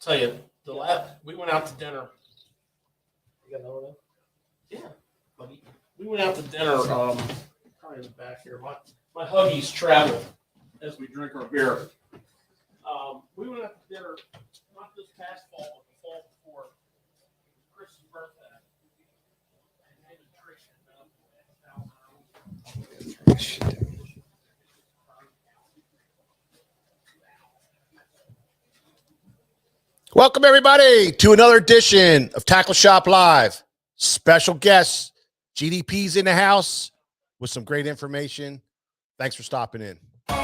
tell you, we went out to dinner. You got another one? Yeah, buddy. We went out to dinner. Probably in the back here. My huggies travel as we drink our beer. We went out to dinner not this past fall, but the fall before. Chris's birthday. Welcome, everybody, to another edition of Tackle Shop Live. Special guest, GDP's in the house with some great information. Thanks for stopping in. What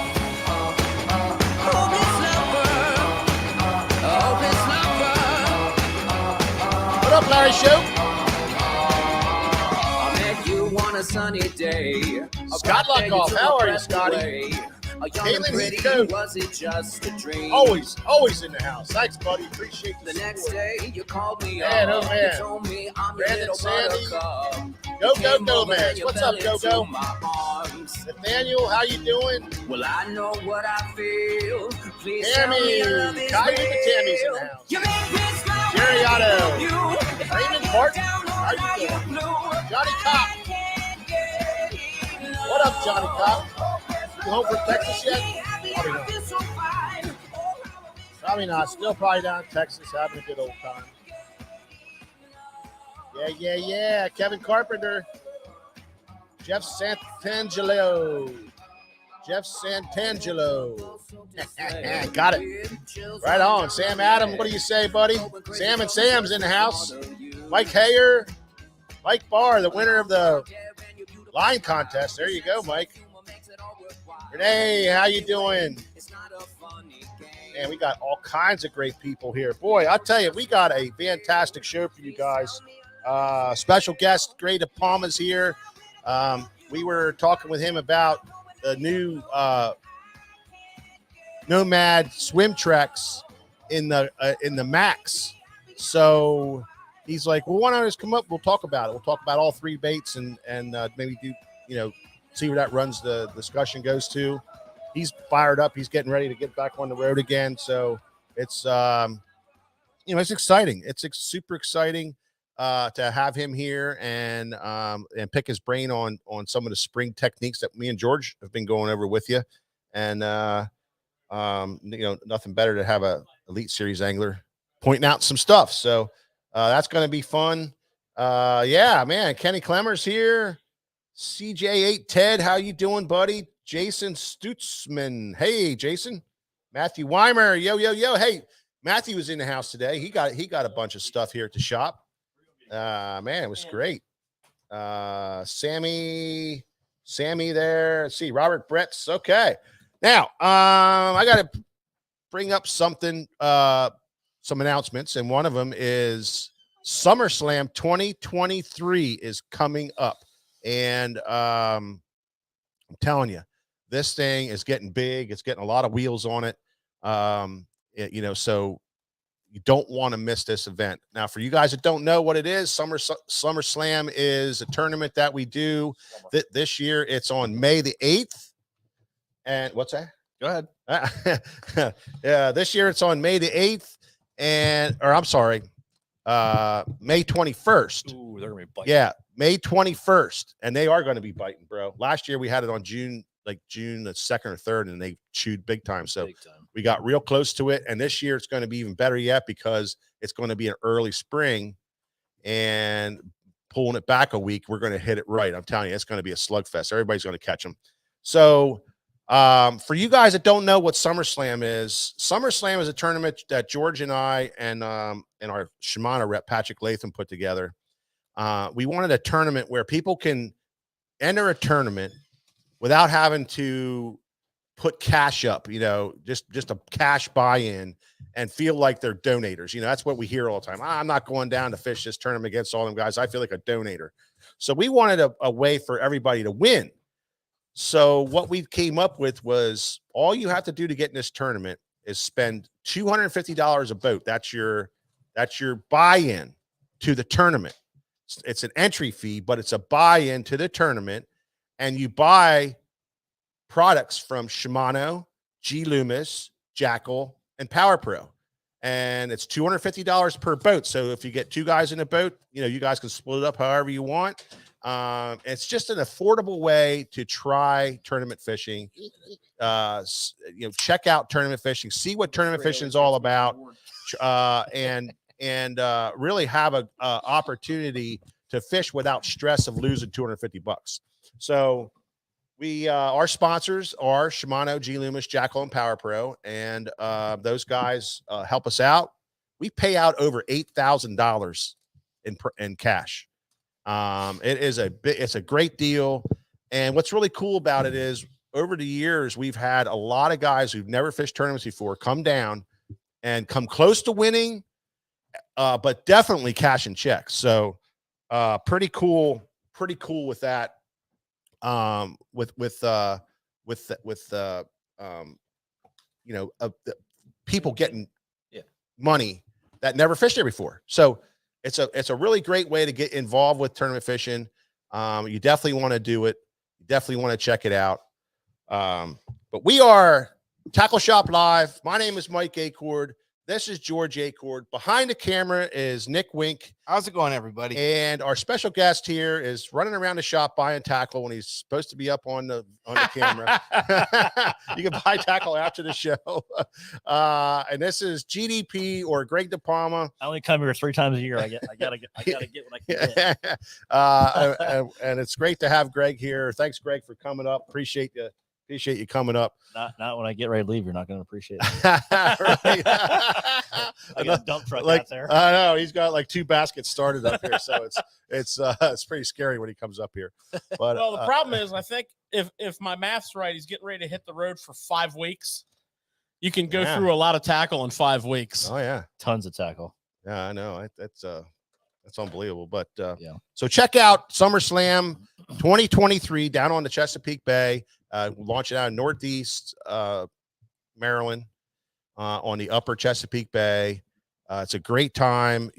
up, Larry Show? A sunny day. Scott Luckoff, how are you, Scotty? Caitlin Heathcote, was it just a dream? Always in the house. Thanks, buddy. Appreciate the next day you called me. Man, oh man. You told me I'm Brandon Sandy. Go, man. What's up, Go? Nathaniel, how you doing? Well, I know what I feel. Please Tammy, Caillou Tammy's in the house. Jerry Otto, Raymond Barton, how you doing? Johnny Copp. What up, Johnny Copp? You home from Texas yet? Probably not. Still probably down in Texas having a good old time. Yeah. Kevin Carpenter. Jeff Santangelo. Got it. Right on. Sam Adam, what do you say, buddy? Sam and Sam's in the house. Mike Hayer. Mike Barr, the winner of the line contest. There you go, Mike. Renee, how you doing? Man, we got all kinds of great people here. Boy, I'll tell you, we got a fantastic show for you guys. Special guest, Gray DePalma's here. We were talking with him about the new Nomad swim treks in the Max. So he's like, well, why don't I just come up? We'll talk about it. We'll talk about all three baits and maybe do, see where that runs the discussion goes to. He's fired up. He's getting ready to get back on the road again. So it's, it's exciting. It's super exciting to have him here and pick his brain on some of the spring techniques that me and George have been going over with you. And, nothing better to have a Elite Series angler pointing out some stuff. So that's going to be fun. Yeah, man. Kenny Clemmer's here. CJ8 Ted, how you doing, buddy? Jason Stutzman. Hey, Jason. Matthew Weimer. Yo. Hey, Matthew was in the house today. He got a bunch of stuff here at the shop. Man, it was great. Sammy there. Let's see, Robert Bretts. Okay. Now, I got to bring up something, some announcements, and one of them is SummerSlam 2023 is coming up. And I'm telling you, this thing is getting big. It's getting a lot of wheels on it. So you don't want to miss this event. Now, for you guys that don't know what it is, SummerSlam is a tournament that we do this year. It's on May the 8th. And what's that? Go ahead. Yeah, this year it's on May the 8th May 21st. Ooh, they're gonna be biting. Yeah, May 21st, and they are going to be biting, bro. Last year we had it on June the 2nd or 3rd, and they chewed big time. So we got real close to it, and this year it's going to be even better yet because it's going to be an early spring, and pulling it back a week, we're going to hit it right. I'm telling you, it's going to be a slugfest. Everybody's going to catch them. So for you guys that don't know what SummerSlam is a tournament that George and I and our Shimano rep Patrick Latham put together. We wanted a tournament where people can enter a tournament without having to put cash up, just a cash buy-in and feel like they're donators. That's what we hear all the time. I'm not going down to fish this tournament against all them guys. I feel like a donator. So we wanted a way for everybody to win. So what we came up with was all you have to do to get in this tournament is spend $250 a boat. That's your buy-in to the tournament. It's an entry fee, but it's a buy-in to the tournament, and you buy products from Shimano, G Loomis, Jackal, and Power Pro. and it's $250 per boat. So if you get 2 guys in a boat, you guys can split it up however you want. It's just an affordable way to try tournament fishing. Check out tournament fishing, see what tournament fishing is all about, and really have a opportunity to fish without stress of losing $250. So our sponsors are Shimano, G Loomis, Jackal, and Power Pro, and those guys help us out. We pay out over $8,000 in cash. It's a great deal, and what's really cool about it is over the years we've had a lot of guys who've never fished tournaments before come down and come close to winning, but definitely cashing checks. So pretty cool with that. People getting money that never fished there before. So it's a really great way to get involved with tournament fishing. You definitely want to do it. You definitely want to check it out. But we are Tackle Shop Live. My name is Mike Acord. This is George Acord. Behind the camera is Nick Wink. How's it going, everybody? And our special guest here is running around the shop buying tackle when he's supposed to be up on the camera. You can buy tackle after the show. And this is GDP or Greg DePalma. I only come here 3 times a year. I gotta get what I can get. And it's great to have Greg here. Thanks, Greg, for coming up. Appreciate you coming up. Not when I get ready to leave. You're not going to appreciate it. I got a dump truck out there. I know he's got like 2 baskets started up here, so it's pretty scary when he comes up here. But well, the problem is, I think if my math's right, he's getting ready to hit the road for 5 weeks. You can go through a lot of tackle in 5 weeks. Oh yeah, tons of tackle. Yeah, I know. That's unbelievable. But so check out SummerSlam 2023 down on the Chesapeake Bay. Launching out in Northeast Maryland on the upper Chesapeake Bay. It's a great time.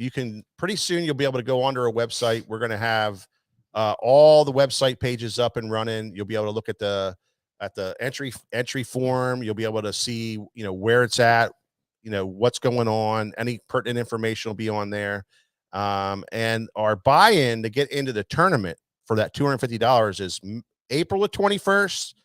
Pretty soon you'll be able to go onto our website. We're going to have all the website pages up and running. You'll be able to look at the entry form. You'll be able to see, where it's at, what's going on. Any pertinent information will be on there. And our buy-in to get into the tournament for that $250 is April the 21st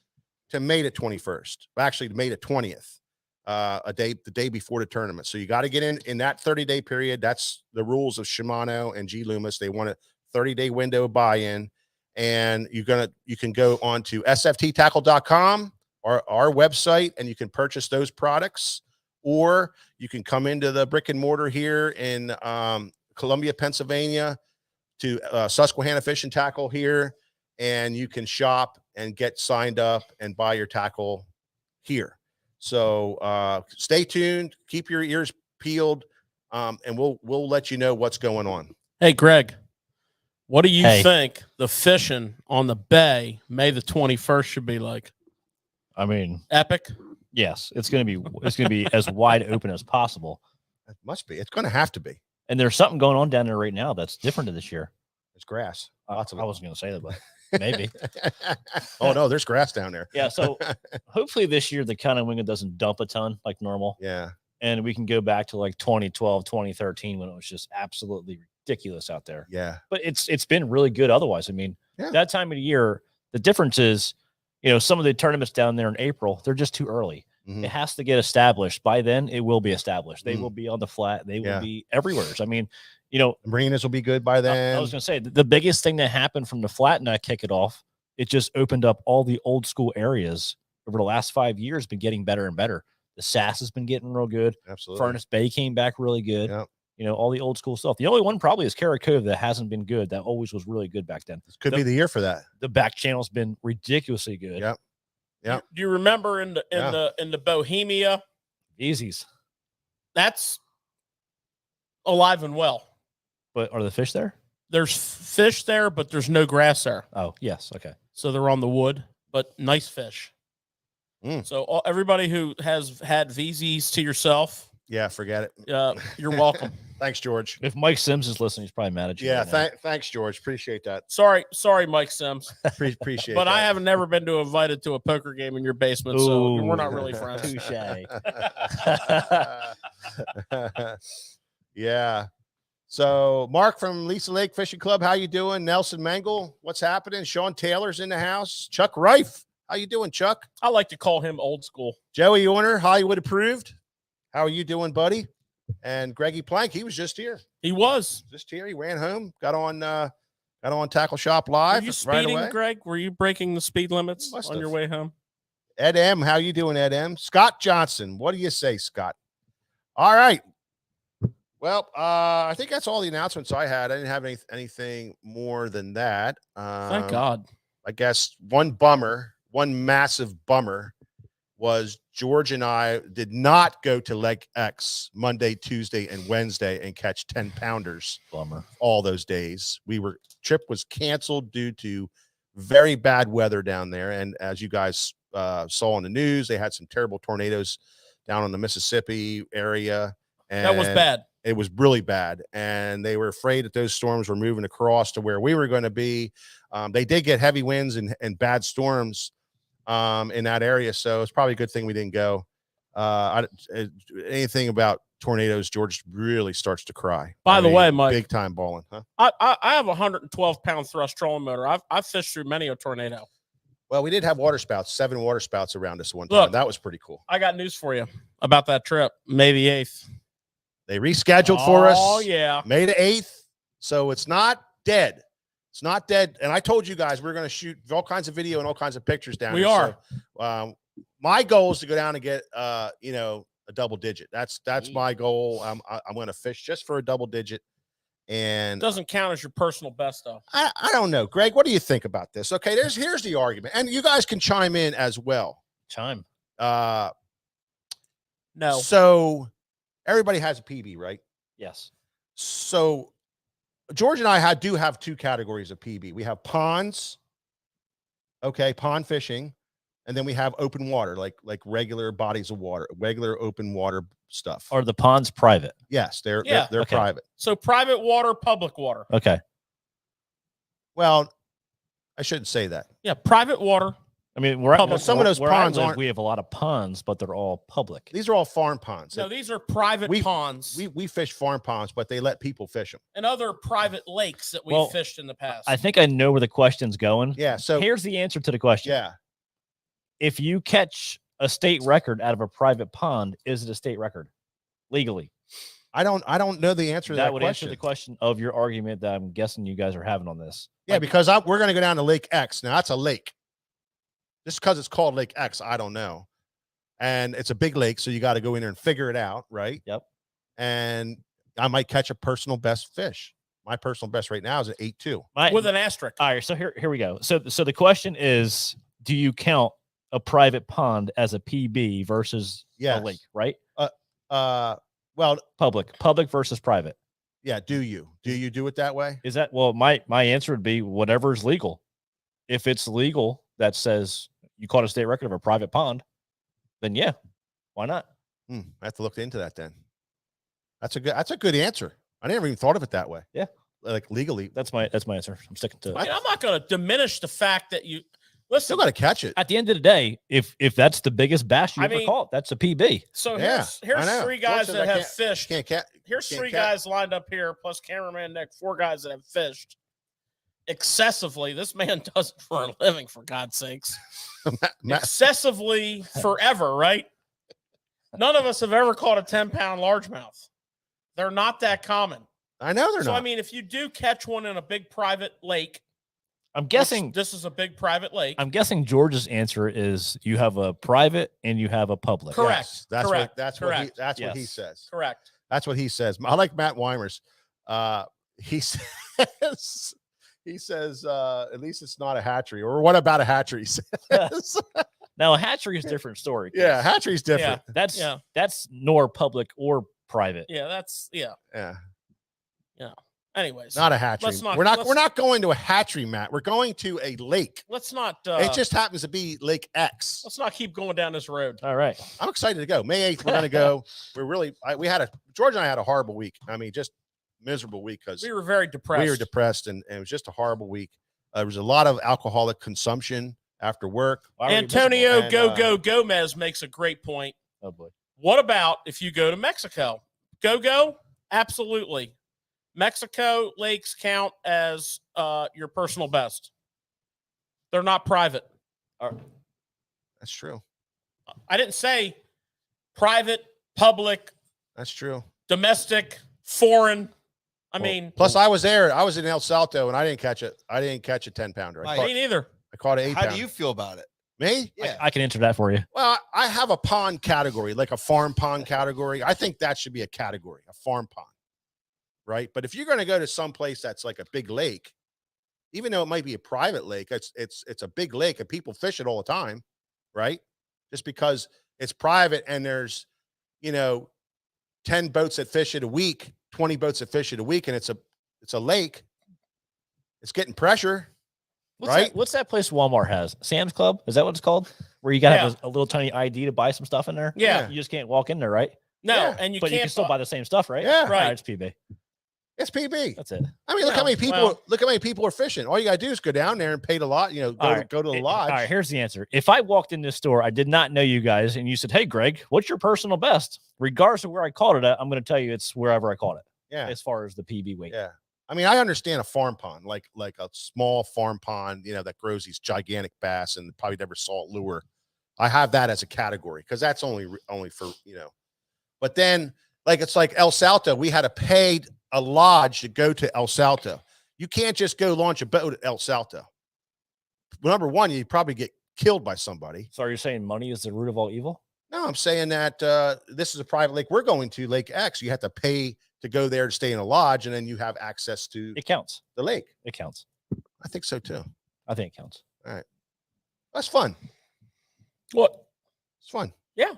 to May the 21st. Actually, May the 20th, the day before the tournament. So you got to get in that 30-day period. That's the rules of Shimano and G Loomis. They want a 30-day window of buy-in, and you can go on to sfttackle.com, our website, and you can purchase those products, or you can come into the brick and mortar here in Columbia, Pennsylvania, to Susquehanna Fish and Tackle here, and you can shop and get signed up and buy your tackle here. So stay tuned, keep your ears peeled, and we'll let you know what's going on. Hey, Greg, what do you think the fishing on the bay May the 21st should be like? I mean, epic. Yes, it's going to be as wide open as possible. It must be. It's going to have to be. And there's something going on down there right now that's different to this year. There's grass. Lots of it. I wasn't going to say that, but maybe. Oh no, there's grass down there. Yeah. So hopefully this year the county window doesn't dump a ton like normal. Yeah. And we can go back to like 2012, 2013 when it was just absolutely ridiculous out there. Yeah. But it's been really good otherwise. I mean, that time of the year, the difference is, some of the tournaments down there in April, they're just too early. Mm-hmm. It has to get established. By then, it will be established. They will be on the flat. They will be everywhere. I mean, marinas will be good by then. I was going to say the biggest thing that happened from the flat and I kick it off, it just opened up all the old school areas over the last 5 years, been getting better and better. The Sass has been getting real good. Absolutely. Furnace Bay came back really good. Yep. All the old school stuff. The only one probably is Cara Cove that hasn't been good. That always was really good back then. This could be the year for that. The back channel's been ridiculously good. Yep. Yeah. Do you remember in the Bohemia? Easies. That's alive and well. But are the fish there? There's fish there, but there's no grass there. Oh, yes. Okay. So they're on the wood, but nice fish. So everybody who has had VZs to yourself. Yeah, forget it. You're welcome. Thanks, George. If Mike Sims is listening, he's probably mad at you. Yeah, thanks, George. Appreciate that. Sorry, Mike Sims. Appreciate but that. I haven't never been invited to a poker game in your basement, so we're not really friends. Touche. Yeah. So Mark from Lisa Lake Fishing Club, how you doing? Nelson Mangle, what's happening? Sean Taylor's in the house. Chuck Rife, how you doing, Chuck? I like to call him old school. Joey Orner, Hollywood approved. How are you doing, buddy? And Greggy Plank, he was just here. He was just here. He ran home, got on Tackle Shop Live. Were you speeding, right Greg? Were you breaking the speed limits on your way home? Ed M, how you doing, Ed M? Scott Johnson, what do you say, Scott? All right. Well, I think that's all the announcements I had. I didn't have anything more than that. Thank God. I guess one massive bummer was George and I did not go to Leg X Monday, Tuesday, and Wednesday and catch 10-pounders. Bummer. All those days. Trip was canceled due to very bad weather down there. And as you guys saw in the news, they had some terrible tornadoes down in the Mississippi area. And that was bad. It was really bad. And they were afraid that those storms were moving across to where we were going to be. They did get heavy winds and bad storms in that area. So it's probably a good thing we didn't go. Anything about tornadoes, George really starts to cry. By the way, Mike, big time balling, huh? I have a 112-pound thrust trolling motor. I've fished through many a tornado. Well, we did have water spouts, 7 water spouts around us one time. Look, that was pretty cool. I got news for you about that trip. May the 8th. They rescheduled for us. Oh, yeah. May the 8th. So it's not dead. It's not dead. And I told you guys we're going to shoot all kinds of video and all kinds of pictures down we here. Are. So, my goal is to go down and get, a double digit. That's my goal. I'm going to fish just for a double digit. And it doesn't count as your personal best, though. I don't know. Greg, what do you think about this? Okay, here's the argument. And you guys can chime in as well. Chime. No. So everybody has a PB, right? Yes. So George and I do have 2 categories of PB. We have ponds, okay, pond fishing, and then we have open water, like regular bodies of water, regular open water stuff. Are the ponds private? Yes, they're okay. private. So private water, public water. Okay. Well, I shouldn't say that. Yeah, private water. I mean, some of those ponds aren't. We have a lot of ponds, but they're all public. These are all farm ponds. No, these are private ponds. We fish farm ponds, but they let people fish them. And other private lakes that we fished in the past. I think I know where the question's going. Yeah. So here's the answer to the question. Yeah. If you catch a state record out of a private pond, is it a state record legally? I don't know the answer to that would question. Answer the question of your argument that I'm guessing you guys are having on this. Yeah, because we're going to go down to Lake X. Now that's a lake. Just because it's called Lake X, I don't know. And it's a big lake, so you got to go in there and figure it out, right? Yep. And I might catch a personal best fish. My personal best right now is an 8.2. With an asterisk. All right, so here we go. So the question is, do you count a private pond as a PB versus a lake, right? Well, public versus private. Yeah, do you do it that way? Is that my answer would be whatever is legal. If it's legal that says you caught a state record of a private pond, then yeah, why not? I have to look into that then. That's a good answer. I never even thought of it that way. Yeah, like legally. That's my answer. I'm sticking to it. I'm not going to diminish the fact that you listen. Still got to catch it. At the end of the day, if that's the biggest bass you ever caught, that's a PB. So here's 3 guys that have fished. Here's 3 guys lined up here, plus cameraman Nick, 4 guys that have fished excessively. This man does it for a living, for God's sakes. Excessively forever, right? None of us have ever caught a 10-pound largemouth. They're not that common. I know they're not. So, I mean, if you do catch one in a big private lake, I'm guessing this is a big private lake. I'm guessing George's answer is you have a private and you have a public. Correct. Yes, that's what he says. Correct. That's what he says. I like Matt Weimers. He says, at least it's not a hatchery. Or what about a hatchery? Now a hatchery is a different story. Yeah, hatchery's different. That's nor public or private. Yeah, anyways, not a hatchery. We're not going to a hatchery, Matt. We're going to a lake. Let's not. It just happens to be Lake X. Let's not keep going down this road. All right. I'm excited to go. May 8th, we're going to go. George and I had a horrible week. I mean, just miserable week because we were very depressed. We were depressed, and it was just a horrible week. There was a lot of alcoholic consumption after work. Antonio Gomez makes a great point. Oh boy. What about if you go to Mexico Go. Absolutely. Mexico lakes count as your personal best. They're not private. That's true. I didn't say private, public. That's true. Domestic, foreign. I mean, plus I was there. I was in El Salto and I didn't catch it. I didn't catch a 10-pounder. Me neither. I caught an 8-pounder. How do you feel about it? Me? Yeah. I can answer that for you. Well, I have a pond category, like a farm pond category. I think that should be a category, a farm pond, right? But if you're going to go to some place that's like a big lake, even though it might be a private lake, it's a big lake and people fish it all the time, right? Just because it's private and there's, 10 boats that fish it a week, 20 boats that fish it a week, and it's a lake. It's getting pressure. What's that place Walmart has? Sam's Club? Is that what it's called? Where you got to have a little tiny ID to buy some stuff in there? Yeah. You just can't walk in there, right? No, and you can still buy the same stuff, right? Yeah. Right. It's PB. It's PB. That's it. I mean, look how many people are fishing. All you gotta do is go down there and pay the lot. Go to the lodge. All right, here's the answer. If I walked in this store, I did not know you guys, and you said, "Hey, Greg, what's your personal best?" Regardless of where I caught it at, I'm going to tell you it's wherever I caught it. Yeah. As far as the PB weight. Yeah. I mean, I understand a farm pond, like a small farm pond, that grows these gigantic bass and probably never saw it lure. I have that as a category because that's only for But then, it's like El Salto. We had to pay a lodge to go to El Salto. You can't just go launch a boat at El Salto. Number one, you'd probably get killed by somebody. So are you saying money is the root of all evil? No, I'm saying that this is a private lake. We're going to Lake X. You have to pay to go there to stay in a lodge, and then you have access to it counts. The lake. It counts. I think so too. I think it counts. All right. That's fun. What? It's fun. Yeah.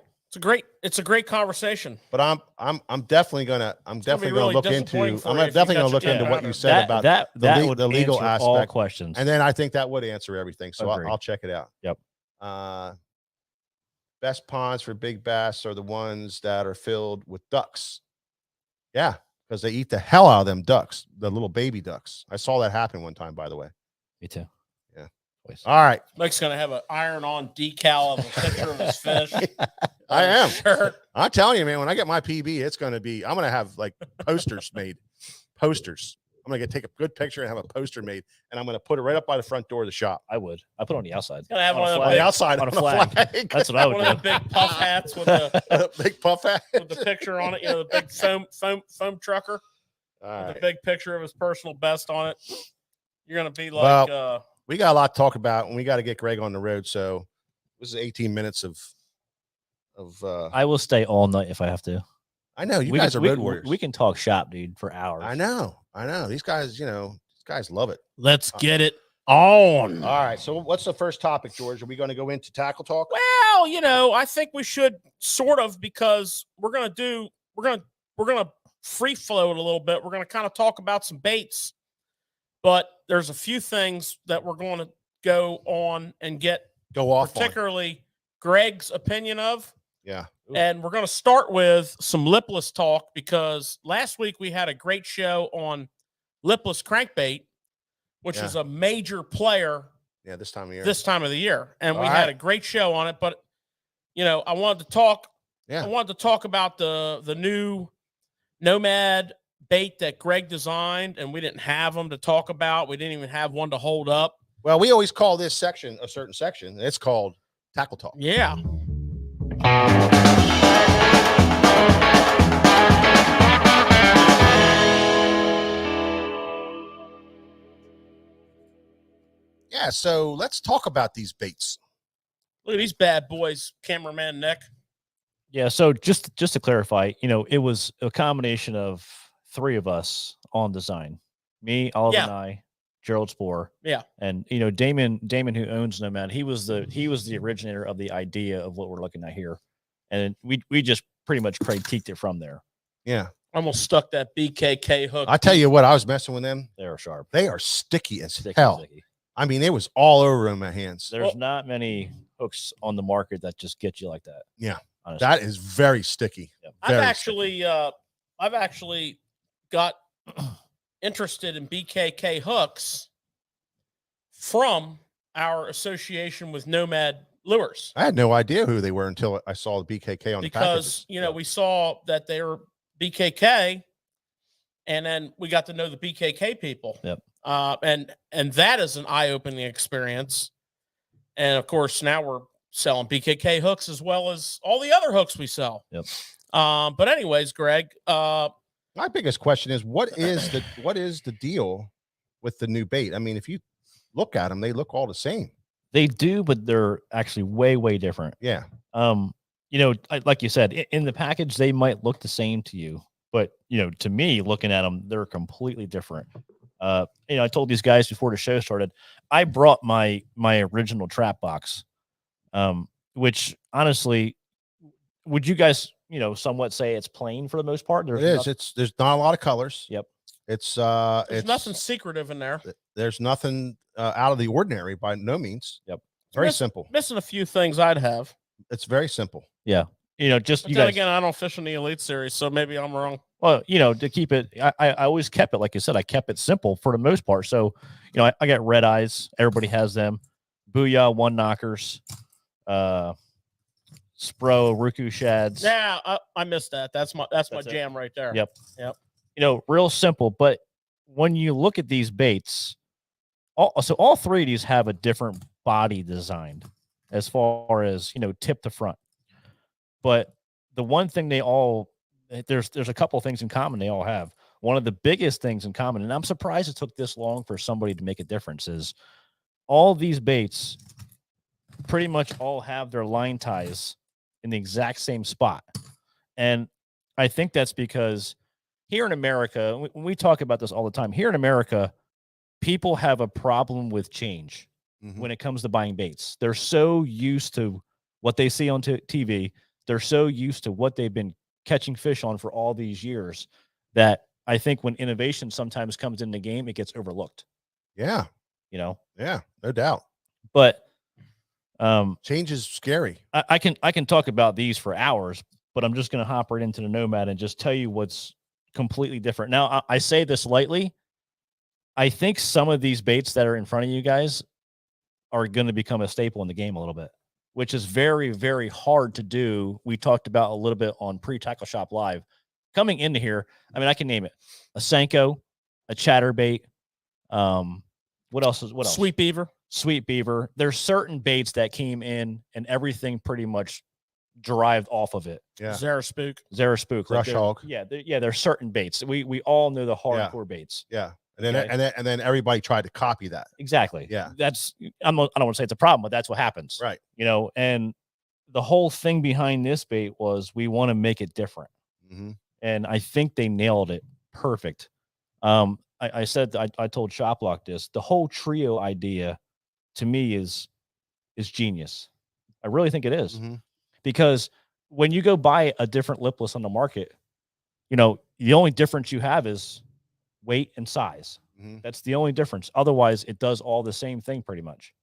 It's a great conversation. But I'm definitely gonna look into what you said about the legal aspect. All questions. And then I think that would answer everything. So I'll check it out. Yep. Best ponds for big bass are the ones that are filled with ducks. Yeah, because they eat the hell out of them ducks, the little baby ducks. I saw that happen one time, by the way. Me too. Yeah. Please. All right. Mike's gonna have an iron-on decal of a picture of his fish. I am. Sure. I'm telling you, man, when I get my PB, I'm going to have like posters made. Posters. I'm going to take a good picture and have a poster made, and I'm going to put it right up by the front door of the shop. I would. I put it on the outside. Gonna have one on the outside on a flag. That's what I would do. One of the big puff hats with the big puff hat with the picture on it. The big foam trucker. With a big picture of his personal best on it. You're going to be like. Well, we got a lot to talk about, and we got to get Greg on the road. So this is 18 minutes of I will stay all night if I have to. I know you guys are road warriors. We can talk shop, dude, for hours. I know. These guys, love it. Let's get it on. All right. So what's the first topic, George? Are we going to go into tackle talk? Well, I think we should sort of, because we're gonna free float a little bit. We're gonna kind of talk about some baits, but there's a few things that we're going to go on and go off particularly Greg's opinion of. Yeah. And we're going to start with some lipless talk, because last week we had a great show on lipless crankbait, which is a major player. Yeah, this time of the year. And we had a great show on it, but I wanted to talk. Yeah. I wanted to talk about the new Nomad bait that Greg designed, and we didn't have them to talk about. We didn't even have one to hold up. Well, we always call this section a certain section. It's called tackle talk. Yeah. Yeah, so let's talk about these baits. Look at these bad boys, cameraman Nick. Yeah, so just to clarify, it was a combination of three of us on design. Me, Oliver, and I, Gerald Spohr. Yeah. And Damon, who owns Nomad, he was the originator of the idea of what we're looking at here. And we just pretty much critiqued it from there. Yeah. Almost stuck that BKK hook. I tell you what, I was messing with them. They are sharp. They are sticky as hell. Sticky. I mean, it was all over in my hands. There's not many hooks on the market that just get you like that. Yeah. Honestly. That is very sticky. Yep. I've actually got interested in BKK hooks from our association with Nomad Lures. I had no idea who they were until I saw the BKK on the packages. Because we saw that BKK, and then we got to know the BKK people. Yep. And that is an eye-opening experience. And of course, now we're selling BKK hooks as well as all the other hooks we sell. Yep. But anyways, Greg, my biggest question is what is the deal with the new bait? I mean, if you look at them, they look all the same. They do, but they're actually way, way different. Yeah. You know, like you said, in the package, they might look the same to you, but you know, to me, looking at them, they're completely different. You know, I told these guys before the show started, I brought my original trap box, which honestly, would you guys, you know, somewhat say it's plain for the most part? There's not a lot of colors. Yep. There's nothing secretive in there. There's nothing out of the ordinary by no means. Yep. Very simple. Missing a few things I'd have. It's very simple. Yeah. You know, just but you then guys, again, I don't fish in the Elite Series, so maybe I'm wrong. well, you know, to keep it, I always kept it, like you said, I kept it simple for the most part. So, you know, I got red eyes. Everybody has them. Booyah, one knockers, Spro, Ruku shads. Yeah, I missed that. That's my jam right there. Yep. Yep. You know, real simple. But when you look at these baits, all three of these have a different body design as far as, you know, tip to front. But the one thing there's a couple of things in common they all have. One of the biggest things in common, and I'm surprised it took this long for somebody to make a difference, is all these baits pretty much all have their line ties in the exact same spot. And I think that's because here in America, when we talk about this all the time, here in America, people have a problem with change when it comes to buying baits. They're so used to what they see on TV. They're so used to what they've been catching fish on for all these years that I think when innovation sometimes comes in the game, it gets overlooked. Yeah. You know? Yeah, no doubt. But change is scary. I can talk about these for hours, but I'm just going to hop right into the Nomad and just tell you what's completely different. Now, I say this lightly. I think some of these baits that are in front of you guys are going to become a staple in the game a little bit, which is very, very hard to do. We talked about a little bit on Pre-Tackle Shop Live. Coming into here, I mean, I can name it. A Senko, a chatterbait. What else? Sweet Beaver. Sweet Beaver. There's certain baits that came in and everything pretty much derived off of it. Yeah. Zara-Spook. Rush Hog. Yeah. There's certain baits. We all know the hardcore baits. Yeah. And then everybody tried to copy that. Exactly. Yeah. I don't want to say it's a problem, but that's what happens. Right. You know, and the whole thing behind this bait was we want to make it different. And I think they nailed it perfect. I said, I told Shoplock this, the whole trio idea to me is genius. I really think it is. Because when you go buy a different lipless on the market, you know, the only difference you have is weight and size. That's the only difference. Otherwise, it does all the same thing pretty much.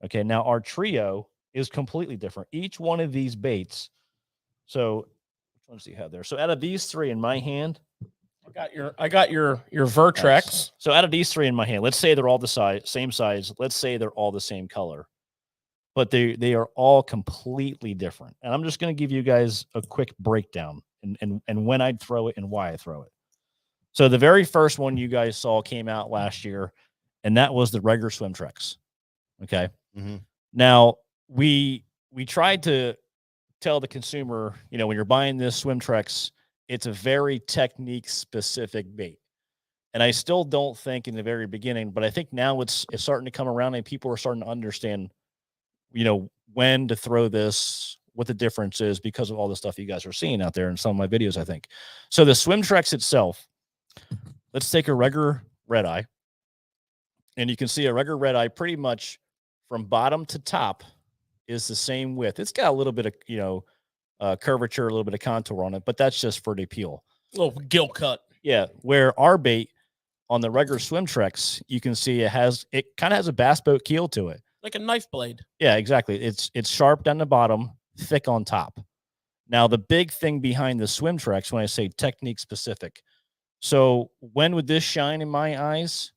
Okay, now our trio is completely different. Each one of these baits. So, which ones do you have there? So, out of these three in my hand, I got your Vertrex. Nice. So, out of these three in my hand, let's say they're all the same size. Let's say they're all the same color, but they are all completely different. And I'm just going to give you guys a quick breakdown and when I'd throw it and why I throw it. So the very first one you guys saw came out last year, and that was the regular Swimtrex. Okay. Now we tried to tell the consumer, you know, when you're buying this Swimtrex, it's a very technique specific bait. And I still don't think in the very beginning, but I think now it's starting to come around and people are starting to understand, you know, when to throw this, what the difference is because of all the stuff you guys are seeing out there in some of my videos, I think. So the Swimtrex itself, let's take a regular red eye, and you can see a regular red eye pretty much from bottom to top is the same width. It's got a little bit of, you know, curvature, a little bit of contour on it, but that's just for the appeal. A little gill cut. Yeah, where our bait on the regular Swimtrex, you can see it kind of has a bass boat keel to it. Like a knife blade. Yeah, exactly. It's sharp down the bottom, thick on top. Now, the big thing behind the Swimtrex, when I say technique specific, so when would this shine in my eyes?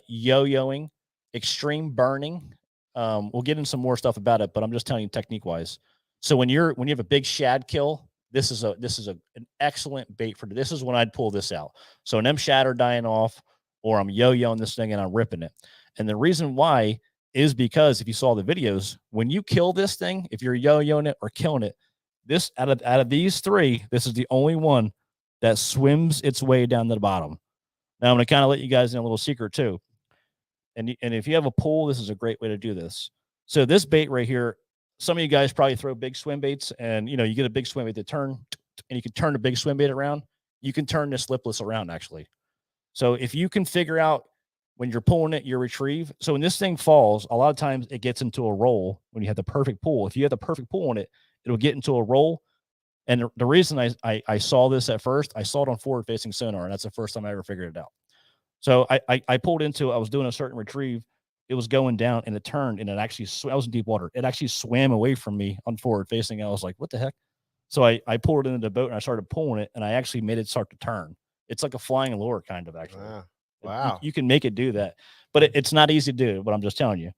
Yo-yoing, extreme burning. We'll get in some more stuff about it, but I'm just telling you technique wise. So when you have a big shad kill this is an excellent bait for this is when I'd pull this out. So when them shad are dying off, or I'm yo-yoing this thing and I'm ripping it. And the reason why is because if you saw the videos, when you kill this thing, if you're yo-yoing it or killing it, this out of these three, this is the only one that swims its way down to the bottom. Now I'm going to kind of let you guys in a little secret too. And if you have a pool, this is a great way to do this. So this bait right here, some of you guys probably throw big swim baits, and you get a big swim bait to turn, and you can turn the big swim bait around. You can turn this lipless around actually. So if you can figure out when you're pulling it, you retrieve. So when this thing falls, a lot of times it gets into a roll when you have the perfect pull. If you have the perfect pull on it, it'll get into a roll. And the reason I saw this at first, I saw it on forward facing sonar, and that's the first time I ever figured it out. So I pulled into, I was doing a certain retrieve. It was going down and it turned and it actually, I was in deep water. It actually swam away from me on forward facing. I was like, what the heck? So I pulled it into the boat and I started pulling it and I actually made it start to turn. It's like a flying lure kind of actually. Wow. You can make it do that, but it's not easy to do, but I'm just telling you,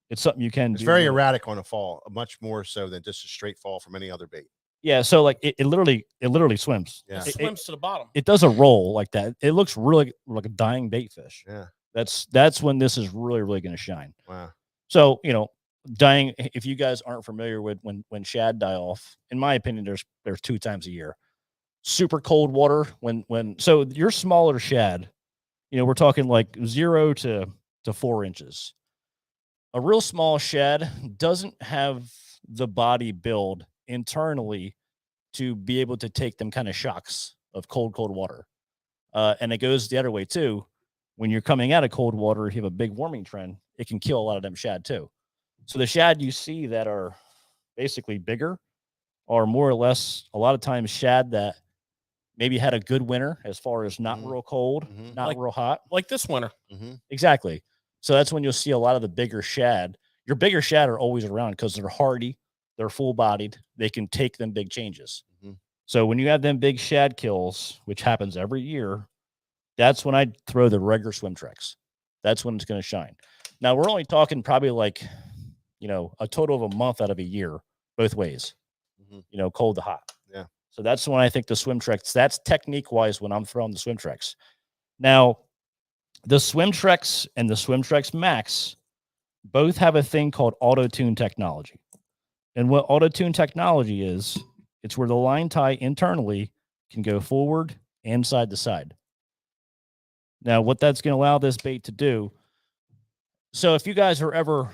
it's something you can do. It's very erratic on a fall, much more so than just a straight fall from any other bait. Yeah, so like it literally swims. Yeah. It swims to the bottom. It does a roll like that. It looks really like a dying bait fish. Yeah. That's when this is really going to shine. Wow. So, dying, if you guys aren't familiar with when shad die off, in my opinion, there's 2 times a year. Super cold water so your smaller shad, we're talking like 0 to 4 inches. A real small shad doesn't have the body build internally to be able to take them kind of shocks of cold water. And it goes the other way too. When you're coming out of cold water, if you have a big warming trend, it can kill a lot of them shad too. So the shad you see that are basically bigger are more or less a lot of times shad that maybe had a good winter as far as not real cold, not real hot. Like this winter. Exactly. So that's when you'll see a lot of the bigger shad. Your bigger shad are always around because they're hardy, they're full-bodied, they can take them big changes. So when you have them big shad kills, which happens every year, that's when I throw the regular swim treks. That's when it's going to shine. Now we're only talking probably like, a total of a month out of a year, both ways, cold to hot. Yeah. So that's when I think the swim treks, that's technique wise when I'm throwing the swim treks. Now the swim treks and the swim treks max both have a thing called auto tune technology. And what auto tune technology is, it's where the line tie internally can go forward and side to side. Now, what that's going to allow this bait to do. So if you guys are ever,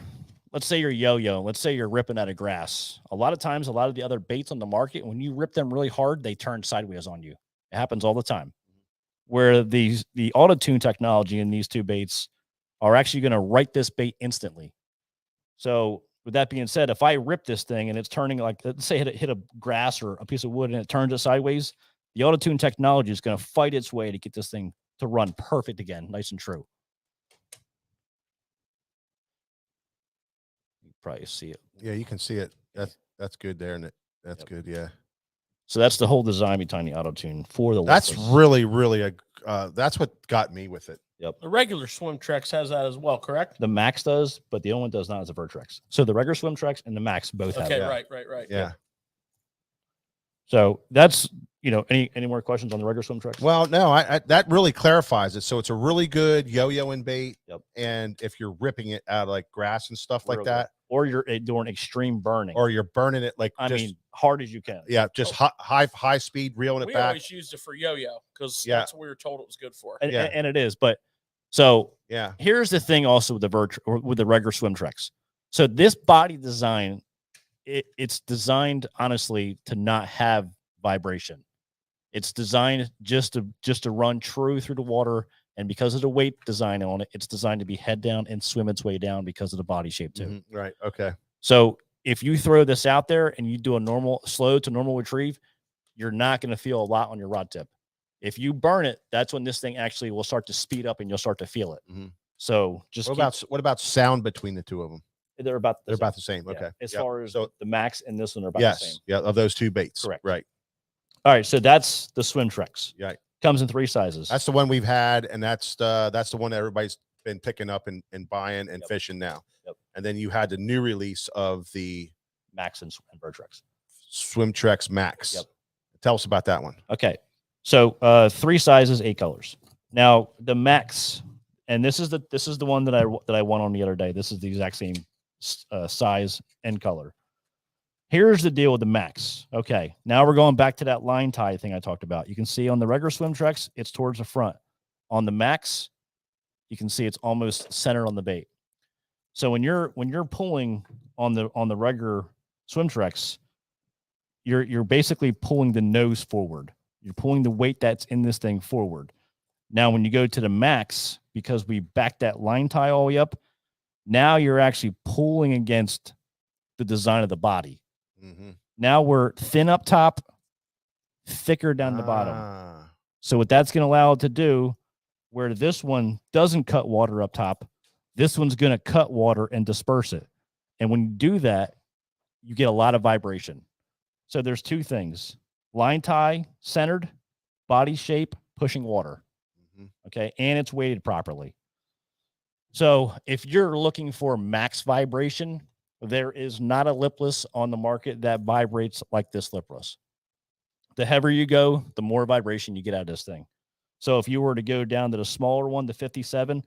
let's say you're yo-yo, let's say you're ripping out of grass. A lot of times, a lot of the other baits on the market, when you rip them really hard, they turn sideways on you. It happens all the time. Where the auto tune technology in these 2 baits are actually going to right this bait instantly. So with that being said, if I rip this thing and it's turning like, let's say hit a grass or a piece of wood and it turns it sideways, the auto tune technology is going to fight its way to get this thing to run perfect again, nice and true. You probably see it. Yeah, you can see it. That's good there, and that's good. Yeah. So that's the whole design behind the auto tune for the. That's really that's what got me with it. Yep. The regular swim treks has that as well, correct? The Max does, but the only one does not is the Vertrex. So the regular swim treks and the Max both have it. Right. Yeah. So that's any more questions on the regular swim treks? Well, no, I that really clarifies it. So it's a really good yo-yoing bait. Yep. And if you're ripping it out of like grass and stuff like that, or you're doing extreme burning, or you're burning it like hard as you can. Yeah, just high speed, reeling it back. We always used it for yo-yo because that's what we were told it was good for. And it is, but so yeah. Here's the thing also with the regular swim treks. So this body design, it's designed honestly to not have vibration. It's designed just to run true through the water, and because of the weight design on it, it's designed to be head down and swim its way down because of the body shape too. Right. Okay. So if you throw this out there and you do a slow to normal retrieve, you're not going to feel a lot on your rod tip. If you burn it, that's when this thing actually will start to speed up and you'll start to feel it. So just what about sound between the 2 of them? They're about the same. Okay. As far as the Max and this one are about the same. Yeah, of those 2 baits. Correct. Right. All right. So that's the swim treks. Yeah. Comes in 3 sizes. That's the one we've had, and that's the one that everybody's been picking up and buying and fishing now. Yep. And then you had the new release of the Max and Vertrex. Swim Treks Max. Yep. Tell us about that one. Okay. So 3 sizes, 8 colors. Now the max, and this is the one that I won on the other day. This is the exact same size and color. Here's the deal with the max. Okay. Now we're going back to that line tie thing I talked about. You can see on the regular swim treks, it's towards the front. On the max, you can see it's almost centered on the bait. So when you're pulling on the regular swim treks, you're basically pulling the nose forward. You're pulling the weight that's in this thing forward. Now, when you go to the max, because we back that line tie all the way up, now you're actually pulling against the design of the body. Mm-hmm. Now we're thin up top, thicker down the bottom. So what that's going to allow it to do, where this one doesn't cut water up top, this one's going to cut water and disperse it. And when you do that, you get a lot of vibration. So there's 2 things: line tie, centered, body shape, pushing water. Mm-hmm. Okay. And it's weighted properly. So if you're looking for max vibration, there is not a lipless on the market that vibrates like this lipless. The heavier you go, the more vibration you get out of this thing. So if you were to go down to the smaller one, the 57,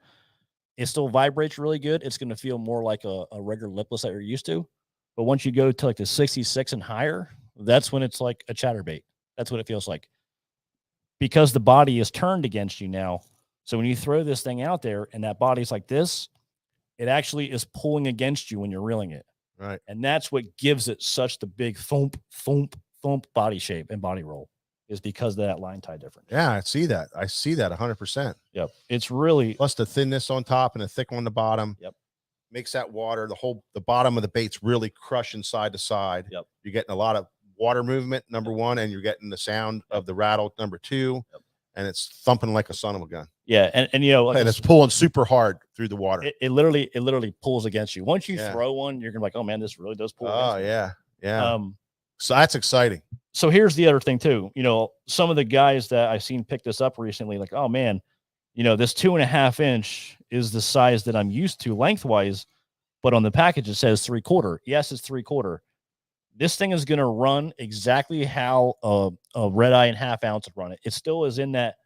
it still vibrates really good. It's going to feel more like a regular lipless that you're used to. But once you go to like the 66 and higher, that's when it's like a chatterbait. That's what it feels like. Because the body is turned against you now. So when you throw this thing out there and that body's like this, it actually is pulling against you when you're reeling it. Right. And that's what gives it such the big thump, thump, thump body shape and body roll, is because of that line tie difference. Yeah, I see that. 100%. Yep. It's really, Plus the thinness on top and the thick on the bottom. Yep. Makes that water, the bottom of the bait's really crushing side to side. Yep. You're getting a lot of water movement, number 1, and you're getting the sound of the rattle, number 2. Yep. And it's thumping like a son of a gun. yeah. And you know, like And it's pulling super hard through the water. it literally pulls against you. Once you throw one, you're gonna be like, oh man, this really does pull. Oh against me. yeah. So that's exciting. So here's the other thing too. You know, some of the guys that I've seen pick this up recently, like, oh man, you know, this 2.5 inch is the size that I'm used to lengthwise, but on the package it says 3/4. Yes, it's 3/4. This thing is going to run exactly how a red eye and half ounce would run it. It still is in that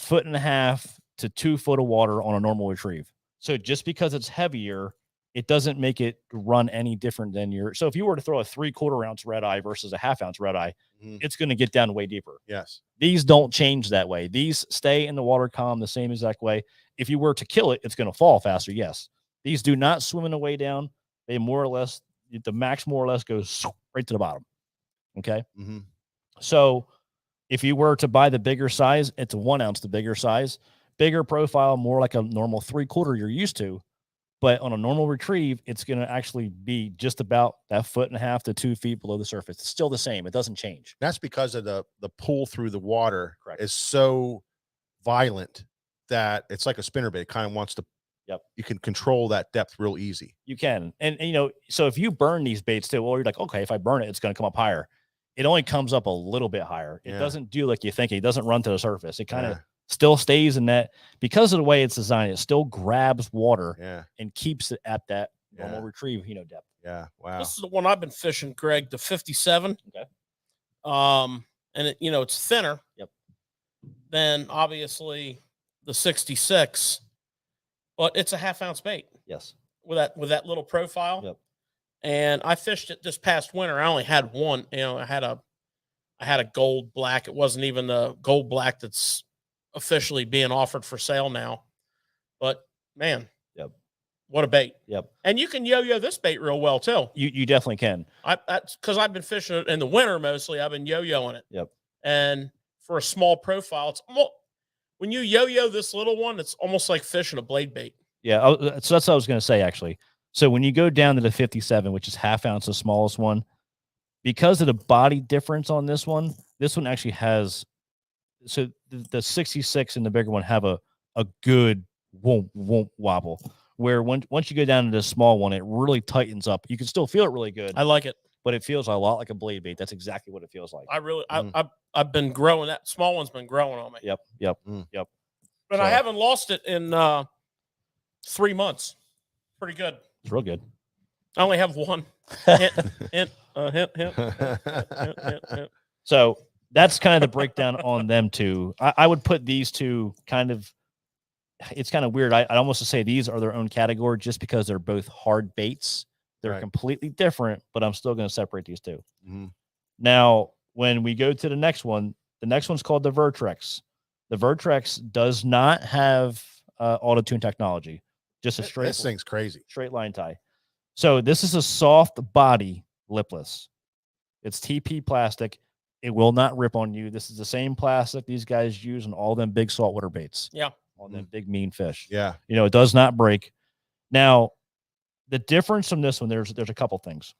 1.5 to 2 foot of water on a normal retrieve. So just because it's heavier, it doesn't make it run any different than your. So if you were to throw a 3/4 ounce red eye versus a half ounce red eye, it's going to get down way deeper. Yes. These don't change that way. These stay in the water column the same exact way. If you were to kill it, it's going to fall faster. Yes. These do not swim in the way down. They more or less, the max more or less goes right to the bottom. Okay. Mm-hmm. So if you were to buy the bigger size, it's a 1 ounce, the bigger size, bigger profile, more like a normal 3/4 you're used to. But on a normal retrieve, it's going to actually be just about that 1.5 to 2 feet below the surface. It's still the same. It doesn't change. That's because of the pull through the water. Correct. Is so violent that it's like a spinnerbait. It kind of wants to. Yep. You can control that depth real easy. You can. And you know, so if you burn these baits too, well, you're like, okay, if I burn it, it's going to come up higher. It only comes up a little bit higher. It doesn't do like you think. It doesn't run to the surface. It kind of still stays in that, because of the way it's designed. It still grabs water and keeps it at that normal retrieve, you know, depth. Yeah. Wow. This is the one I've been fishing, Greg, the 57. Okay. And it, you know, it's thinner. Yep. Than obviously the 66, but it's a half ounce bait. Yes. With that little profile. Yep. And I fished it this past winter. I only had one. You know, I had a gold black. It wasn't even the gold black that's officially being offered for sale now. But man, what a bait. Yep. And you can yo-yo this bait real well too. You definitely can. That's because I've been fishing it in the winter mostly. I've been yo-yoing it. Yep. And for a small profile, it's almost, when you yo-yo this little one, it's almost like fishing a blade bait. Yeah. So that's what I was going to say, actually. So when you go down to the 57, which is half ounce, the smallest one, because of the body difference on this one actually has, so the 66 and the bigger one have a good won't wobble, where once you go down to the small one, it really tightens up. You can still feel it really good. I like it, but it feels a lot like a blade bait. That's exactly what it feels like. I've been growing. That small one's been growing on me. Yep. But I haven't lost it in 3 months. Pretty good. It's real good. I only have one. Hint. So that's kind of the breakdown on them two. I would put these two kind of, it's kind of weird. I'd almost say these are their own category just because they're both hard baits. They're completely different, but I'm still going to separate these two. Mm-hmm. Now, when we go to the next one's called the Vertrex. The Vertrex does not have auto-tune technology, just a straight. This thing's crazy. Straight line tie. So this is a soft body lipless. It's TP plastic. It will not rip on you. This is the same plastic these guys use on all them big saltwater baits. Yeah. On them big mean fish. Yeah. You know, it does not break. Now, the difference from this one, there's a couple things.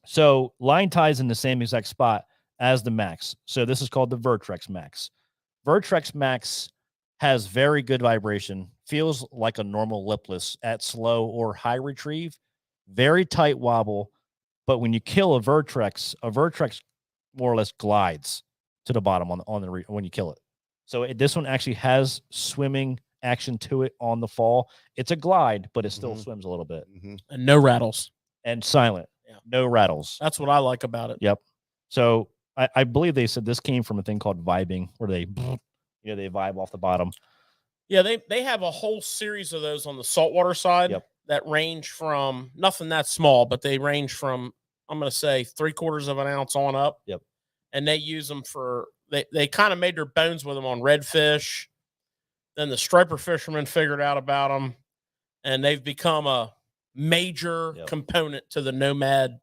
So line ties in the same exact spot as the Max. So this is called the Vertrex Max. Vertrex Max has very good vibration, feels like a normal lipless at slow or high retrieve, very tight wobble. But when you kill a Vertrex more or less glides to the bottom when you kill it. So this one actually has swimming action to it on the fall. It's a glide, but it still swims a little bit. And no rattles. And silent. Yeah. No rattles. That's what I like about it. Yep. So I believe they said this came from a thing called vibing, where they vibe off the bottom. Yeah, they have a whole series of those on the saltwater side that range from nothing that small, but they range from, I'm going to say 3/4 of an ounce on up. Yep. And they use them for, they kind of made their bones with them on redfish. Then the striper fishermen figured out about them, and they've become a major component to the Nomad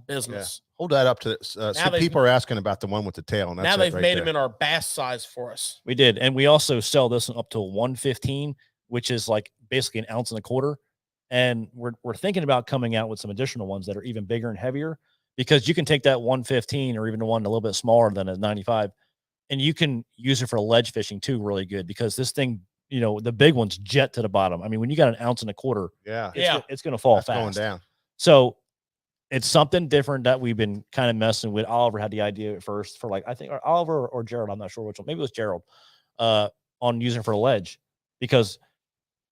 business. Yeah. Hold that up to this. So people are asking about the one with the tail. And that's now they've right made there. them in our bass size for us. We did. And we also sell this one up to 115, which is like basically 1.25 ounces. And we're thinking about coming out with some additional ones that are even bigger and heavier, because you can take that 115 or even the one a little bit smaller than a 95, and you can use it for ledge fishing too really good, because this thing, you know, the big ones jet to the bottom. I mean, when you got 1.25 ounces, it's going to fall fast. Going down. So it's something different that we've been kind of messing with. Oliver had the idea at first for, like, I think Oliver or Gerald, I'm not sure which one. Maybe it was Gerald, on using it for a ledge, because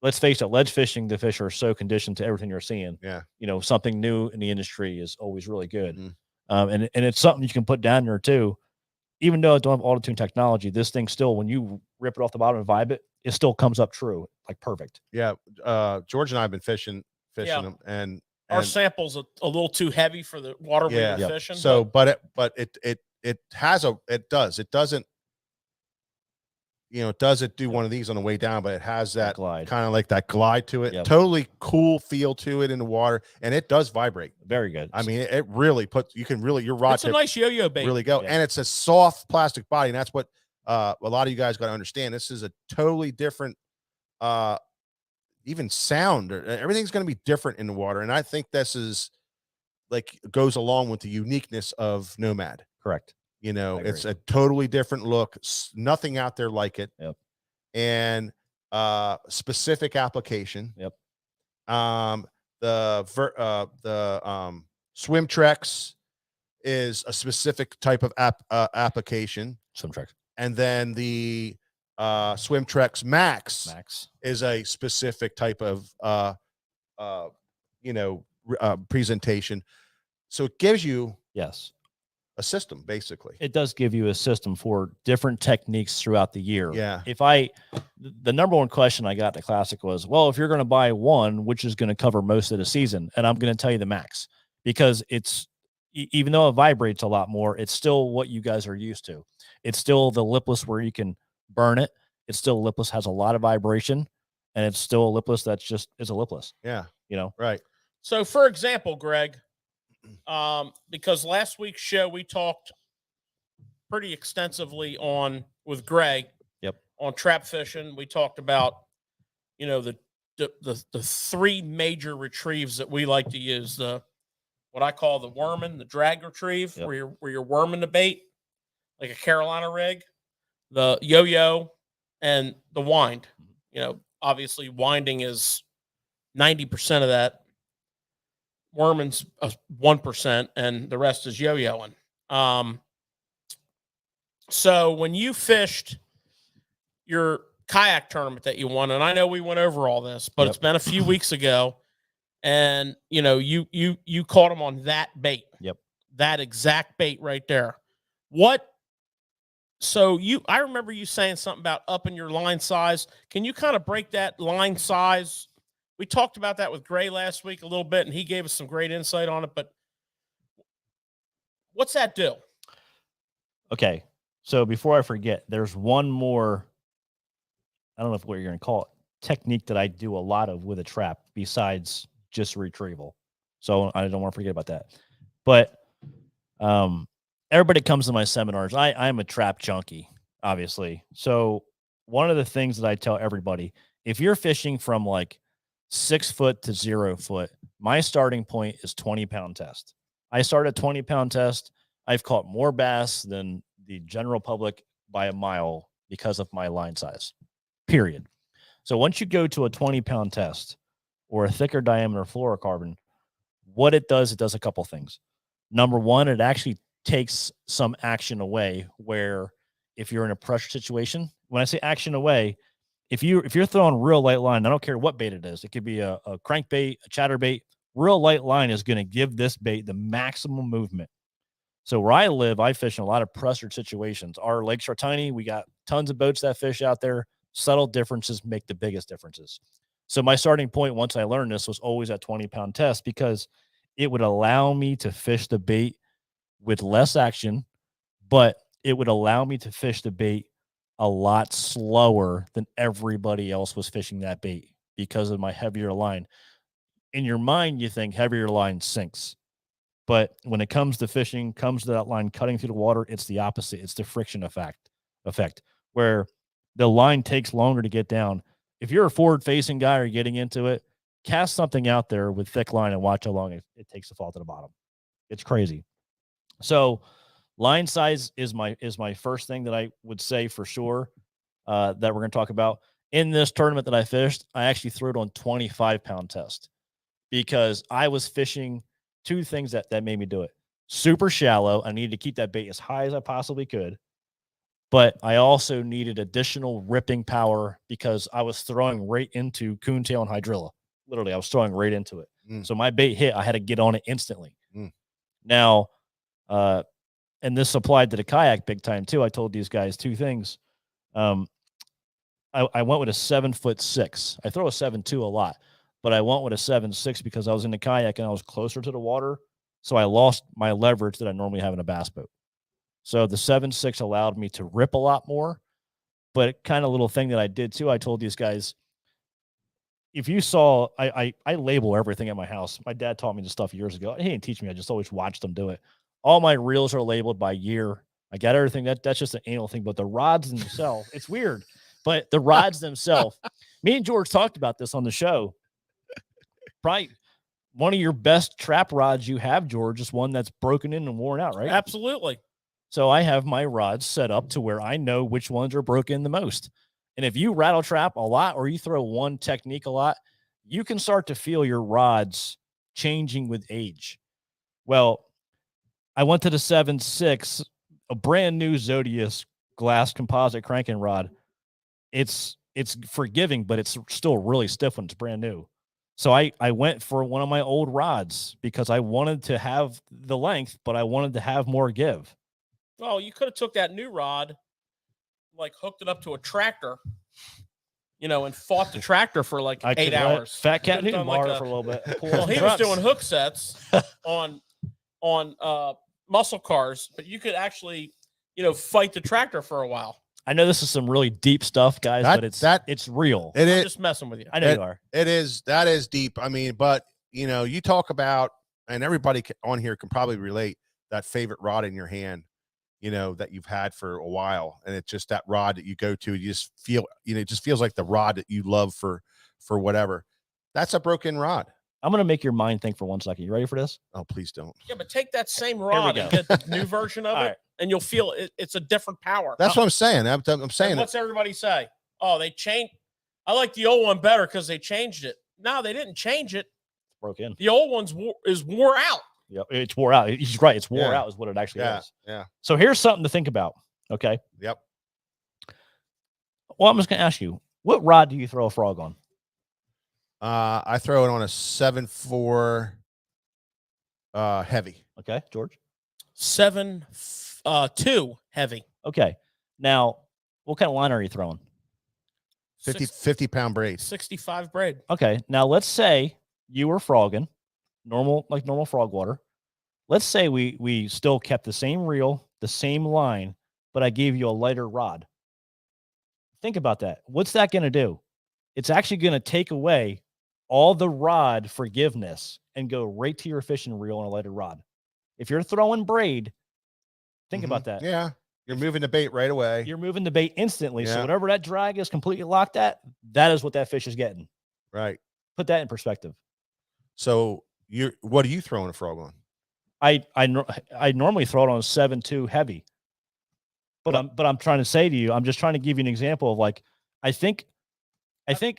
let's face it, ledge fishing, the fish are so conditioned to everything you're seeing. Yeah. You know, something new in the industry is always really good. And it's something you can put down there too. Even though it don't have auto-tune technology, this thing still, when you rip it off the bottom and vibe it, it still comes up true, like perfect. Yeah. George and I have been fishing them, and our sample's a little too heavy for the water we were fishing. So, but it doesn't, you know, it doesn't do one of these on the way down, but it has that kind of like that glide to it. Totally cool feel to it in the water, and it does vibrate. Very good. I mean, it really puts, you can really, your rod it's a nice yo-yo bait. Really go. And it's a soft plastic body, and that's what a lot of you guys got to understand. This is a totally different even sound, or everything's going to be different in the water, and I think this is like goes along with the uniqueness of Nomad. Correct. You know, it's a totally different look. Nothing out there like it. Yep. And specific application. Yep. The Swim Trex is a specific type of application. Swim Trex. And then the Swim Trex Max is a specific type of presentation. So it gives you a system, basically. It does give you a system for different techniques throughout the year. Yeah. The number one question I got at the Classic was, well, if you're going to buy one, which is going to cover most of the season? And I'm going to tell you the Max, because it's, even though it vibrates a lot more, it's still what you guys are used to. It's still the lipless where you can burn it. It's still lipless, has a lot of vibration, and it's still a lipless that's just is a lipless. Yeah. You know? Right. So, for example, Greg, because last week's show we talked pretty extensively with Greg on trap fishing. We talked about, you know, the three major retrieves that we like to use: what I call the worming, the drag retrieve, where you're worming the bait like a Carolina rig, the yo-yo, and the wind. You know, obviously winding is 90% of that. Worming's 1%, and the rest is yo-yoing. So when you fished your kayak tournament that you won, and I know we went over all this, but it's been a few weeks ago, and you know you caught them on that bait, that exact bait right there. I remember you saying something about upping your line size. Can you kind of break that line size? We talked about that with Gray last week a little bit, and he gave us some great insight on it, but what's that do? Okay. So before I forget, there's one more, I don't know what you're going to call it, technique that I do a lot of with a trap besides just retrieval. So I don't want to forget about that. But everybody comes to my seminars. I'm a trap junkie, obviously. So one of the things that I tell everybody, if you're fishing from like 6 foot to 0 foot, my starting point is 20-pound test. I start at 20-pound test. I've caught more bass than the general public by a mile because of my line size, period. So once you go to a 20-pound test or a thicker diameter fluorocarbon, what it does a couple things. Number one, it actually takes some action away, where if you're in a pressure situation, when I say action away, if you're throwing real light line, I don't care what bait it is. It could be a crankbait, a chatterbait. Real light line is going to give this bait the maximum movement. So where I live, I fish in a lot of pressured situations. Our lakes are tiny. We got tons of boats that fish out there. Subtle differences make the biggest differences. So my starting point, once I learned this, was always at 20-pound test, because it would allow me to fish the bait with less action, but it would allow me to fish the bait a lot slower than everybody else was fishing that bait because of my heavier line. In your mind, you think heavier line sinks. But when it comes to fishing, comes to that line cutting through the water, it's the opposite. It's the friction effect, where the line takes longer to get down. If you're a forward-facing guy or you're getting into it, cast something out there with thick line and watch how long it takes to fall to the bottom. It's crazy. So line size is my first thing that I would say for sure that we're going to talk about. In this tournament that I fished, I actually threw it on 25-pound test because I was fishing two things that made me do it. Super shallow. I needed to keep that bait as high as I possibly could. But I also needed additional ripping power because I was throwing right into coontail and hydrilla. Literally, I was throwing right into it. So my bait hit, I had to get on it instantly. Now, and this applied to the kayak big time too. I told these guys two things. I went with a 7'6". I throw a 7'2" a lot, but I went with a 7'6" because I was in the kayak and I was closer to the water. So I lost my leverage that I normally have in a bass boat. So the 7'6" allowed me to rip a lot more. But kind of little thing that I did too, I told these guys, if you saw, I label everything at my house. My dad taught me this stuff years ago. He didn't teach me. I just always watched them do it. All my reels are labeled by year. I got everything. That's just an anal thing. But the rods themselves, it's weird. But the rods themselves, me and George talked about this on the show. Probably one of your best trap rods you have, George, is one that's broken in and worn out, right? Absolutely. So I have my rods set up to where I know which ones are broken the most. And if you rattle trap a lot or you throw one technique a lot, you can start to feel your rods changing with age. Well, I went to the 7'6", a brand new Zodius glass composite cranking rod. It's forgiving, but it's still really stiff when it's brand new. So I went for one of my old rods because I wanted to have the length, but I wanted to have more give. Oh, you could have took that new rod, like hooked it up to a tractor, and fought the tractor for like 8 hours. Fat Cat Newton like for a little bit. Well, he was doing hook sets on muscle cars, but you could actually, fight the tractor for a while. I know this is some really deep stuff, guys, but it's real. I'm just messing with you. I know you are. That is deep. I mean, but you talk about, and everybody on here can probably relate, that favorite rod in your hand, that you've had for a while. And it's just that rod that you go to, you just feel, it just feels like the rod that you love for whatever. That's a broken rod. I'm going to make your mind think for 1 second. You ready for this? Oh, please don't. Yeah, but take that same rod and get the new version of it, and you'll feel it's a different power. That's what I'm saying. I'm saying. What's everybody say? Oh, they changed. I like the old one better because they changed it. No, they didn't change it. It's broken. The old one's is wore out. Yeah, it's wore out. He's right. It's wore out is what it actually is. Yeah. So here's something to think about. Okay. Yep. Well, I'm just going to ask you, what rod do you throw a frog on? I throw it on a 7'4" heavy. Okay, George. 7 2 heavy. Okay. Now, what kind of line are you throwing? 50-pound braid. 65 braid. Okay. Now, let's say you were frogging normal frog water. Let's say we still kept the same reel, the same line, but I gave you a lighter rod. Think about that. What's that going to do? It's actually going to take away all the rod forgiveness and go right to your fishing reel on a lighter rod. If you're throwing braid, think about that. Yeah. You're moving the bait right away. You're moving the bait instantly. Yeah. So whatever that drag is completely locked at, that is what that fish is getting. Right. Put that in perspective. So what are you throwing a frog on? I normally throw it on a 7.2 heavy. But I'm trying to say to you, I'm just trying to give you an example of like, I think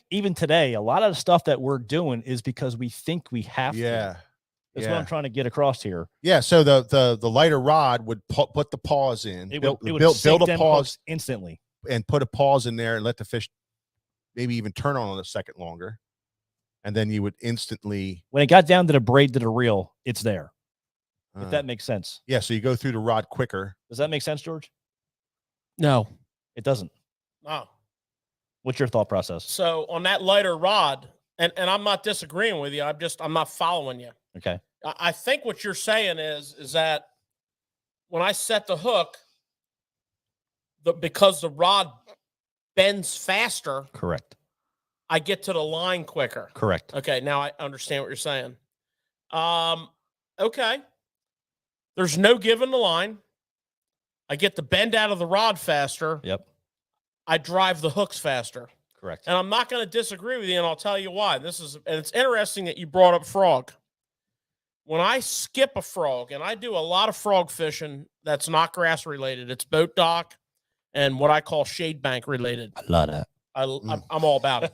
even today, a lot of the stuff that we're doing is because we think we have to. That's what I'm trying to get across here. Yeah. So the lighter rod would put the pause in. It would build a pause instantly and put a pause in there and let the fish maybe even turn on a second longer. And then you would instantly. When it got down to the braid to the reel, it's there. If that makes sense. Yeah. So you go through the rod quicker. Does that make sense, George? No, it doesn't. Oh. What's your thought process? So on that lighter rod, and I'm not disagreeing with you. I'm not following you. Okay. I think what you're saying is that when I set the hook, because the rod bends faster. Correct. I get to the line quicker. Correct. Okay. Now I understand what you're saying. Okay. There's no give in the line. I get the bend out of the rod faster. Yep. I drive the hooks faster. Correct. And I'm not going to disagree with you, and I'll tell you why. And it's interesting that you brought up frog. When I skip a frog, and I do a lot of frog fishing that's not grass related, it's boat dock and what I call shade bank related. I love that. I'm all about it.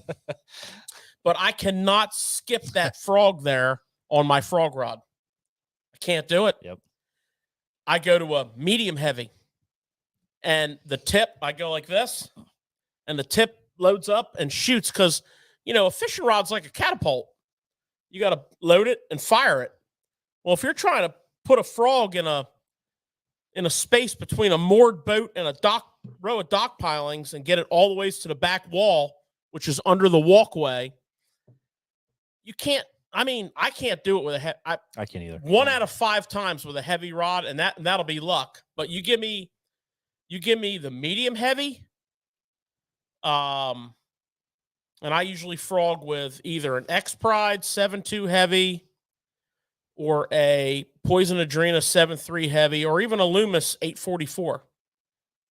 But I cannot skip that frog there on my frog rod. I can't do it. Yep. I go to a medium heavy. And the tip, I go like this, and the tip loads up and shoots because, a fishing rod's like a catapult. You got to load it and fire it. Well, if you're trying to put a frog in a space between a moored boat and a row of dock pilings and get it all the way to the back wall, which is under the walkway, you can't. I mean, I can't do it with I can't either. 1 out of 5 times with a heavy rod, and that'll be luck. But you give me the medium heavy, and I usually frog with either an X Pride 7.2 heavy or a Poison Adrena 7.3 heavy, or even a Loomis 844,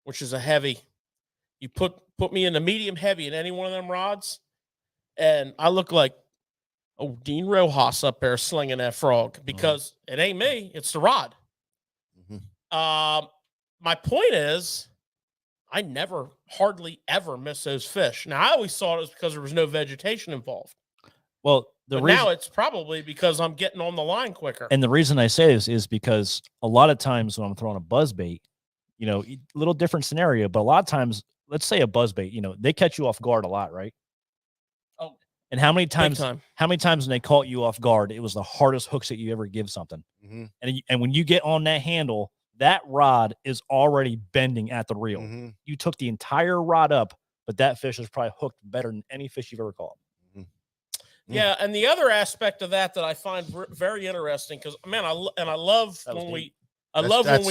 which is a heavy. You put me in the medium heavy in any one of them rods, and I look like Dean Rojas up there slinging that frog because it ain't me, it's the rod. Mm-hmm. My point is, I never hardly ever miss those fish. Now, I always thought it was because there was no vegetation involved. Well, now it's probably because I'm getting on the line quicker. And the reason I say this is because a lot of times when I'm throwing a buzz bait, little different scenario, but a lot of times, let's say a buzz bait, they catch you off guard a lot, right? Oh, and how many times when they caught you off guard, it was the hardest hooks that you ever give something. Mm-hmm. And when you get on that handle, that rod is already bending at the reel. Mm-hmm. You took the entire rod up, but that fish is probably hooked better than any fish you've ever caught. Mm-hmm. Yeah, and the other aspect of that I find very interesting, because man, I love when we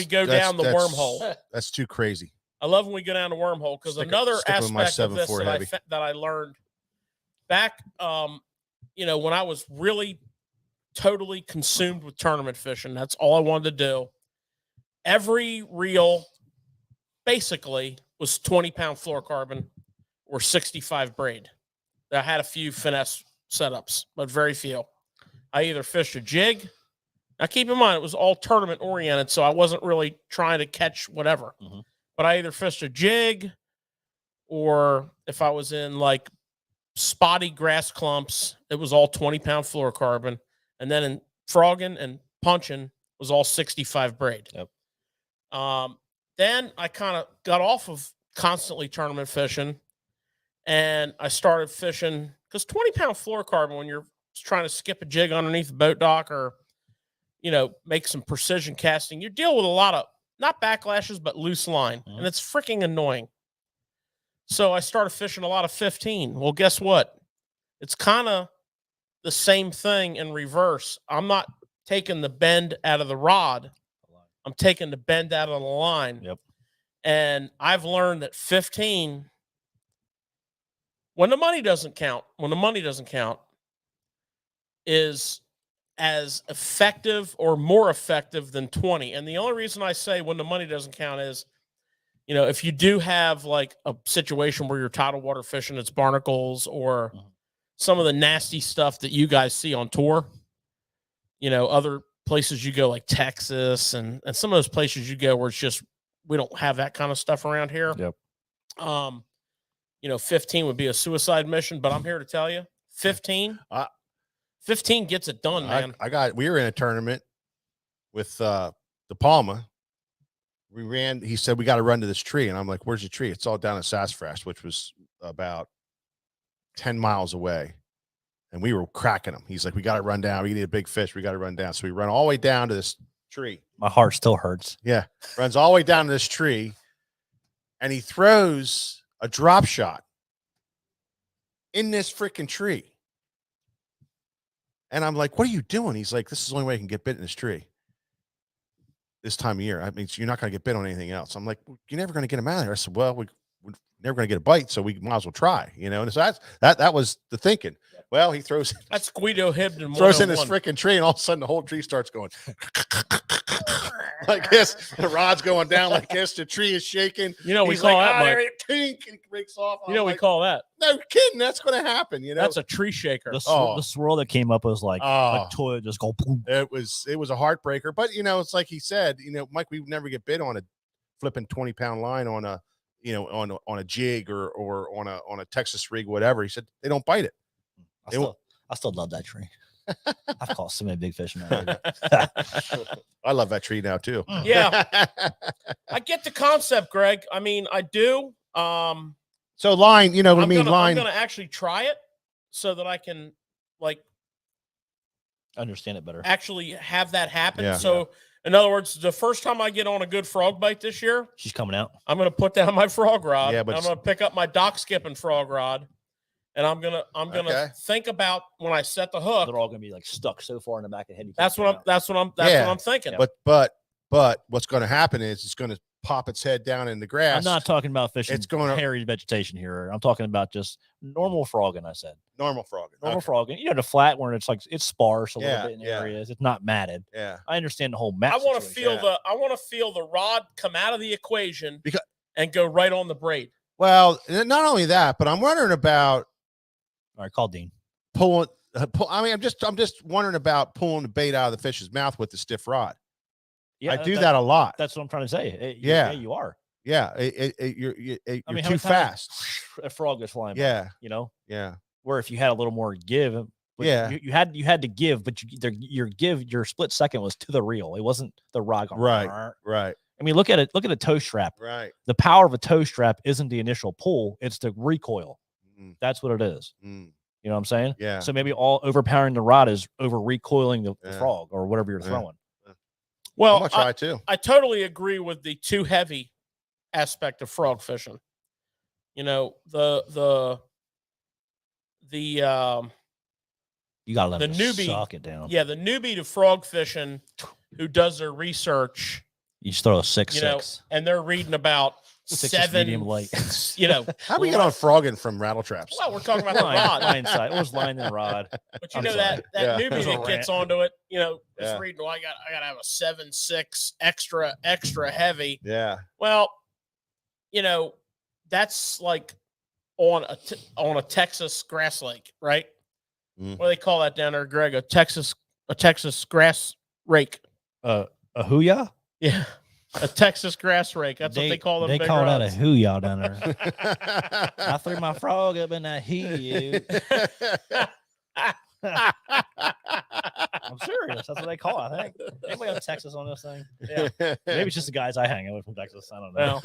go down the wormhole. That's too crazy. I love when we go down the wormhole, because another aspect of this that I learned back, when I was really totally consumed with tournament fishing. That's all I wanted to do. Every reel basically was 20-pound fluorocarbon or 65 braid. I had a few finesse setups, but very few. I either fished a jig. Now, keep in mind, it was all tournament oriented, so I wasn't really trying to catch whatever. Mm-hmm. But I either fished a jig, or if I was in like spotty grass clumps, it was all 20-pound fluorocarbon. And then in frogging and punching was all 65 braid. Yep. Then I kind of got off of constantly tournament fishing, and I started fishing, because 20-pound fluorocarbon, when you're trying to skip a jig underneath the boat dock or, make some precision casting, you deal with a lot of not backlashes, but loose line. And it's freaking annoying. So I started fishing a lot of 15. Well, guess what? It's kind of the same thing in reverse. I'm not taking the bend out of the rod. I'm taking the bend out of the line. Yep. And I've learned that 15, when the money doesn't count, is as effective or more effective than 20. And the only reason I say when the money doesn't count is, you know, if you do have like a situation where you're tidal water fishing, it's barnacles or some of the nasty stuff that you guys see on tour, you know, other places you go like Texas and some of those places you go where it's just, we don't have that kind of stuff around here. Yep. You know, 15 would be a suicide mission, but I'm here to tell you 15 gets it done, man. We were in a tournament with De Palma. He said, we got to run to this tree. And I'm like, where's the tree? It's all down in Sassafras, which was about 10 miles away. And we were cracking him. He's like, we got to run down. We need a big fish. We got to run down. So we run all the way down to this tree. My heart still hurts. Yeah. Runs all the way down to this tree. And he throws a drop shot in this freaking tree. And I'm like, what are you doing? He's like, this is the only way I can get bit in this tree this time of year. I mean, you're not going to get bit on anything else. I'm like, you're never going to get him out of there. I said, well, we're never going to get a bite, so we might as well try, you know? And so that was the thinking. Well, he throws. That's Guido Hibden. Throws in this freaking tree, and all of a sudden the whole tree starts going like this. The rod's going down like this. The tree is shaking. You know, we call that. Tink, and it breaks off. You know, we call that. No kidding. That's going to happen. You know, that's a tree shaker. The swirl that came up was like toilet just go boom. It was a heartbreaker. But you know, it's like he said. You know, Mike, we would never get bit on a flipping 20-pound line on a, you know, on a jig or on a Texas rig, whatever. He said they don't bite it. I still love that tree. I've caught so many big fish in that. I love that tree now too. Yeah, I get the concept, Greg. I mean, I do. So line, you know what I mean? Line. I'm going to actually try it so that I can like understand it better. Actually have that happen. Yeah. So in other words, the first time I get on a good frog bite this year, she's coming out. I'm going to put down my frog rod. Yeah, but I'm going to pick up my dock skipping frog rod. And I'm gonna think about when I set the hook. They're all gonna be like stuck so far in the back of the head. That's what I'm thinking. But what's going to happen is it's going to pop its head down in the grass. I'm not talking about fishing. It's going to hairy vegetation here. I'm talking about just normal frogging. I said normal frogging. Frogging. You know, the flat where it's like it's sparse a little bit in areas. It's not matted. Yeah, I understand the whole mat. I want to feel the rod come out of the equation and go right on the braid. Well, not only that, but I'm wondering about. All right, call Dean. I mean, I'm just wondering about pulling the bait out of the fish's mouth with the stiff rod. Yeah, I do that a lot. That's what I'm trying to say. You are. Yeah, you're too fast. A frog is flying. Yeah, by, you know. Yeah. Where if you had a little more give, you had to give, but your split second was to the reel. It wasn't the rod. Right. I mean, look at it. Look at a toe strap. Right. The power of a toe strap isn't the initial pull; it's the recoil. That's what it is. You know what I'm saying? Yeah. So maybe all overpowering the rod is over recoiling the frog or whatever you're throwing. Well, I'm gonna try too. I totally agree with the too heavy aspect of frog fishing. You know, the you gotta let the newbie suck it down. Yeah, the newbie to frog fishing who does their research. You just throw a 6.6, and they're reading about 7 medium light. You know, how do we get on frogging from rattle traps? Well, we're talking about the rod. Line side. It was line and rod. But you know that newbie that gets onto it, you know, is reading. Well, I got to have a 7.6 extra heavy. Yeah. Well, you know, that's like on a Texas grass lake, right? What do they call that down there, Greg? A Texas grass rake. A hoo-yah? Yeah. A Texas grass rake. That's what they call them. They call that a hoo-yah down there. I threw my frog up in that hoo. I'm serious. That's what they call it, I think. Anybody in Texas on this thing? Yeah. Maybe it's just the guys I hang out with from Texas. I don't know.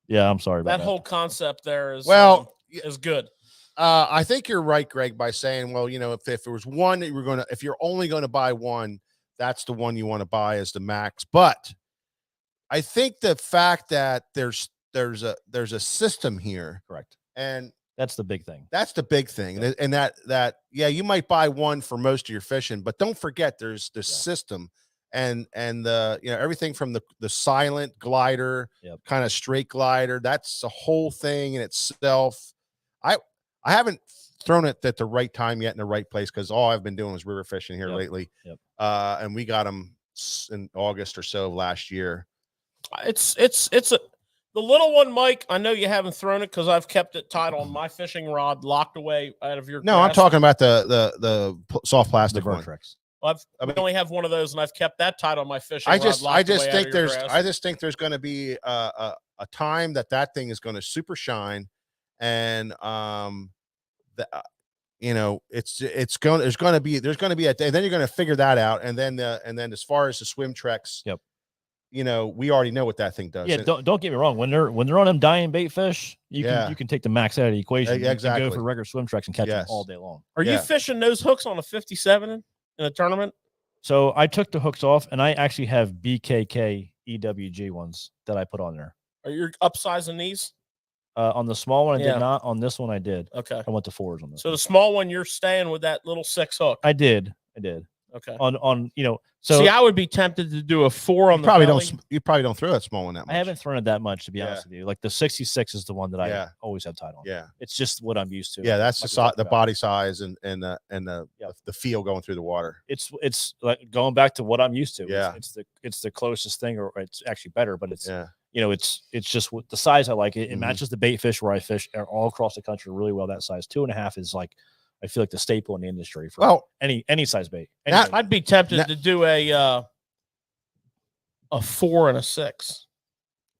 Yeah, I'm sorry about that. That whole concept there is is good. I think you're right, Greg, by saying, well, if it was one that you were if you're only going to buy one, that's the one you want to buy as the max. But I think the fact that there's a system here, correct, and that's the big thing. That's the big thing, yeah. And that you might buy one for most of your fishing, but don't forget there's the system, and the everything from the silent glider, kind of straight glider. That's a whole thing in itself. I haven't thrown it at the right time yet in the right place, because all I've been doing is river fishing here lately. And we got them in August or so of last year. It's the little one, Mike. I know you haven't thrown it because I've kept it tied on my fishing rod, locked away out of your. No, grasp. I'm talking about the soft plastic one. Well, I only have one of those, and I've kept that tied on my fishing rod. I just think there's going to be a time that thing is going to super shine, and there's going to be a day. Then you're going to figure that out, and then as far as the swim treks, we already know what that thing does. Yeah, don't get me wrong. When they're on them dying bait fish, you can take the max out of the equation. Exactly. You can go for regular swim treks and catch them all day long. Are you fishing those hooks on a 57 in a tournament? So I took the hooks off, and I actually have BKK EWG ones that I put on there. Are you upsizing these? On the small one, I did not. On this one, I did. Okay. I went to 4s on this. So the small one, you're staying with that little 6 hook. I did. Okay. So see, I would be tempted to do a 4 on the belly. You probably don't throw that small one that much. I haven't thrown it that much, to be honest with you. Like the 66 is the one that I always have tied on. Yeah. It's just what I'm used to. Yeah, that's the body size and the feel going through the water. It's like going back to what I'm used to. Yeah. It's the closest thing, or it's actually better, but it's it's just the size I like. It matches the bait fish where I fish all across the country really well. That size 2.5 is like, I feel like the staple in the industry for any size bait. I'd be tempted to do a 4 and a 6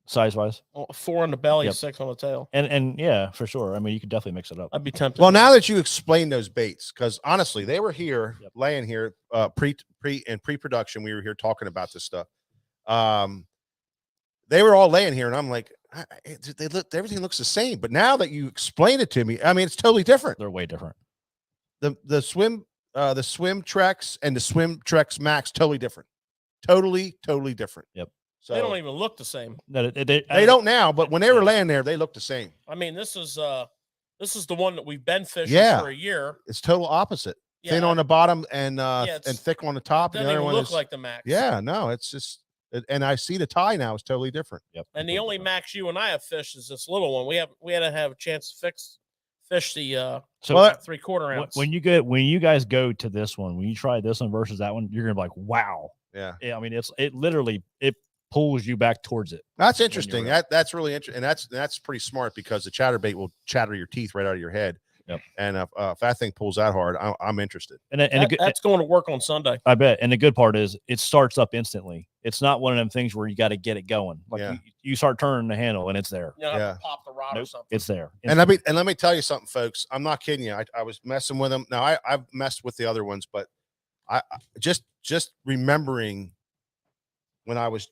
size wise. 4 on the belly, 6 on the tail, and yeah, for sure. I mean, you could definitely mix it up. I'd be tempted. Well, now that you explained those baits, because honestly, they were here laying here pre-production. We were here talking about this stuff. They were all laying here, and I'm like, everything looks the same. But now that you explain it to me, I mean, it's totally different. They're way different. The swim treks and the swim treks max, totally different. Totally different. Yep. So they don't even look the same. No, they don't now, but when they were laying there, they looked the same. I mean, this is the one that we've been fishing for a year. It's total opposite. Thin on the bottom and thick on the top. Doesn't even look like the max. Yeah, no, it's just. And I see the tie now is totally different. Yep. And the only max you and I have fished is this little one. We had to have a chance to fish the 3/4 ounce. When you guys go to this one, when you try this one versus that one, you're gonna be like, wow. Yeah. I mean, it literally pulls you back towards it. That's interesting. That's really interesting, and that's pretty smart, because the chatterbait will chatter your teeth right out of your head. Yep. And if that thing pulls that hard, I'm interested. And that's going to work on Sunday, I bet. And the good part is it starts up instantly. It's not one of them things where you got to get it going. Like you start turning the handle and it's there. You don't have to pop the rod or something. It's there. And let me tell you something, folks. I'm not kidding you. I was messing with them. Now I've messed with the other ones, but I just remembering when I was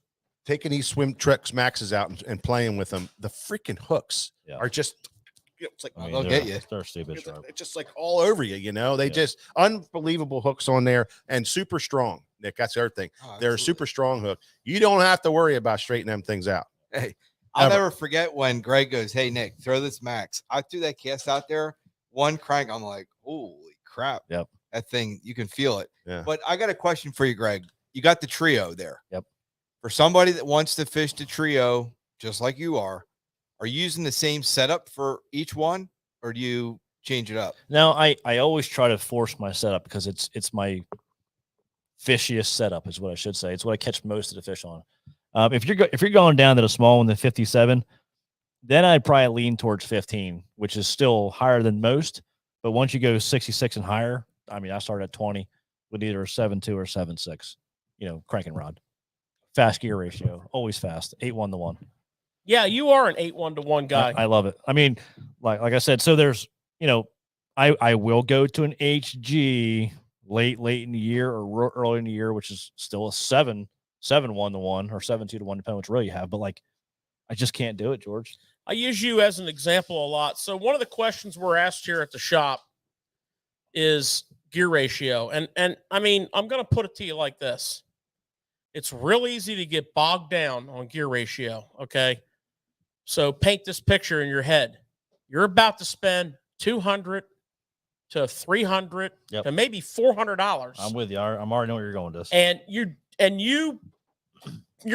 taking these swim treks maxes out and playing with them, the freaking hooks are just. It's like, they'll get you. They're stupid. It's just like all over you, They just unbelievable hooks on there and super strong. Nick, that's the other thing. They're a super strong hook. You don't have to worry about straightening them things out. Hey, I'll never forget when Greg goes, "Hey Nick, throw this max." I threw that cast out there, one crank. I'm like, holy crap! Yep, that thing, you can feel it. Yeah. But I got a question for you, Greg. You got the trio there. Yep. For somebody that wants to fish the trio, just like you are you using the same setup for each one, or do you change it up? No, I always try to force my setup because it's my fishiest setup, is what I should say. It's what I catch most of the fish on. If you're going down to the small one, the 57, then I'd probably lean towards 15, which is still higher than most. But once you go 66 and higher, I mean, I start at 20 with either a 7.2 or 7.6, cranking rod. Fast gear ratio, always fast, 8:1 to 1. Yeah, you are an 8:1 to 1 guy. I love it. I mean, like I said, so there's, I will go to an HG late in the year or early in the year, which is still a 7.1 to 1 or 7.2 to 1, depending on which row you have. But like, I just can't do it, George. I use you as an example a lot. So one of the questions we're asked here at the shop is gear ratio. And I mean, I'm going to put it to you like this. It's real easy to get bogged down on gear ratio, okay? So paint this picture in your head. You're about to spend $200 to $300 to maybe $400. I'm with you. I'm already know where you're going with this. And you're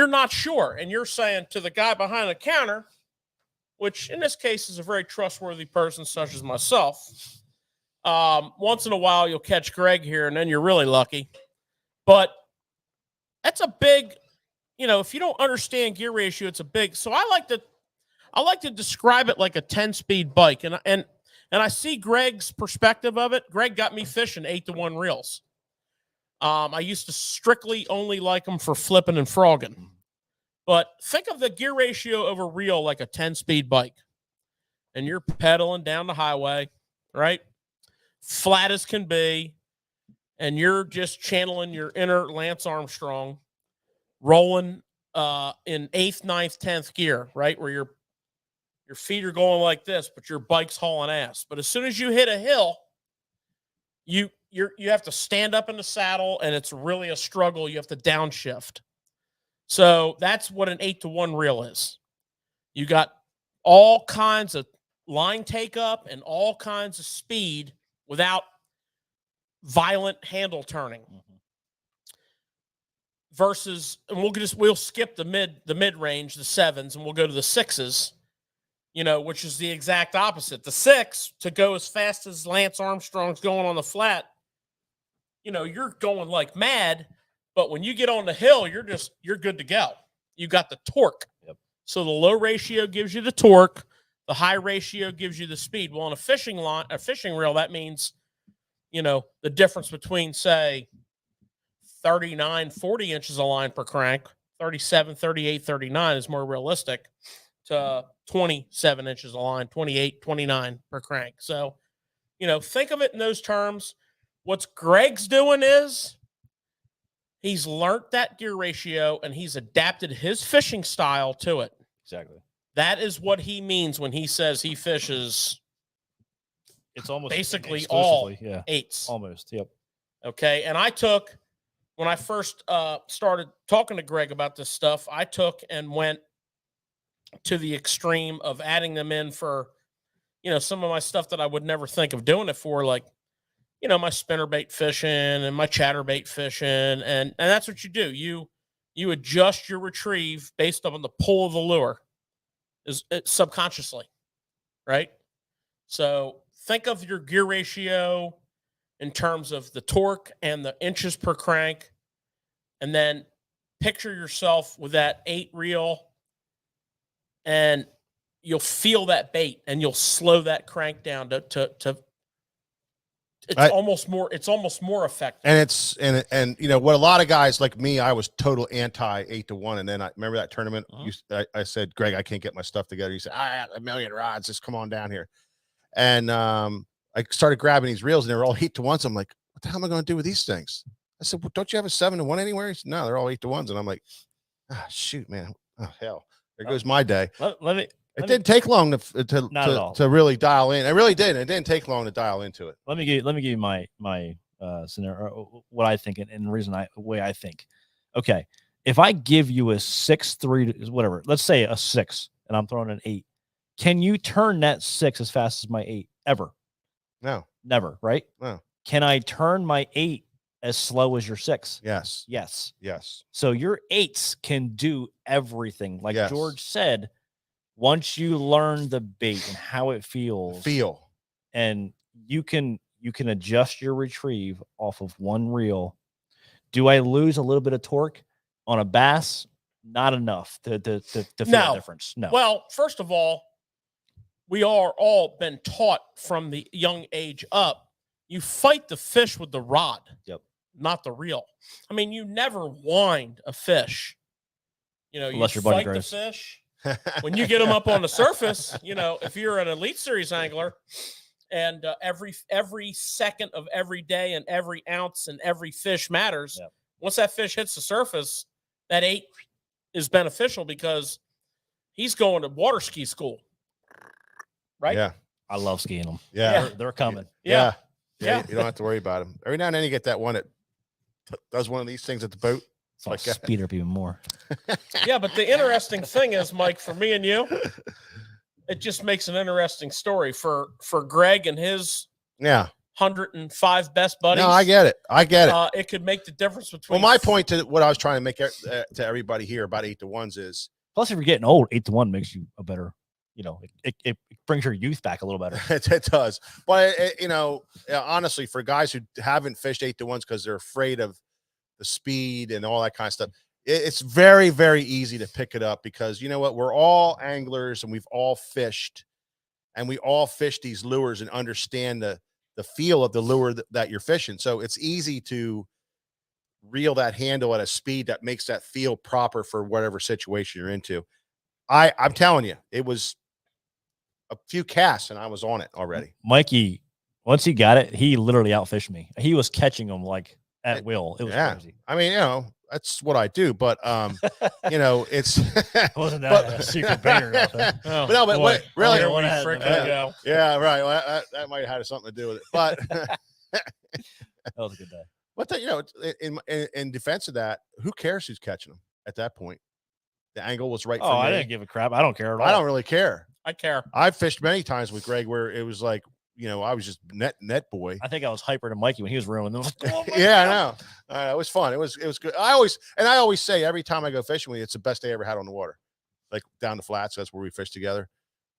not sure. And you're saying to the guy behind the counter, which in this case is a very trustworthy person such as myself, once in a while you'll catch Greg here and then you're really lucky. But that's a big, if you don't understand gear ratio, it's a big. So I like to describe it like a 10-speed bike. And I see Greg's perspective of it. Greg got me fishing 8-to-1 reels. I used to strictly only like them for flipping and frogging. But think of the gear ratio of a reel like a 10-speed bike. And you're pedaling down the highway, right? Flat as can be. And you're just channeling your inner Lance Armstrong, rolling in 8th, 9th, 10th gear, right? Where your feet are going like this, but your bike's hauling ass. But as soon as you hit a hill, you have to stand up in the saddle, and it's really a struggle. You have to downshift. So that's what an 8-to-1 reel is. You got all kinds of line take up and all kinds of speed without violent handle turning. Versus, and we'll skip the mid range, the 7s, and we'll go to the 6s. Which is the exact opposite. The 6, to go as fast as Lance Armstrong's going on the flat, you're going like mad, but when you get on the hill, you're good to go. You got the torque. Yep. So the low ratio gives you the torque, the high ratio gives you the speed. Well, on a fishing reel, that means, the difference between, say, 39, 40 inches of line per crank, 37, 38, 39 is more realistic, to 27 inches of line, 28, 29 per crank. So, think of it in those terms. What's Greg's doing is he's learned that gear ratio and he's adapted his fishing style to it. Exactly. That is what he means when he says he fishes. It's almost basically all 8s. Almost. Yep. Okay. And when I first started talking to Greg about this stuff, I took and went to the extreme of adding them in for, some of my stuff that I would never think of doing it for, like, my spinnerbait fishing and my chatterbait fishing. And that's what you do. You adjust your retrieve based on the pull of the lure subconsciously, right? So think of your gear ratio in terms of the torque and the inches per crank, and then picture yourself with that 8 reel, and you'll feel that bait, and you'll slow that crank down to almost more effective. And what a lot of guys like me, I was total anti 8-to-1, and then I remember that tournament. I said, Greg, I can't get my stuff together. You said, I have a million rods, just come on down here. And I started grabbing these reels, and they were all 8-to-1s. I'm like, what the hell am I going to do with these things? I said, well, don't you have a 7-to-1 anywhere? He said, no, they're all 8-to-1s. And I'm like, shoot, man. Oh, hell. There goes my day. It didn't take long to really dial in. It really didn't. It didn't take long to dial into it. Let me give you my scenario, what I think, and the way I think. Okay, if I give you a 6-3, whatever, let's say a 6, and I'm throwing an 8, can you turn that 6 as fast as my 8 ever? No, never. Right? No. Can I turn my 8 as slow as your 6? Yes. Yes. Yes. So your 8s can do everything, like George said. Once you learn the bait and how it feels, and you can adjust your retrieve off of one reel. Do I lose a little bit of torque on a bass? Not enough to feel the difference. No. Well, first of all, we are all been taught from the young age up. You fight the fish with the rod, not the reel. I mean, you never wind a fish. Unless you your buddy fight grows. the fish. When you get them up on the surface, if you're an Elite Series angler, and every second of every day and every ounce and every fish matters. Once that fish hits the surface, that 8 is beneficial because he's going to water ski school. Right? Yeah. I love skiing them. Yeah. They're coming. Yeah. Yeah. You don't have to worry about them. Every now and then you get that one that does one of these things at the boat. So I'll speed her up even more. Yeah, but the interesting thing is, Mike, for me and you, it just makes an interesting story for Greg and his 105 best buddies. No, I get it. It could make the difference between. Well, my point to what I was trying to make to everybody here about 8-to-1s is. Plus, if you're getting old, 8-to-1 makes you a better. It brings your youth back a little better. It does. But, honestly, for guys who haven't fished 8-to-1s because they're afraid of the speed and all that kind of stuff, it's very, very easy to pick it up because you know what? We're all anglers and we've all fished and we all fish these lures and understand the feel of the lure that you're fishing. So it's easy to reel that handle at a speed that makes that feel proper for whatever situation you're into. I'm telling you, it was a few casts and I was on it already. Mikey, once he got it, he literally outfished me. He was catching them like at will. It was crazy. I mean, that's what I do, but it's wasn't that a secret banger? But no, but wait, really, go. Yeah, right. Well, that might have had something to do with it, but that was a good day. But in defense of that, who cares who's catching them at that point? The angle was right. Oh, I didn't give a crap. I don't care at all. I don't really care. I care. I've fished many times with Greg where it was like, I was just net boy. I think I was hyper to Mikey when he was ruining them. Yeah, I know. It was fun. It was good. I always say every time I go fishing with you, it's the best day I ever had on the water. Like down the flats, that's where we fish together.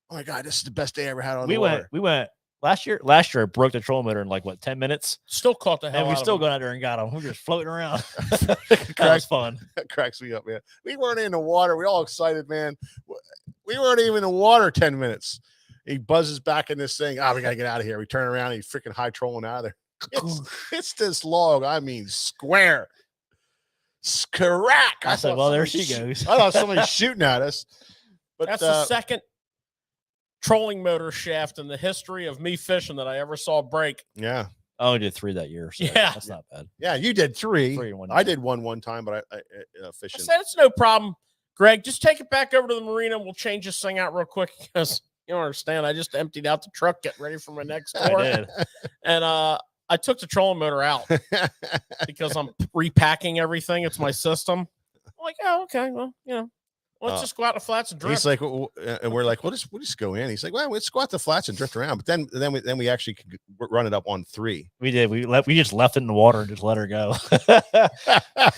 Oh my God, this is the best day I ever had on the water. We went last year. I broke the trolling motor in like 10 minutes. Still caught the hell. And we still got out there and got them. We were just floating around. That was fun. That cracks me up, man. We weren't in the water. We all excited, man. We weren't even in the water 10 minutes. He buzzes back in this thing. We got to get out of here. We turn around and he's freaking high trolling out of there. It's this log. I mean, square. Scrack. I said, well, there she goes. I thought somebody shooting at us. But that's the second trolling motor shaft in the history of me fishing that I ever saw break. Yeah. I only did 3 that year. So yeah. That's not bad. Yeah, you did 3. 3 in one I did one time, but I fishing. I said, it's no problem. Greg, just take it back over to the marina. We'll change this thing out real quick because you don't understand. I just emptied out the truck, getting ready for my next tour. I did. And I took the trolling motor out because I'm repacking everything. It's my system. I'm like, oh, okay. Well, let's just go out the flats and drift. He's like, and we're like, we'll just go in. He's like, well, let's go out the flats and drift around. But then we actually could run it up on 3. We did. We just left it in the water and just let her go.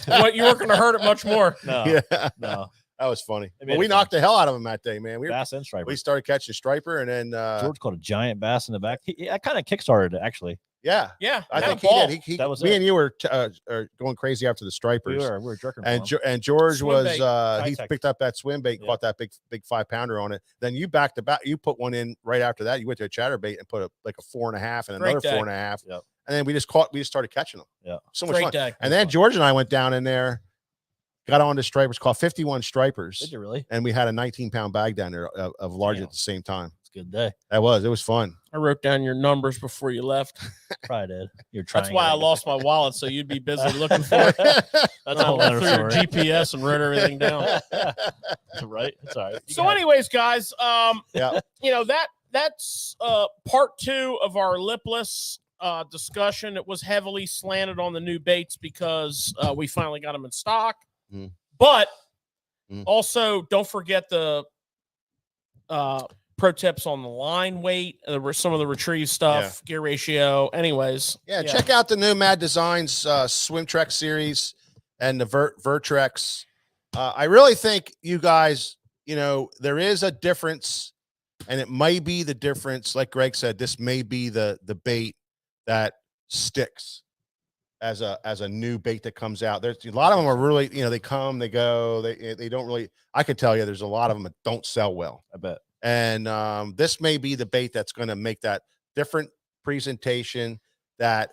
What, you weren't going to hurt it much more? No. Yeah. No. That was funny. We knocked the hell out of him that day, man. Bass and striper. We started catching striper, and then George caught a giant bass in the back. I kind of kickstarted it, actually. Yeah, I think he did. That was me and you were going crazy after the stripers. We were jerking. And George Swim was bait. he picked up that swim bait, caught that big 5-pounder on it. Then you back to back, you put one in right after that. You went to a chatterbait and put a 4.5 and another 4.5. Yep. And then we just started catching them. Yeah, so much fun. Day. And then George and I went down in there, got on the stripers, caught 51 stripers. Did you really? And we had a 19-pound bag down there of large at the same time. It's a good day. It was fun. I wrote down your numbers before you left. Probably did. You're trying. That's why I lost my wallet, so you'd be busy looking for it. That's a whole I other went through your story. GPS and wrote everything down. Right. It's all right. So, anyways, guys, yeah, that's part 2 of our lipless discussion. It was heavily slanted on the new baits because we finally got them in stock. Mm. But also, don't forget the pro tips on the line weight. There were some of the retrieve stuff, gear ratio. Anyways, check out the Nomad Designs Swim Trek series and the Vertrex. I really think you guys, there is a difference, and it may be the difference. Like Greg said, this may be the bait that sticks as a new bait that comes out. There's a lot of them are really, they come, they go, they don't really. I can tell you, there's a lot of them that don't sell well. I bet. And this may be the bait that's going to make that different presentation that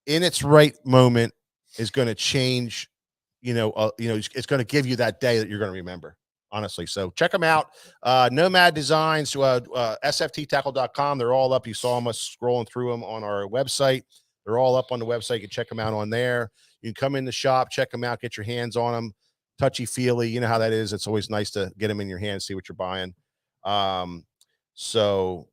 in its right moment is going to change, it's going to give you that day that you're going to remember, honestly. So check them out. Nomad Designs, sfttackle.com. They're all up. You saw us scrolling through them on our website. They're all up on the website. You can check them out on there. You can come in the shop, check them out, get your hands on them. touchy feely. You know how that is. It's always nice to get them in your hand, see what you're buying. So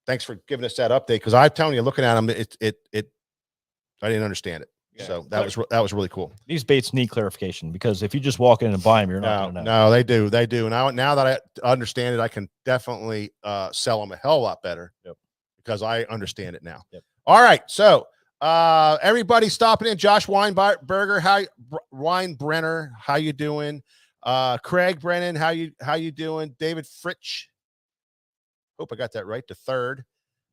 thanks for giving us that update, because I'm telling you, looking at them, I didn't understand it. Yeah. So that was really cool. These baits need clarification, because if you just walk in and buy them, you're not going to know. No, they do. Now that I understand it, I can definitely sell them a hell of a lot better. Yep. Because I understand it now. Yep. All right, so everybody stopping in. Josh Weinberger, Weinbrenner, how you doing? Craig Brennan, how you doing? David Fritsch, hope I got that right. The third,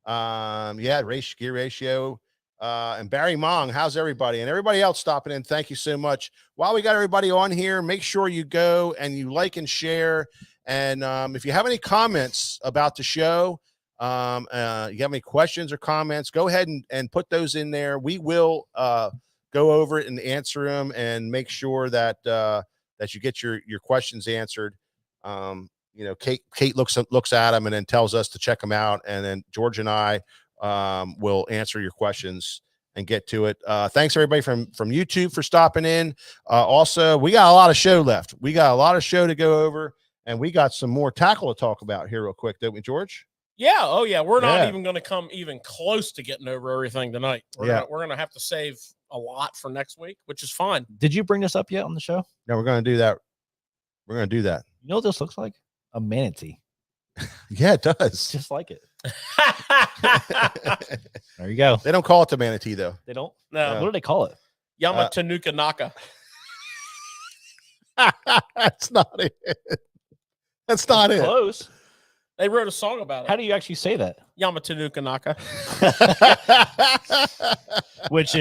gear ratio. And Barry Mong, how's everybody? And everybody else stopping in, thank you so much. While we got everybody on here, make sure you go and you like and share. And if you have any comments about the show, you have any questions or comments, go ahead and put those in there. We will go over it and answer them and make sure that that you get your questions answered. Kate looks at them and then tells us to check them out, and then George and I will answer your questions and get to it. Thanks everybody from YouTube for stopping in. Also, we got a lot of show left. We got a lot of show to go over, and we got some more tackle to talk about here real quick, don't we, George? Yeah. Oh yeah. We're not even going to come even close to getting over everything tonight. We're going to have to save a lot for next week, which is fine. Did you bring this up yet on the show? No, we're going to do that. We're going to do that. You know what this looks like? A manatee. Yeah, it does. Just like it. There you go. They don't call it the manatee, though. They don't? No. What do they call it? Yamatanuka Naka. That's not it. That's not it. Close. They wrote a song about it. How do you actually say that? Yamatanuka Naka. which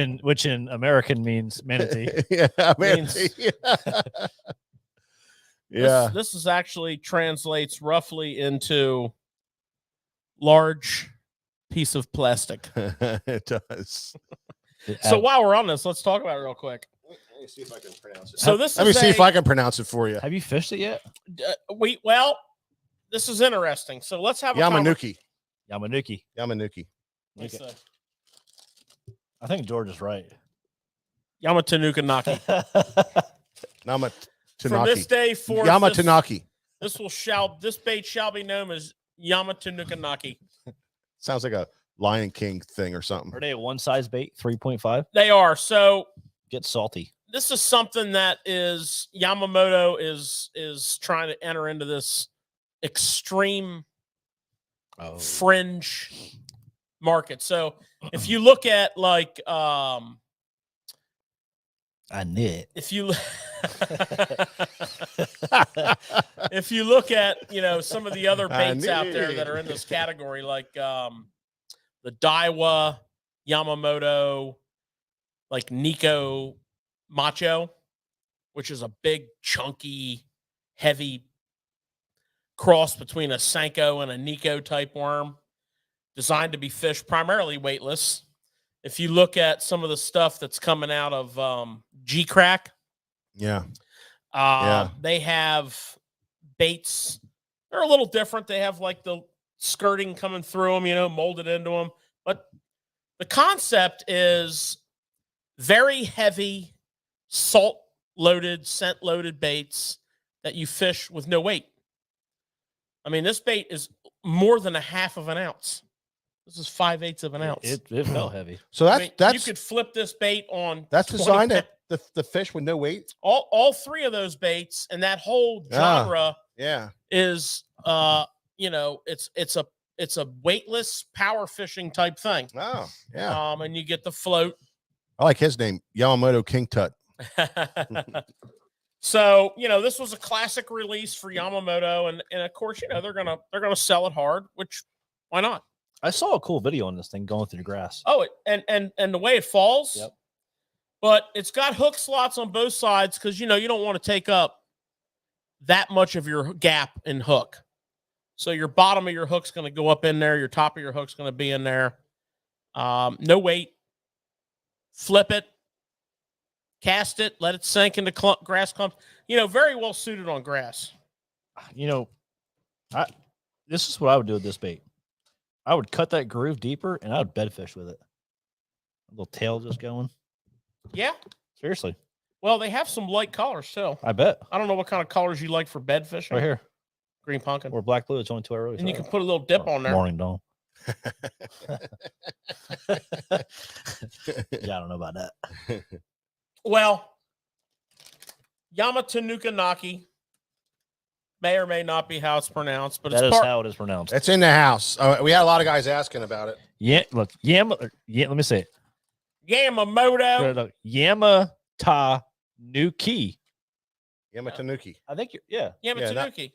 in American means manatee. Yeah, manatee. Yeah. This is actually translates roughly into large piece of plastic. It does. So while we're on this, let's talk about it real quick. Let me see if I can pronounce it. So this Let me see if I can pronounce it for you. Have you fished it yet? This is interesting. So let's have Yamanuki. Yamanuki. Okay. I think George is right. Yamatanuka Naki. From this day forth, Yamatanaki. This bait shall be known as Yamatanuka Naki. Sounds like a Lion King thing or something. Are they a one size bait, 3.5? They are. So get salty. This is something that is Yamamoto is trying to enter into this extreme fringe market. So if you look at like I knew it. If you look at, some of the other baits out there that are in this category, like the Daiwa, Yamamoto, like Nico Macho, which is a big, chunky, heavy cross between a Senko and a Nico type worm, designed to be fished primarily weightless. If you look at some of the stuff that's coming out of G-Crack, they have baits. They're a little different. They have like the skirting coming through them, molded into them. But the concept is very heavy, salt-loaded, scent-loaded baits that you fish with no weight. I mean, this bait is more than a half of an ounce. This is 5/8 of an ounce. It felt heavy. So that's you could flip this bait on. That's designed at the fish with no weight. All three of those baits and that whole genre is it's a weightless power fishing type thing. Oh, yeah. And you get the float. I like his name, Yamamoto King Tut. So, this was a classic release for Yamamoto, and of course, they're gonna sell it hard, which why not? I saw a cool video on this thing going through the grass. Oh, and the way it falls. Yep. But it's got hook slots on both sides because you don't want to take up that much of your gap in hook. So your bottom of your hook's going to go up in there. Your top of your hook's going to be in there. No weight. Flip it. Cast it. Let it sink into grass clumps. Very well suited on grass. This is what I would do with this bait. I would cut that groove deeper, and I would bed fish with it. A little tail just going. Yeah. Seriously. Well, they have some light colors too. I bet. I don't know what kind of colors you like for bed fishing. Right here. Green pumpkin. Or black blue. It's only 2 hours. And you can put a little dip on there. Morning dawn. Yeah, I don't know about that. Well, Yamatanukanaki may or may not be how it's pronounced, but That it's is how it is pronounced. It's in the house. We had a lot of guys asking about it. Yeah, look, let me say it. Yamamoto. Look, Yamatanuki. Yamatanuki. I think Yamatanuki.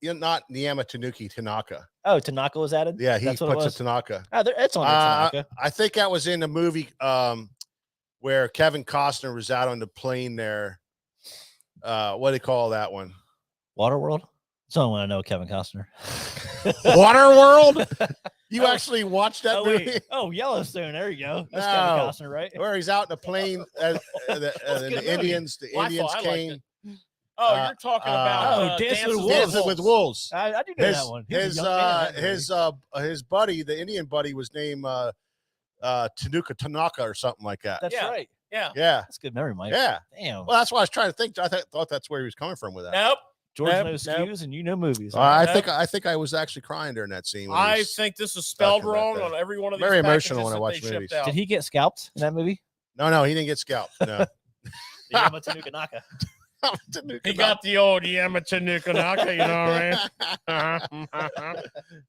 You're not Yamatanuki Tanaka. Oh, Tanaka was added? Yeah, he That's what it puts was? a Tanaka. Oh, it's on there, Tanaka. I think that was in the movie where Kevin Costner was out on the plane there. What do they call that one? Waterworld? It's the only one I know, Kevin Costner. Waterworld? You actually watched that movie? Wait. Oh, Yellowstone. There you go. That's No. Kevin Costner, right? Where he's out in the plane, and the Indians Well, I came. thought I liked it. Oh, you're talking about Dancing with Dancing with Wolves. I do know that one. He was a young man in that movie. His buddy, the Indian buddy, was named Tanuka Tanaka or something like that. That's Yeah. right. Yeah. Yeah, That's good memory, Mike. yeah. Damn. Well, that's what I was trying to think. I thought that's where he was coming from with that. Nope. George Nope, knows nope. skews and you know movies. I Nope. think I was actually crying during that scene. when he I was- think this is spelled talking about wrong that. on every one of these Very emotional packages when I that watch they shipped movies. out. Did he get scalped in that movie? No, he didn't get scalped. No. The Yamatanuka Naka. Tanuka He got the old Yamatanukanaka, you know what I mean?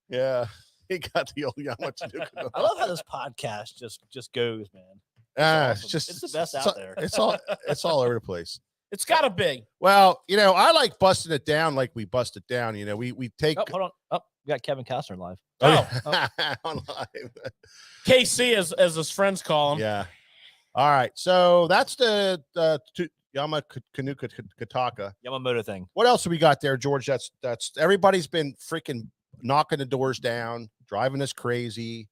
yeah, he got the old Yamatanuka. I love how this podcast just goes, man. It's awesome. just It's the best it's out all- there. It's all over the place. It's got to be. Well, I like busting it down like we bust it down. We take. Oh, hold on. Oh, we got Kevin Costner live. On live. KC, as his friends call him. Yeah. All right. So that's the Yamakanuka Kataka. Yamamoto thing. What else have we got there, George? That's everybody's been freaking knocking the doors down, driving us crazy,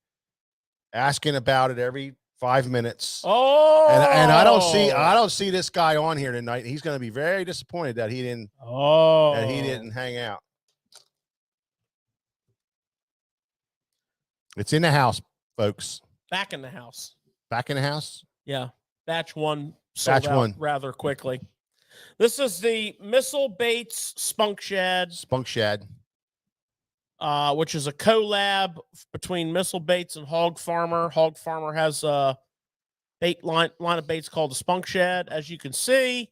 asking about it every 5 minutes. Oh, And I don't see this guy on here tonight. He's going to be very disappointed that he didn't hang out. It's in the house, folks. back in the house. Back in the house. Yeah, batch one sold Batch out one. rather quickly. This is the Missile Baits Spunk Shad, Spunk Shad. which is a collab between Missile Baits and Hog Farmer. Hog Farmer has a bait line of baits called the Spunk Shad. As you can see,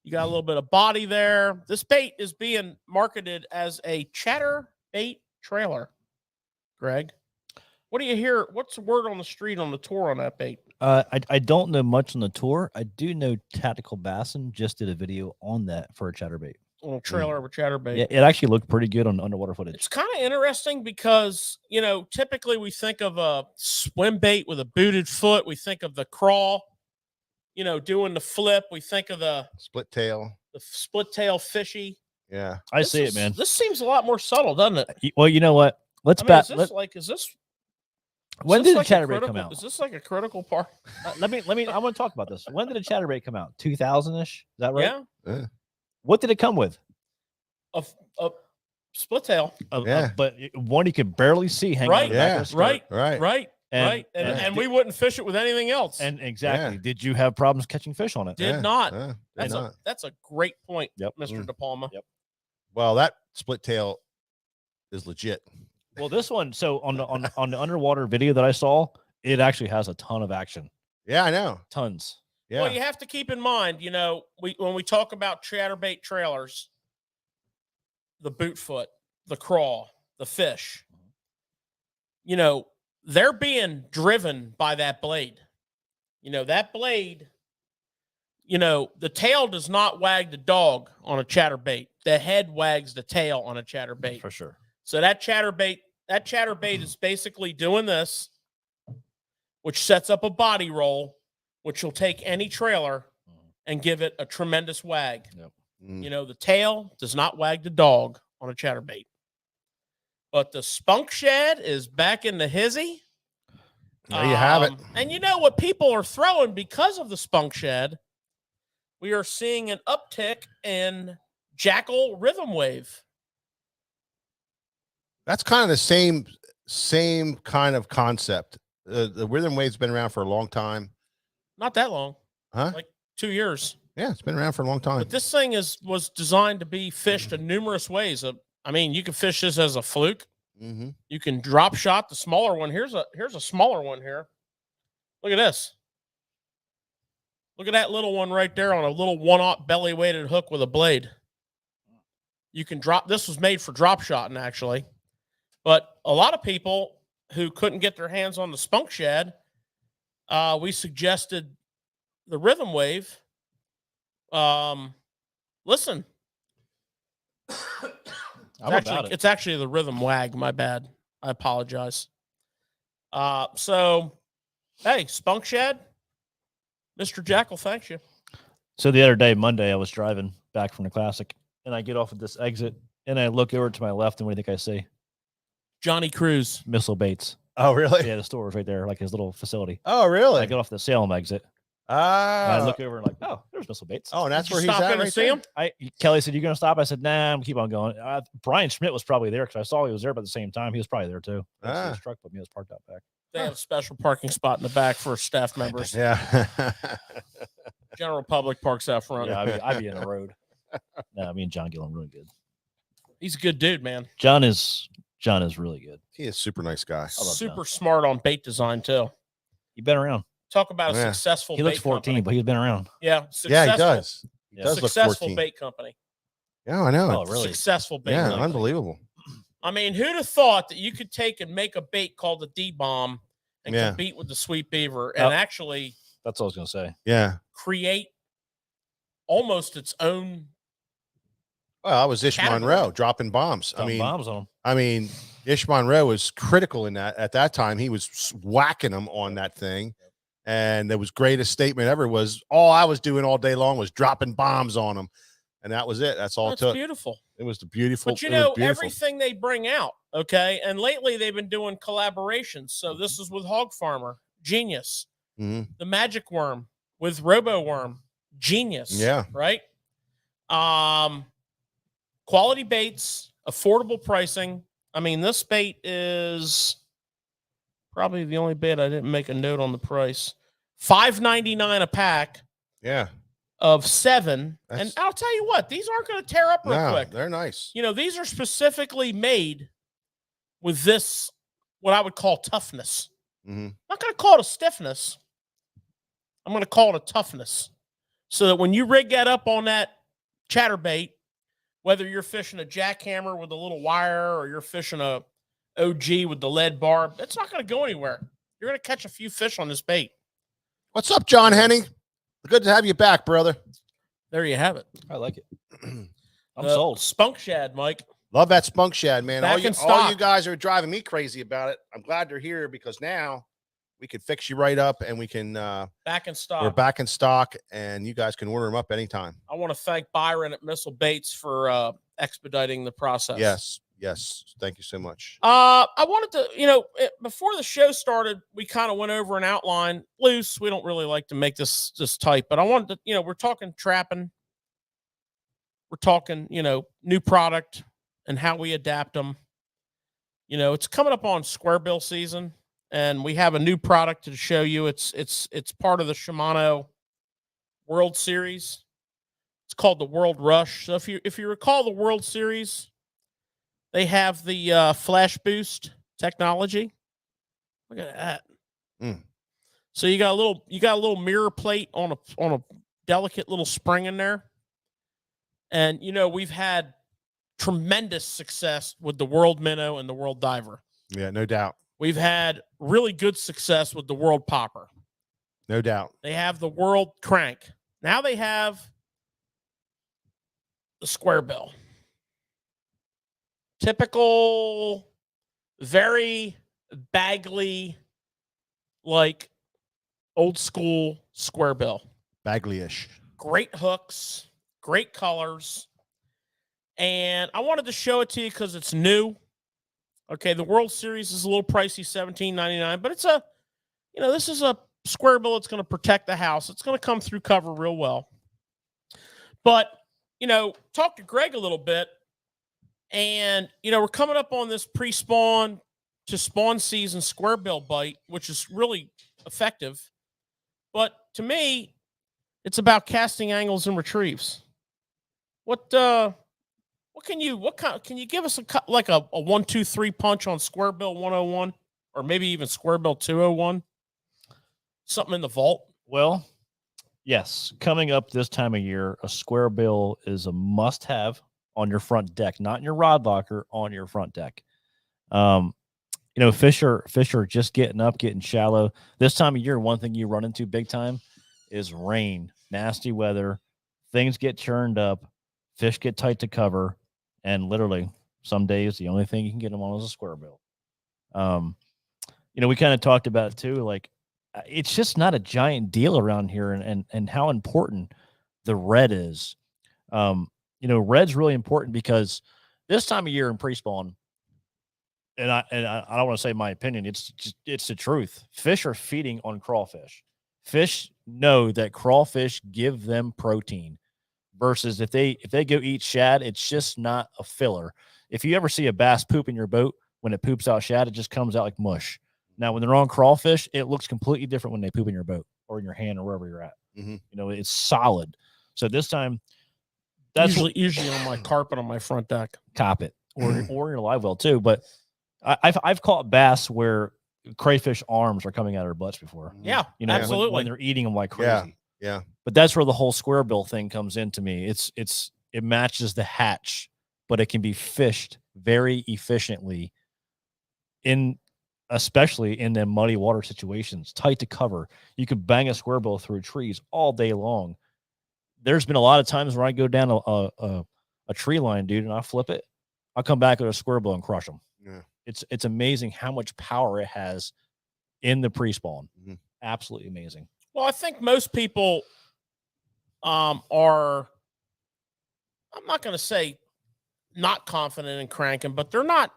you got a little bit of body there. This bait is being marketed as a chatter bait trailer. Greg, what do you hear? What's the word on the street on the tour on that bait? I don't know much on the tour. I do know Tactical Bassin just did a video on that for a chatterbait. On a trailer of a chatter bait. Yeah, it actually looked pretty good on underwater footage. It's kind of interesting because, typically we think of a swim bait with a booted foot. We think of the crawl, doing the flip. We think of the Split tail. split tail fishy. Yeah. I This see is- it, man. This seems a lot more subtle, doesn't it? Well, you know what? Let's I mean, bat. is this When is did the like a chatterbait critical- come out? Is this like a critical part? Let me. I want to talk about this. When did the chatterbait come out? 2000-ish. Is that right? Yeah. What did it come with? A split tail. Yeah. But one you could barely see hanging. Right. On the back of Yeah. the skirt. Right. Right. Right. And- right. And, and- and we wouldn't fish it with anything else. And exactly. Yeah. Did you have problems catching fish on it? Did Yeah, not. yeah, did That's not. that's a great point, Yep. Mr. De Palma. Yep. Well, that split tail is legit. Well, this one. So on the underwater video that I saw, it actually has a ton of action. Yeah, I know. Tons. Yeah. Well, you have to keep in mind, when we talk about chatterbait trailers, the boot foot, the crawl, the fish, they're being driven by that blade. That blade, the tail does not wag the dog on a chatterbait. The head wags the tail on a chatterbait. For sure. So that chatterbait is basically doing this, which sets up a body roll, which will take any trailer and give it a tremendous wag. Yep. The tail does not wag the dog on a chatterbait. But the Spunk Shad is back in the hizzy. There you have it. And what people are throwing because of the Spunk Shad, we are seeing an uptick in Jackal Rhythm Wave. That's kind of the same kind of concept. The rhythm wave's been around for a long time. Not that long. Huh? Like 2 years. Yeah, it's been around for a long time. But this thing was designed to be fished in numerous ways. I mean, you can fish this as a fluke. Mm-hmm. You can drop shot the smaller one. Here's a smaller one here. Look at this. Look at that little one right there on a little 1/0 belly weighted hook with a blade. You can drop. This was made for drop shotting, actually. But a lot of people who couldn't get their hands on the spunk shad, we suggested the rhythm wave. Listen. It's actually the rhythm wag. My bad. I apologize. So, hey, spunk shad. Mr. Jackal, thanks you. So the other day, Monday, I was driving back from the Classic, and I get off at this exit, and I look over to my left, and what do you think I see? Johnny Cruz. Missile Baits. Oh, really? Yeah, the store was right there, like his little facility. Oh, really? I get off the Salem exit. And I look over and like, oh, there's Missile Baits. Oh, and that's where he's stop at in right and see there? him? Kelly said, you going to stop? I said, nah, I'm keep on going. Brian Schmidt was probably there because I saw he was there, but at the same time, he was probably there too. His truck put me was parked out back. They have a special parking spot in the back for staff members. Yeah. General public parks out front. Yeah, I'd be in the road. No, me and John Gillen really good. He's a good dude, man. John is really good. He is a super nice guy. Super smart on bait design too. You've been around. Talk about a successful. He looks bait 14, company. but he's been around. Yeah, yeah, he does. He does look successful 14. bait company. Yeah, I know. Oh, really? Successful bait. Yeah, company. unbelievable. I mean, who'd have thought that you could take and make a bait called the D-bomb and compete with the Sweet Beaver and actually that's what I was going to say. Yeah. create almost its own. Well, I was Ish category. Monroe dropping bombs. Bombs on him. I mean, Ish Monroe was critical in that. At that time, he was whacking them on that thing. And the greatest statement ever was, all I was doing all day long was dropping bombs on them. And that was it. That's all it took. Beautiful. It was the beautiful. But you know, everything they bring out, okay? And lately they've been doing collaborations. So this is with Hog Farmer, genius. Mm-hmm. The Magic Worm with Robo Worm, genius. Yeah. Right? Quality baits, affordable pricing. I mean, this bait is probably the only bait I didn't make a note on the price. $5.99 a pack. Yeah. Of 7. And I'll tell you what, these aren't going to tear up real quick. They're nice. You know, these are specifically made with this, what I would call toughness. Mm-hmm. I'm not going to call it a stiffness. I'm going to call it a toughness. So that when you rig that up on that chatterbait, whether you're fishing a jackhammer with a little wire or you're fishing a OG with the lead barb, it's not going to go anywhere. You're going to catch a few fish on this bait. What's up, John Henning? Good to have you back, brother. There you have it. I like it. I'm sold. Spunk shad, Mike. Love that spunk shad, man. Back All you guys are driving me crazy about it. I'm glad they're here because now we can fix you right up and we can back in stock. We're back in stock and you guys can order them up anytime. I want to thank Byron at Missile Baits for expediting the process. Yes. Thank you so much. I wanted to, before the show started, we kind of went over an outline loose. We don't really like to make this tight, but I wanted to, we're talking trapping. We're talking, new product and how we adapt them. It's coming up on square bill season and we have a new product to show you. It's part of the Shimano World Series. It's called the World Rush. So if you recall the World Series, they have the flash boost technology. Look at that. Mm. So you got a little mirror plate on a delicate little spring in there. And we've had tremendous success with the World Minnow and the World Diver. Yeah, no doubt. We've had really good success with the World Popper. No doubt. They have the World Crank. Now they have the square bill. Typical, very Bagley, like old school square bill. Bagley-ish. Great hooks, great colors. And I wanted to show it to you because it's new. Okay, the World Series is a little pricey, $17.99, but it's this is a square bill that's going to protect the house. It's going to come through cover real well. But, talk to Greg a little bit. And, we're coming up on this pre-spawn to spawn season square bill bite, which is really effective. But to me, It's about casting angles and retrieves. What can you give us like a 1, 2, 3 punch on Square Bill 101 or maybe even Square Bill 201? Something in the vault? Well, yes. Coming up this time of year, a square bill is a must-have on your front deck, not in your rod locker, on your front deck. Fish are just getting up, getting shallow. This time of year, one thing you run into big time is rain, nasty weather. Things get churned up, fish get tight to cover, and literally some days the only thing you can get them on is a square bill. We kind of talked about it too. Like, it's just not a giant deal around here, and how important the red is. Red's really important because this time of year in pre-spawn, and I don't want to say my opinion, it's the truth. Fish are feeding on crawfish. Fish know that crawfish give them protein versus if they go eat shad, it's just not a filler. If you ever see a bass poop in your boat, when it poops out shad, it just comes out like mush. Now, when they're on crawfish, it looks completely different when they poop in your boat or in your hand or wherever you're at. Mm-hmm. It's solid. So this time, that's usually on my carpet on my front deck. Cop it or your live well too. But I've caught bass where crayfish arms are coming out of their butts before. Yeah, absolutely. When they're eating them like crazy. Yeah. But that's where the whole square bill thing comes into me. It matches the hatch, but it can be fished very efficiently especially in the muddy water situations, tight to cover. You could bang a square bill through trees all day long. There's been a lot of times where I go down a tree line, dude, and I flip it. I'll come back with a square bill and crush them. Yeah. It's amazing how much power it has in the pre-spawn. Mm-hmm. Absolutely amazing. Well, I think most people are, I'm not going to say not confident in cranking, but they're not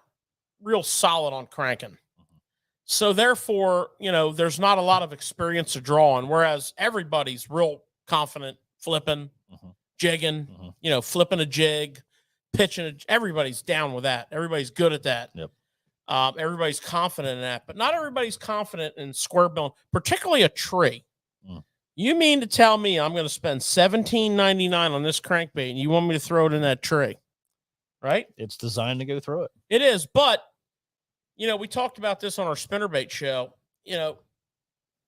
real solid on cranking. Mm-hmm. So therefore, there's not a lot of experience to draw on, whereas everybody's real confident flipping, mm-hmm. jigging, mm-hmm. Flipping a jig, pitching. Everybody's down with that. Everybody's good at that. Yep. Everybody's confident in that, but not everybody's confident in square bill, particularly a tree. Mm. You mean to tell me I'm going to spend $17.99 on this crankbait and you want me to throw it in that tree? Right? It's designed to go through it. It is, but we talked about this on our spinnerbait show.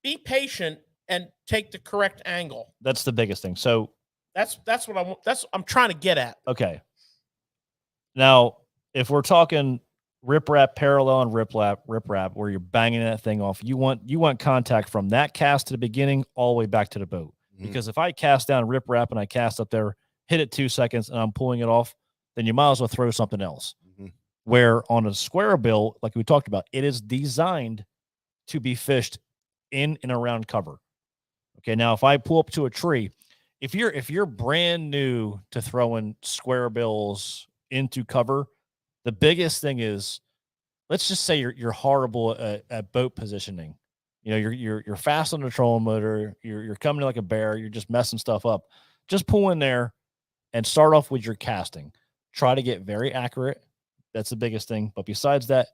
Be patient and take the correct angle. That's the biggest thing. So that's what I want. That's what I'm trying to get at. Okay. Now, if we're talking riprap parallel and riprap, where you're banging that thing off, you want contact from that cast to the beginning all the way back to the boat. Mm-hmm. Because if I cast down riprap and I cast up there, hit it 2 seconds, and I'm pulling it off, then you might as well throw something else. Mm-hmm. Where on a square bill, like we talked about, it is designed to be fished in and around cover. Okay, now if I pull up to a tree, if you're brand new to throwing square bills into cover, the biggest thing is, let's just say you're horrible at boat positioning. You're fast on the trolling motor. You're coming like a bear. You're just messing stuff up. Just pull in there and start off with your casting. Try to get very accurate. That's the biggest thing. But besides that,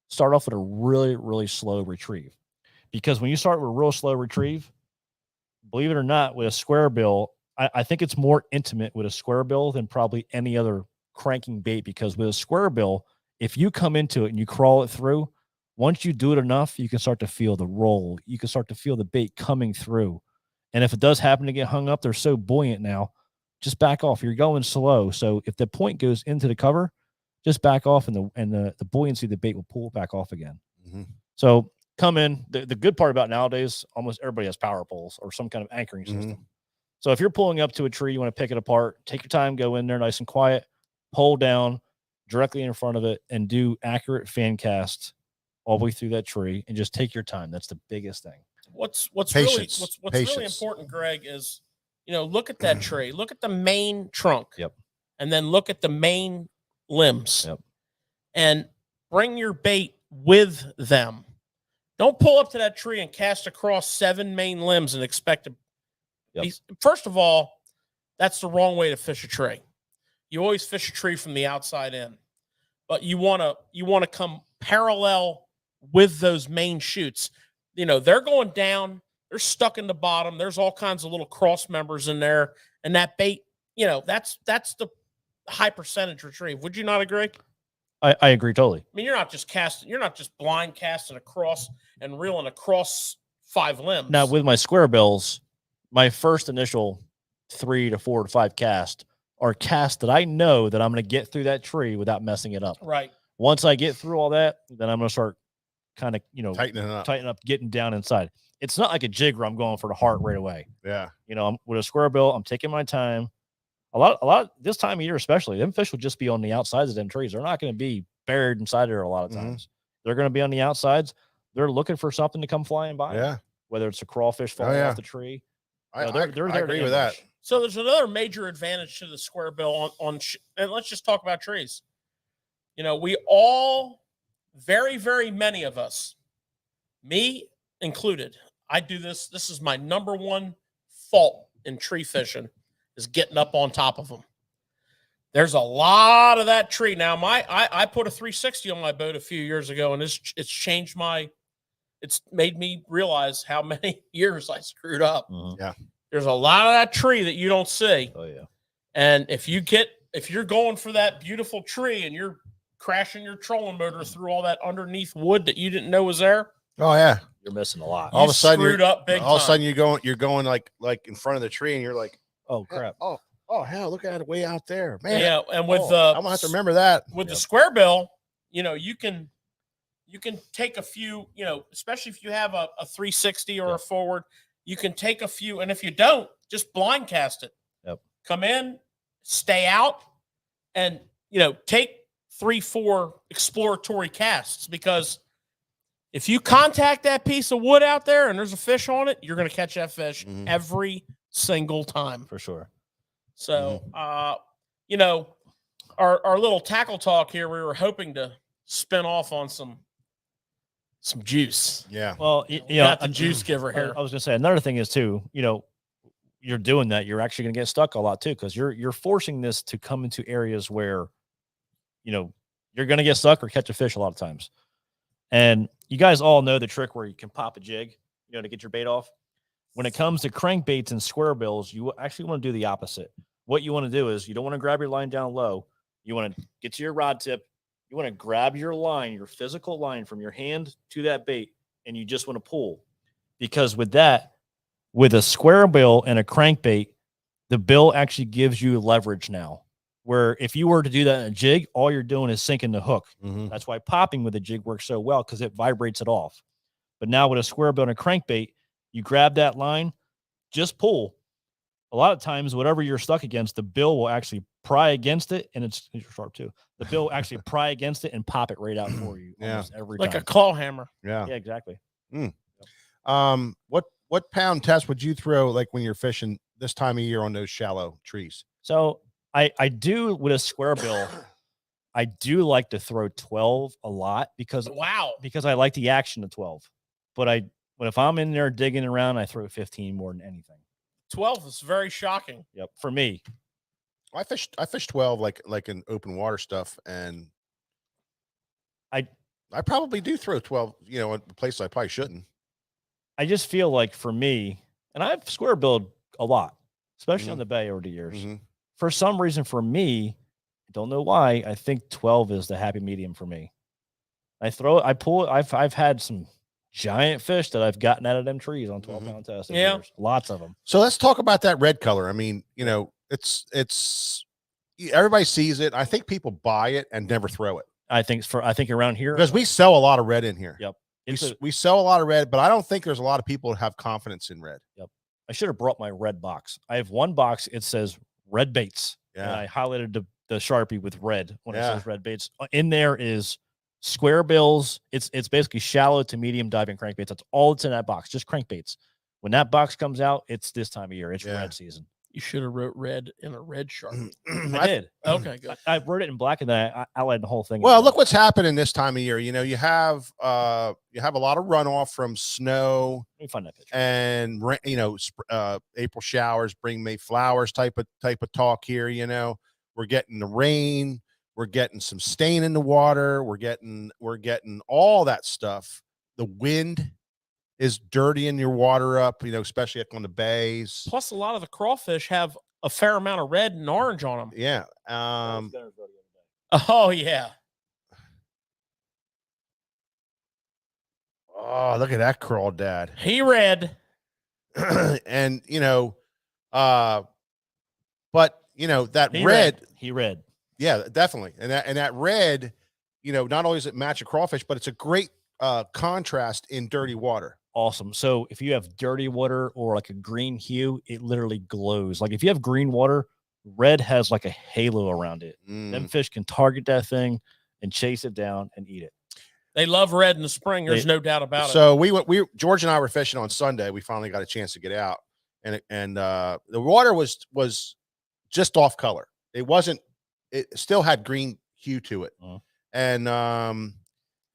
start off with a really, really slow retrieve. Because when you start with a real slow retrieve, believe it or not, with a square bill, I think it's more intimate with a square bill than probably any other cranking bait. Because with a square bill, if you come into it and you crawl it through, once you do it enough, you can start to feel the roll. You can start to feel the bait coming through. And if it does happen to get hung up, they're so buoyant now, just back off. You're going slow. So if the point goes into the cover, just back off, and the buoyancy of the bait will pull back off again. Mm-hmm. So come in. The good part about nowadays, almost everybody has power poles or some kind of anchoring system. Mm-hmm. So if you're pulling up to a tree, you want to pick it apart, take your time, go in there nice and quiet, pull down directly in front of it, and do accurate fan cast all the way through that tree, and just take your time. That's the biggest thing. What's really important, Greg, is look at that tree, look at the main trunk, yep, and then look at the main limbs, yep, and bring your bait with them. Don't pull up to that tree and cast across 7 main limbs and expect to. Yep. First of all, that's the wrong way to fish a tree. You always fish a tree from the outside in, but you want to come parallel with those main shoots. They're going down. they're stuck in the bottom. There's all kinds of little cross members in there, and that bait, that's the high percentage retrieve. Would you not agree? I agree totally. I mean, you're not just blind casting across and reeling across 5 limbs. Now with my square bills, my first initial 3 to 4 to 5 cast are casts that I know that I'm going to get through that tree without messing it up. Right. Once I get through all that, then I'm going to start kind of, tightening up, getting down inside. It's not like a jig where I'm going for the heart right away. Yeah. With a square bill, I'm taking my time. A lot this time of year, especially, them fish will just be on the outsides of them trees. They're not going to be buried inside there a lot of times. They're going to be on the outsides. They're looking for something to come flying by. Yeah. Whether it's a crawfish falling off the tree. I agree with that. So there's another major advantage to the square bill and let's just talk about trees. We all, very, very many of us, me included, I do this. This is my number one fault in tree fishing is getting up on top of them. There's a lot of that tree. Now, I put a 360 on my boat a few years ago, and it's made me realize how many years I screwed up. Yeah. There's a lot of that tree that you don't see. Oh, yeah. And if you're going for that beautiful tree and you're crashing your trolling motor through all that underneath wood that you didn't know was there. Oh yeah. You're missing a lot. All of a sudden screwed up big all of a time. sudden you're going like in front of the tree and you're like, oh crap. Oh hell, look at it way out there. Man. Yeah, and with I'm gonna have to remember that. With the square bill, you can take a few, especially if you have a 360 or a forward, you can take a few, and if you don't, just blind cast it. Yep. Come in, stay out, and take 3-4 exploratory casts, because if you contact that piece of wood out there and there's a fish on it, you're going to catch that fish every single time. For sure. So, our little tackle talk here, we were hoping to spin off on some juice. Yeah. Well, got the juice giver here. I was going to say another thing is too, you're doing that. You're actually going to get stuck a lot too, because you're forcing this to come into areas where, you're going to get stuck or catch a fish a lot of times. And you guys all know the trick where you can pop a jig, to get your bait off. When it comes to crankbaits and square bills, you actually want to do the opposite. What you want to do is you don't want to grab your line down low. You want to get to your rod tip. You want to grab your line, your physical line from your hand to that bait, and you just want to pull. Because with a square bill and a crankbait, the bill actually gives you leverage now. Where if you were to do that in a jig, all you're doing is sinking the hook. That's why popping with a jig works so well, because it vibrates it off. But now with a square bill and a crankbait, you grab that line, just pull. A lot of times, whatever you're stuck against, the bill will actually pry against it, and it's sharp too. The bill will actually pry against it and pop it right out for you almost every like time. a claw hammer. Yeah. Yeah, exactly. What pound test would you throw like when you're fishing this time of year on those shallow trees? So I do with a square bill. I do like to throw 12 a lot because I like the action of 12. But if I'm in there digging around, I throw 15 more than anything. 12 is very shocking. Yep, for me. I fished 12 like in open water stuff, and I probably do throw 12, in a place I probably shouldn't. I just feel like for me, and I've square billed a lot, especially on the bay over the years. For some reason, for me, I don't know why, I think 12 is the happy medium for me. I've had some giant fish that I've gotten out of them trees on 12-pound tests. Yeah. Lots of them. So let's talk about that red color. I mean, it's everybody sees it. I think people buy it and never throw it. I think around here, because we sell a lot of red in here. Yep. We sell a lot of red, but I don't think there's a lot of people that have confidence in red. Yep. I should have brought my red box. I have one box. It says red baits. Yeah. And I highlighted the Sharpie with red when it says red baits. In there is square bills. It's basically shallow to medium diving crankbaits. That's all that's in that box. Just crankbaits. When that box comes out, it's this time of year. It's red season. You should have wrote red in a red Sharpie. I did. Okay, good. I wrote it in black and then I outlined the whole thing. Well, look what's happening this time of year. You have a lot of runoff from snow. Let me find that picture. And April showers bring May flowers type of talk here. We're getting the rain. We're getting some stain in the water. We're getting all that stuff. The wind. is dirtying your water up, especially up on the bays. Plus, a lot of the crawfish have a fair amount of red and orange on them. Yeah. Oh, yeah. Oh, look at that crawdad. He read. And, but, that He red. He read. Yeah, definitely. And that red, not only does it match a crawfish, but it's a great contrast in dirty water. Awesome. So if you have dirty water or like a green hue, it literally glows. Like if you have green water, red has like a halo around it. Them fish can target that thing and chase it down and eat it. They love red in the spring. There's no doubt about it. So George and I were fishing on Sunday. We finally got a chance to get out, and the water was just off color. It still had green hue to it. And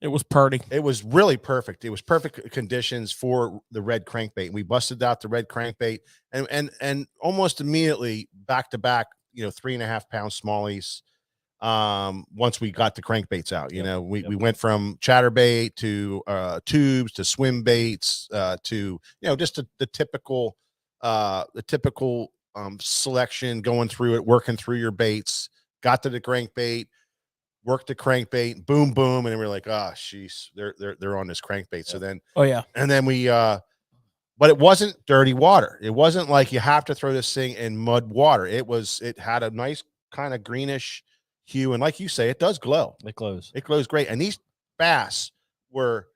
it was pretty. It was really perfect. It was perfect conditions for the red crankbait. We busted out the red crankbait and almost immediately back to back, 3.5 pound smallies. Once we got the crankbaits out, we went from chatterbait to tubes to swim baits to just the typical selection, going through it, working through your baits. Got to the crankbait, worked the crankbait, boom, boom, and then we're like, oh, sheesh, they're on this crankbait. So then, and then we, but it wasn't dirty water. It wasn't like you have to throw this thing in mud water. It had a nice kind of greenish hue, and like you say, it does glow. It glows. It glows great. And these bass were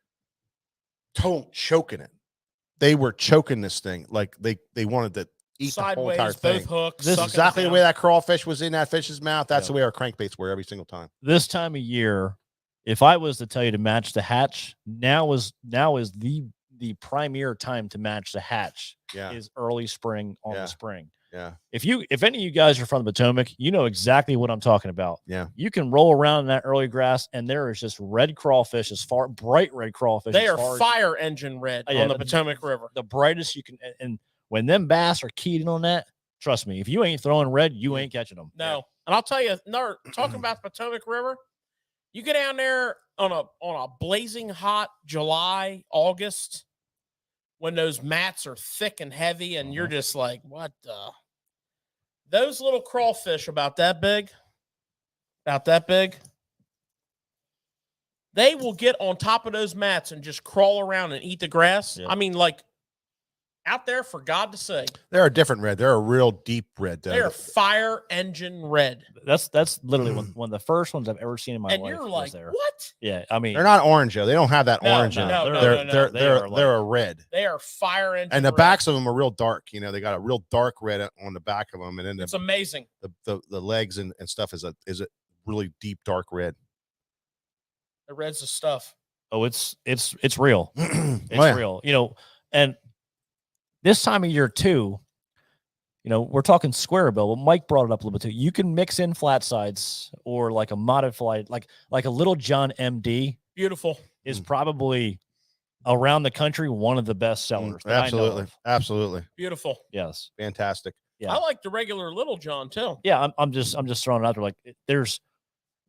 choking it. They were choking this thing like they wanted to eat sideways, the whole entire thing. both hooks. This is exactly the way that crawfish was in that fish's mouth. That's the way our crankbaits were every single time. This time of year, if I was to tell you to match the hatch, now is the premier time to match the hatch. Yeah, is early spring on the spring. Yeah. If any of you guys are from the Potomac, you know exactly what I'm talking about. Yeah. You can roll around in that early grass and there is just red crawfish, bright red crawfish. They are fire engine red on the Potomac River. The brightest you can. And when them bass are keyed in on that, trust me, if you ain't throwing red, you ain't catching them. No. Yeah. And I'll tell you, talking about the Potomac River, you get down there on a blazing hot July, August, when those mats are thick and heavy, and you're just like, what the? Those little crawfish about that big, they will get on top of those mats and just crawl around and eat the grass. Yeah. I mean, like, out there, for God to say. They're a different red. They're a real deep red. They are fire engine red. That's literally one of the first ones I've ever seen in my life. And you're like, there. what? Yeah, I mean, they're not orange though. They don't have that orange in them. They're a red. They are fire engine. And the backs of them are real dark. They got a real dark red on the back of them, and then it's amazing. The legs and stuff is a really deep dark red. The red's the stuff. Oh, it's real. It's real. And this time of year too, we're talking square bill, but Mike brought it up a little bit too. You can mix in flat sides or like a modified, like a Little John MD. Beautiful. Is probably around the country one of the best sellers. Absolutely. Beautiful. Yes. Fantastic. Yeah. I like the regular Little John too. Yeah, I'm just throwing it out there. Like there's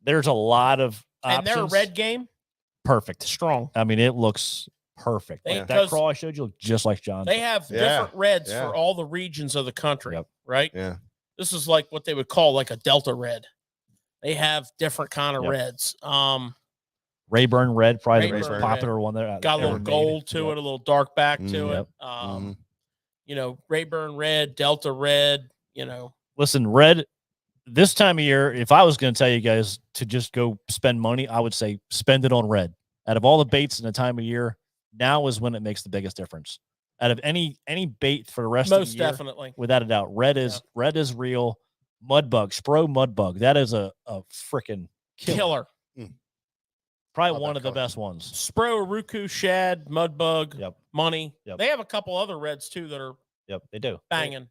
a lot of options. And their red game, perfect, strong. I mean, it looks perfect. That crawl I showed you looked just like John. They have different reds for all the regions of the country, right? Yeah. This is like what they would call like a Delta red. They have different kind of reds. Rayburn red, probably the most Rayburn popular red. one there. Got a little gold to it, a little dark back to it. Yep. Rayburn red, Delta red, Listen, red, this time of year, if I was going to tell you guys to just go spend money, I would say spend it on red. Out of all the baits in the time of year, now is when it makes the biggest difference. Out of any bait for the rest of the year, definitely, without a doubt, red is real. Mudbug, Spro Mudbug, that is a freaking killer. Probably one of the best ones. Spro, Ruku, Shad, Mudbug, Money. Yep. They have a couple other reds too that are they do banging.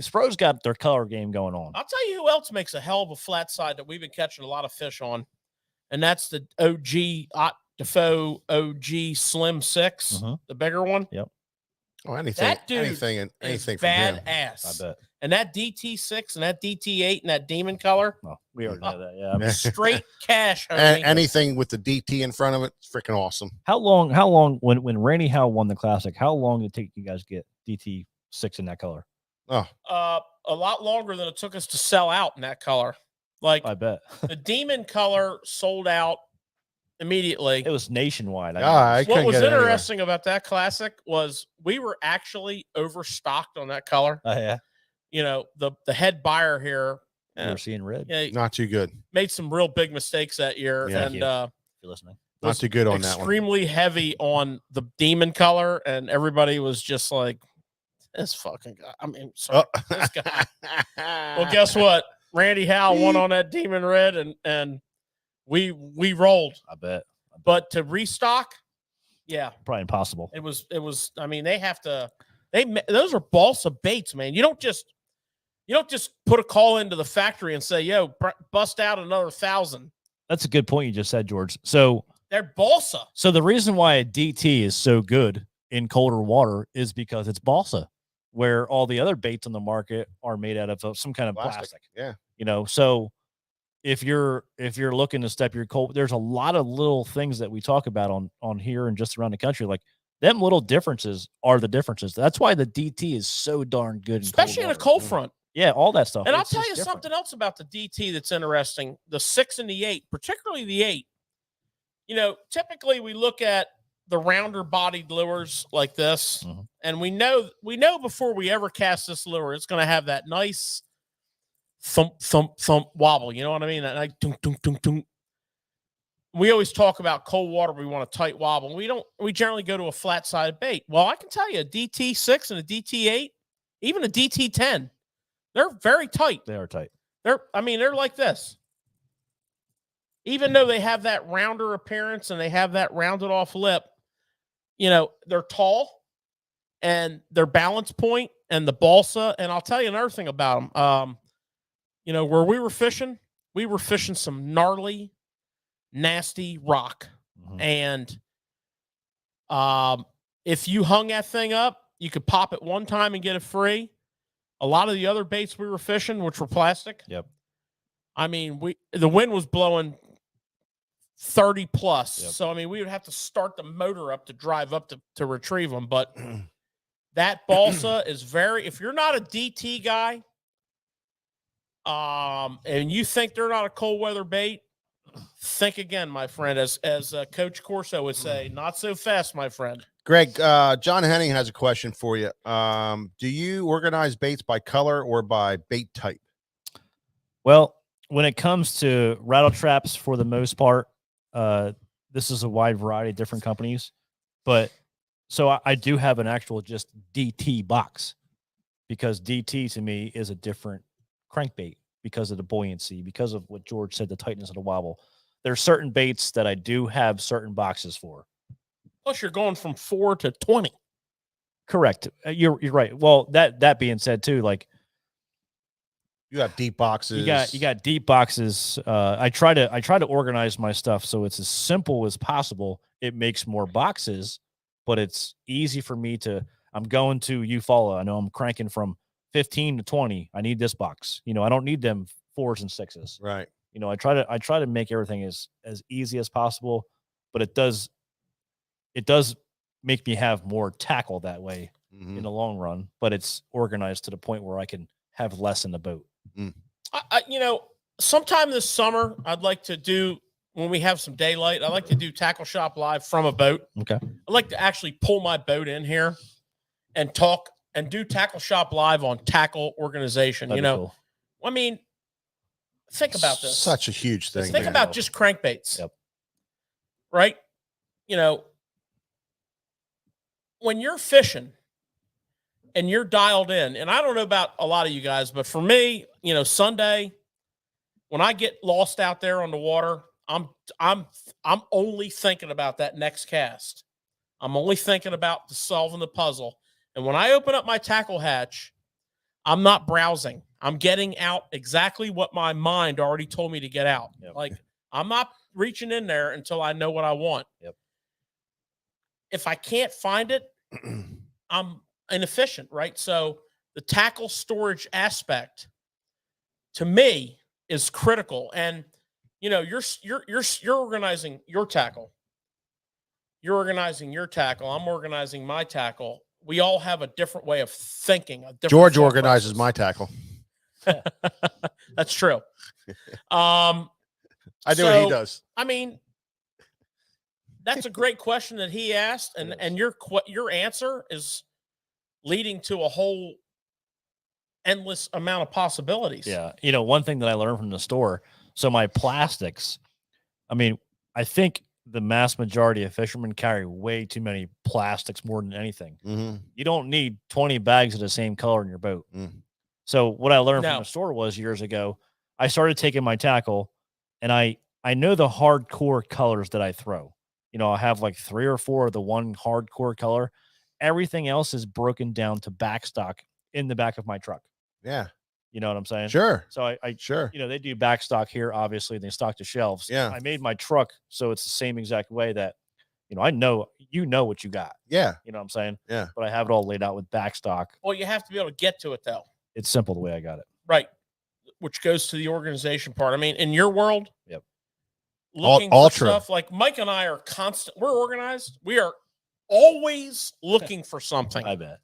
Spro's got their color game going on. I'll tell you who else makes a hell of a flat side that we've been catching a lot of fish on, and that's the OG Ott Defoe OG Slim 6, the bigger one. Yep. Oh, anything, that dude anything from him. badass. I bet. And that DT6 and that DT8 and that demon color. Oh, we already know that. Yeah. Straight cash. Anything with the DT in front of it, it's freaking awesome. How long when Randy Howe won the Classic, how long did it take you guys to get DT6 in that color? Oh, a lot longer than it took us to sell out in that color. Like, I bet. the demon color sold out immediately. It was nationwide. What was interesting about that Classic was we were actually overstocked on that color. Oh, yeah. You know, the head buyer here, We're seeing red. not too good. Made some real big mistakes that year. Yeah. And You're listening. Not too good on that one. Extremely heavy on the demon color, and everybody was just like, this fucking guy. I mean, sorry, this guy. Well, guess what? Randy Howe won on that demon red, and we rolled. I bet. But to restock, yeah, probably impossible. It was. I mean, they have to. Those are balsa baits, man. You don't just put a call into the factory and say, "Yo, bust out another 1,000." That's a good point you just said, George. So they're balsa. So the reason why a DT is so good in colder water is because it's balsa, where all the other baits on the market are made out of some kind of plastic. Yeah. You know, so if you're looking to step your cold, there's a lot of little things that we talk about on here and just around the country. Like, them little differences are the differences. That's why the DT is so darn good, especially in a cold front. Yeah, all that stuff. And I'll tell you something else about the DT that's interesting. The 6 and the 8, particularly the 8. You know, typically we look at the rounder bodied lures like this, and we know before we ever cast this lure, it's going to have that nice thump, thump, thump wobble. You know what I mean? That like dunk, dunk, dunk, dunk. We always talk about cold water. We want a tight wobble. We generally go to a flat sided bait. Well, I can tell you a DT6 and a DT8, even a DT10, they're very tight. They are tight. They're like this. Even though they have that rounder appearance and they have that rounded off lip, you know, they're tall and their balance point and the balsa. And I'll tell you another thing about them. You know, where we were fishing some gnarly, nasty rock. And if you hung that thing up, you could pop it one time and get it free. A lot of the other baits we were fishing, which were plastic. Yep. I mean, the wind was blowing 30 plus. Yep. So, I mean, we would have to start the motor up to drive up to retrieve them. But that balsa is if you're not a DT guy, and you think they're not a cold weather bait, think again, my friend. As Coach Corso would say, not so fast, my friend. Greg, John Henning has a question for you. Do you organize baits by color or by bait type? Well, when it comes to rattle traps, for the most part, this is a wide variety of different companies. But so I do have an actual just DT box, because DT to me is a different crankbait because of the buoyancy, because of what George said, the tightness of the wobble. There are certain baits that I do have certain boxes for. Plus, you're going from 4 to 20. Correct. You're right. Well, that being said, too, like, you have deep boxes. You got deep boxes. I try to organize my stuff so it's as simple as possible. It makes more boxes, but it's easy for me to. I'm going to Eufaula. I know I'm cranking from 15 to 20. I need this box. You know, I don't need them 4s and 6s. Right. You know, I try to make everything as easy as possible, but it does make me have more tackle that way in the long run, but it's organized to the point where I can have less in the boat. You know, sometime this summer, I'd like to do, when we have some daylight, I like to do Tackle Shop Live from a boat. Okay. I'd like to actually pull my boat in here and talk and do Tackle Shop Live on tackle organization. That'd you be know, cool. I mean, think about this. Such a huge thing. Think about just crankbaits. Yep. Right? You know, when you're fishing and you're dialed in, and I don't know about a lot of you guys, but for me, you know, Sunday, when I get lost out there on the water, I'm only thinking about that next cast. I'm only thinking about solving the puzzle. And when I open up my tackle hatch, I'm not browsing. I'm getting out exactly what my mind already told me to get out. Yep. Like, I'm not reaching in there until I know what I want. Yep. If I can't find it, I'm inefficient, right? So the tackle storage aspect to me is critical. And you're organizing your tackle. You're organizing your tackle. I'm organizing my tackle. We all have a different way of thinking. George organizes my tackle. That's true. I do what he does. I mean, that's a great question that he asked, and your answer is leading to a whole endless amount of possibilities. Yeah. One thing that I learned from the store, so my plastics, I mean, I think the mass majority of fishermen carry way too many plastics more than anything. Mm-hmm. You don't need 20 bags of the same color in your boat. So what I learned from the store was years ago, I started taking my tackle, and I know the hardcore colors that I throw. I have like 3 or 4 of the one hardcore color. Everything else is broken down to backstock in the back of my truck. Yeah. You know what I'm saying? Sure. So sure. They do backstock here, obviously, and they stock the shelves. Yeah. I made my truck so it's the same exact way that, I know what you got. Yeah. You know what I'm saying? Yeah. But I have it all laid out with backstock. Well, you have to be able to get to it, though. It's simple the way I got it. Right. Which goes to the organization part. I mean, in your world, yep. Looking for stuff like Mike and I are constant. We're organized. We are always looking for something. I bet.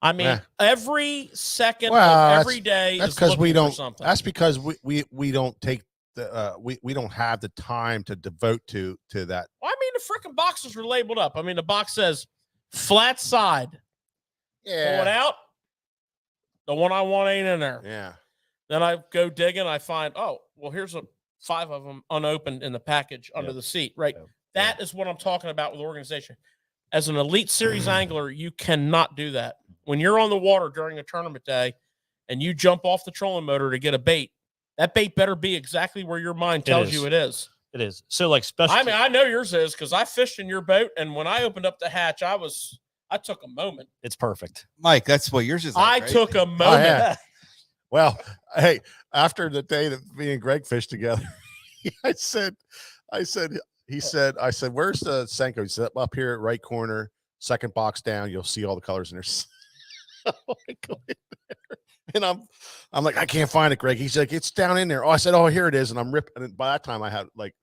I mean, every second of every day. That's because we don't. That's because we don't take the we don't have the time to devote to that. Well, I mean, the freaking boxes are labeled up. I mean, the box says flat side. Yeah. Pull it out. The one I want ain't in there. Yeah. Then I go digging. I find, here's 5 of them unopened in the package under the seat. Right. Yep. That is what I'm talking about with organization. As an Elite Series angler, you cannot do that. When you're on the water during a tournament day and you jump off the trolling motor to get a bait, that bait better be exactly where your mind tells you it is. It is. So like special. I mean, I know yours is because I fished in your boat, and when I opened up the hatch, I took a moment. It's perfect. Mike, that's what yours is like, I took a moment. Oh, yeah. Well, hey, after the day that me and Greg fished together, I said, where's the Senko? He said, up here at right corner, second box down, you'll see all the colors in there. So I go in there, and I'm like, I can't find it, Greg. He's like, it's down in there. Oh, I said, oh, here it is. And I'm ripping. And by that time I had like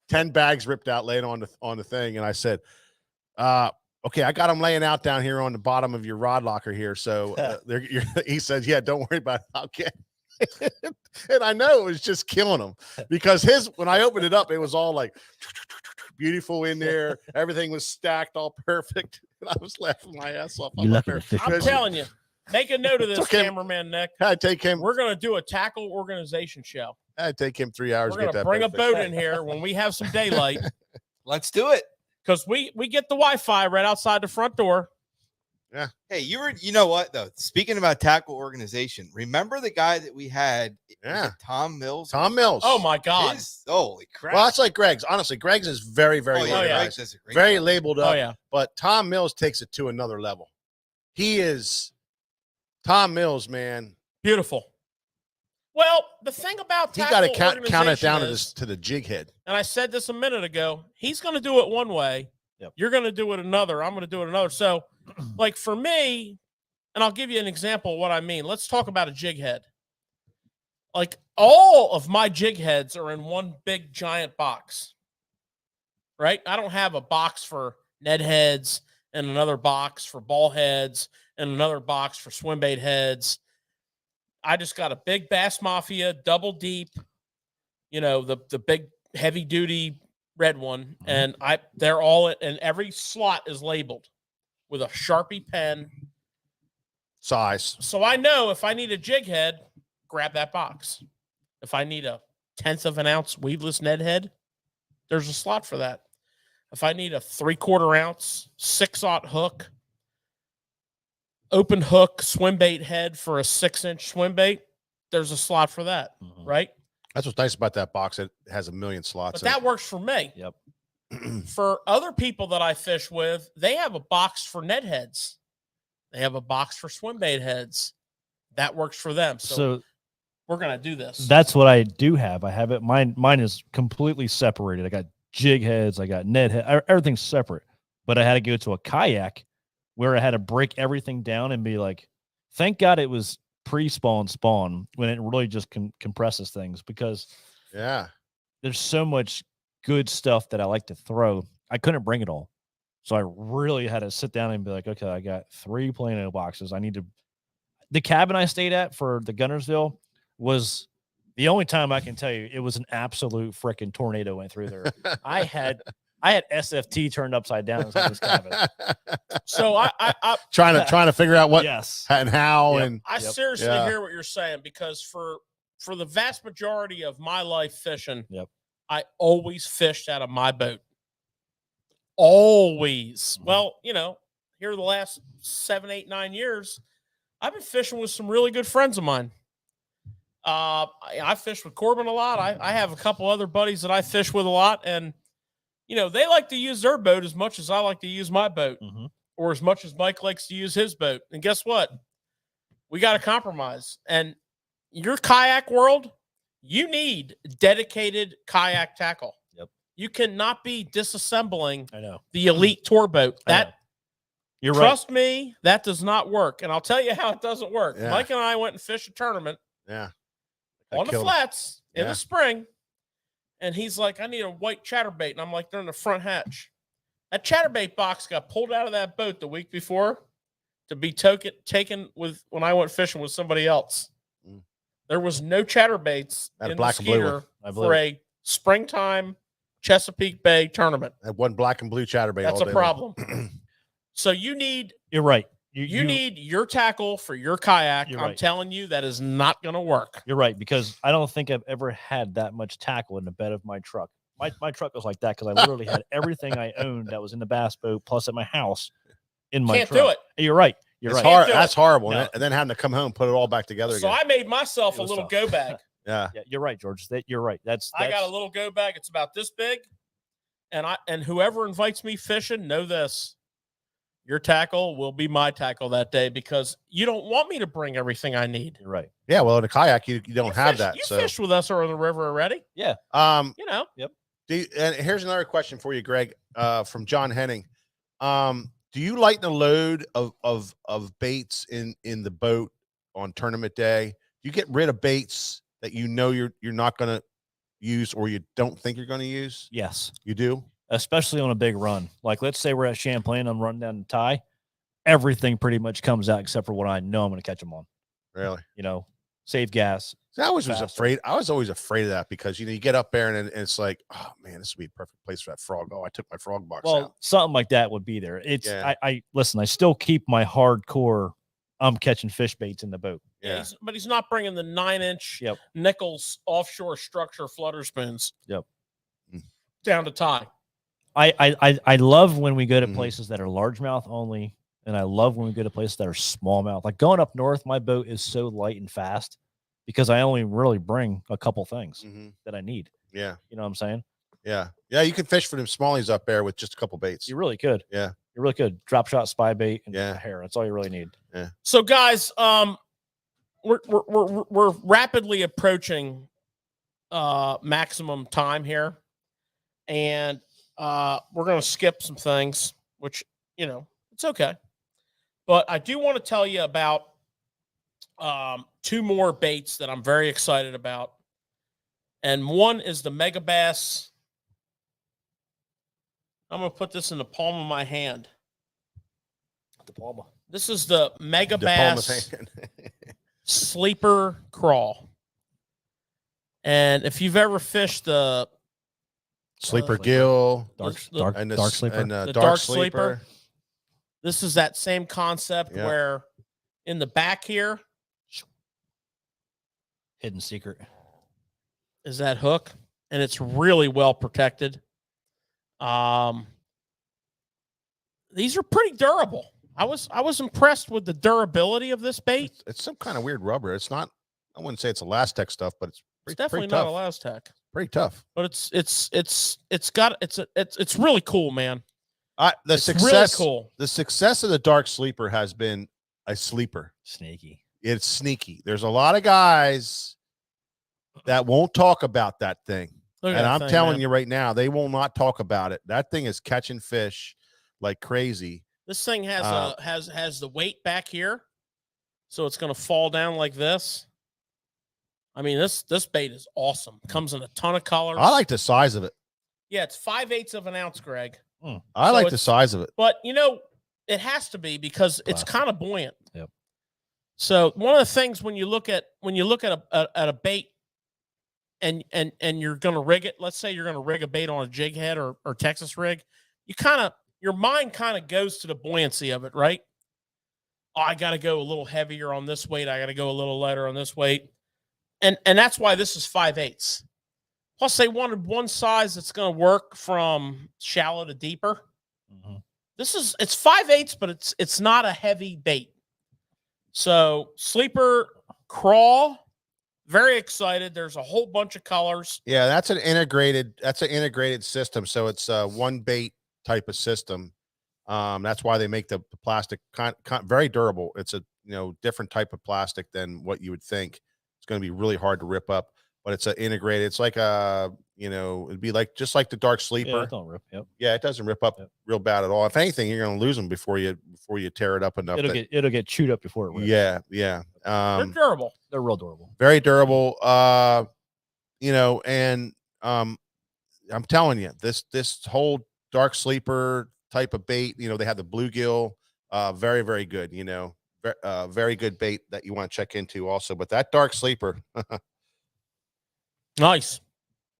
10 bags ripped out laying on the thing. And I said, okay, I got them laying out down here on the bottom of your rod locker here. So he says, yeah, don't worry about it. I'll get it. And I know it was just killing him because when I opened it up, it was all like beautiful in there. Everything was stacked all perfect. And I was laughing my ass off. I'm telling you, make a note of this, cameraman Nick. I take him. We're going to do a tackle organization show. I'd take him 3 hours. We're going to bring a boat in here when we have some daylight. Let's do it. Because we get the Wi-Fi right outside the front door. Yeah. Hey, you know what though? Speaking about tackle organization, remember the guy that we had? Yeah. Tom Mills. Tom Mills. Oh my God. Holy crap. Well, that's like Greg's. Honestly, Greg's is very, very organized. Very labeled up. Oh yeah. But Tom Mills takes it to another level. He is Tom Mills, man. Beautiful. Well, the thing about he got to count it down to the jig head. And I said this a minute ago. He's going to do it one way. Yep. You're going to do it another. I'm going to do it another. So, like for me, and I'll give you an example of what I mean. Let's talk about a jig head. Like all of my jig heads are in one big giant box, right? I don't have a box for Ned heads and another box for ball heads and another box for swim bait heads. I just got a big Bass Mafia, double deep, the big heavy duty red one. And they're all and every slot is labeled with a Sharpie pen. Size. So I know if I need a jig head, grab that box. If I need a 1/10 of an ounce weedless Ned head, there's a slot for that. If I need a 3/4 ounce 6/0 hook, open hook swim bait head for a 6-inch swim bait, there's a slot for that, right? That's what's nice about that box. It has a million slots. But that works for me. Yep. For other people that I fish with, they have a box for Ned heads. They have a box for swim bait heads. That works for them. So we're going to do this. That's what I do have. I have it. Mine is completely separated. I got jig heads. I got Ned head. Everything's separate. But I had to go to a kayak where I had to break everything down and be like, thank God it was pre-spawn spawn when it really just compresses things, because there's so much good stuff that I like to throw. I couldn't bring it all. So I really had to sit down and be like, okay, I got 3 Plano boxes. I need to. The cabin I stayed at for the Gunnersville was the only time I can tell you it was an absolute freaking tornado went through there. I had SFT turned upside down inside this cabin. So I trying to figure out what and how. Yep. And I seriously hear what you're saying, because for the vast majority of my life fishing, I always fished out of my boat. Always. Well, here the last 7, 8, 9 years, I've been fishing with some really good friends of mine. I fish with Corbin a lot. I have a couple other buddies that I fish with a lot, and they like to use their boat as much as I like to use my boat, or as much as Mike likes to use his boat. And guess what? We got to compromise. And your kayak world, you need dedicated kayak tackle. You cannot be disassembling the elite tour boat. You're trust me, that does not work. And I'll tell you how it doesn't work. Mike and I went and fished a tournament on the flats in the spring. And he's like, I need a white chatterbait. And I'm like, they're in the front hatch. That chatterbait box got pulled out of that boat the week before to be taken with when I went fishing with somebody else. There was no chatterbaits in the Skeeter for a springtime Chesapeake Bay tournament. That one black and blue chatterbait. That's a problem. So you need. You're right. You need your tackle for your kayak. I'm telling you, that is not going to work. You're right, because I don't think I've ever had that much tackle in the bed of my truck. My truck was like that because I literally had everything I owned that was in the bass boat plus at my house in my truck. Can't do it. You're right. You're right. Hard. That's horrible. No. And then having to come home and put it all back together again. So I made myself a little go bag. Yeah, you're right, George. You're right. That's I got a little go bag. It's about this big, and whoever invites me fishing, know this: your tackle will be my tackle that day, because you don't want me to bring everything I need. You're right. Yeah. Well, in a kayak, you don't have that. You fished with us on the river already. Yeah. Yep. And here's another question for you, Greg, from John Henning. Do you lighten a load of baits in the boat on tournament day? Do you get rid of baits that you're not going to use, or you don't think you're going to use? Yes. You do? Especially on a big run. Like, let's say we're at Champlain, I'm running down to Thai. Everything pretty much comes out except for what I know I'm going to catch them on. Really? Save gas. I always was afraid. I was always afraid of that, because you get up there and it's like, oh man, this would be a perfect place for that frog. Oh, I took my frog box out. Something like that would be there. It's I listen. I still keep my hardcore. I'm catching fish baits in the boat. Yeah, but he's not bringing the 9-inch Nichols offshore structure flutter spoons. Yep. Down to Thai. I love when we go to places that are largemouth only, and I love when we go to places that are smallmouth. Like going up north, my boat is so light and fast because I only really bring a couple things that I need. Yeah. You know what I'm saying? Yeah. Yeah. You can fish for them smallies up there with just a couple baits. You really could. Yeah. You really could. Drop shot, spy bait, and a hair. That's all you really need. Yeah. So guys, we're rapidly approaching maximum time here, and we're going to skip some things, which it's okay. But I do want to tell you about 2 more baits that I'm very excited about, and one is the Mega Bass. I'm going to put this in the palm of my hand. The palm. This is the Mega Bass Sleeper Crawl. And if you've ever fished the Sleeper Gill, dark sleeper, and the dark sleeper, this is that same concept where in the back here, hidden secret, is that hook, and it's really well protected. These are pretty durable. I was impressed with the durability of this bait. It's some kind of weird rubber. It's not. I wouldn't say it's Elastec stuff, but it's definitely pretty not tough. Elastec. Pretty tough. But it's really cool, man. It's really cool. The success of the dark sleeper has been a sleeper. Sneaky. It's sneaky. There's a lot of guys that won't talk about that thing. And I'm telling you right now, they will not talk about it. That thing is catching fish like crazy. This thing has has the weight back here, So it's going to fall down like this. I mean, this bait is awesome. Comes in a ton of colors. I like the size of it. Yeah, it's 5/8 of an ounce, Greg. I like the size of it. But, it has to be because it's kind of buoyant. Yep. So one of the things when you look at a bait and you're going to rig it, let's say you're going to rig a bait on a jig head or Texas rig, your mind kind of goes to the buoyancy of it, right? Oh, I got to go a little heavier on this weight. I got to go a little lighter on this weight. And that's why this is 5/8. Plus, they wanted one size that's going to work from shallow to deeper. Mm-hmm. It's 5/8, but it's not a heavy bait. So sleeper crawl, very excited. There's a whole bunch of colors. Yeah, that's an integrated system. So it's a one bait type of system. That's why they make the plastic very durable. It's a different type of plastic than what you would think. It's going to be really hard to rip up, but it's an integrated. It's like it'd be just like the dark sleeper. Yeah, it don't rip. Yep. Yeah, it doesn't rip up real bad at all. If anything, you're going to lose them before you tear it up enough. It'll get chewed up before it rips. Yeah. They're durable. They're real durable. Very durable. And I'm telling you, this whole dark sleeper type of bait, they have the bluegill, very, very good, very good bait that you want to check into also. But that dark sleeper, nice.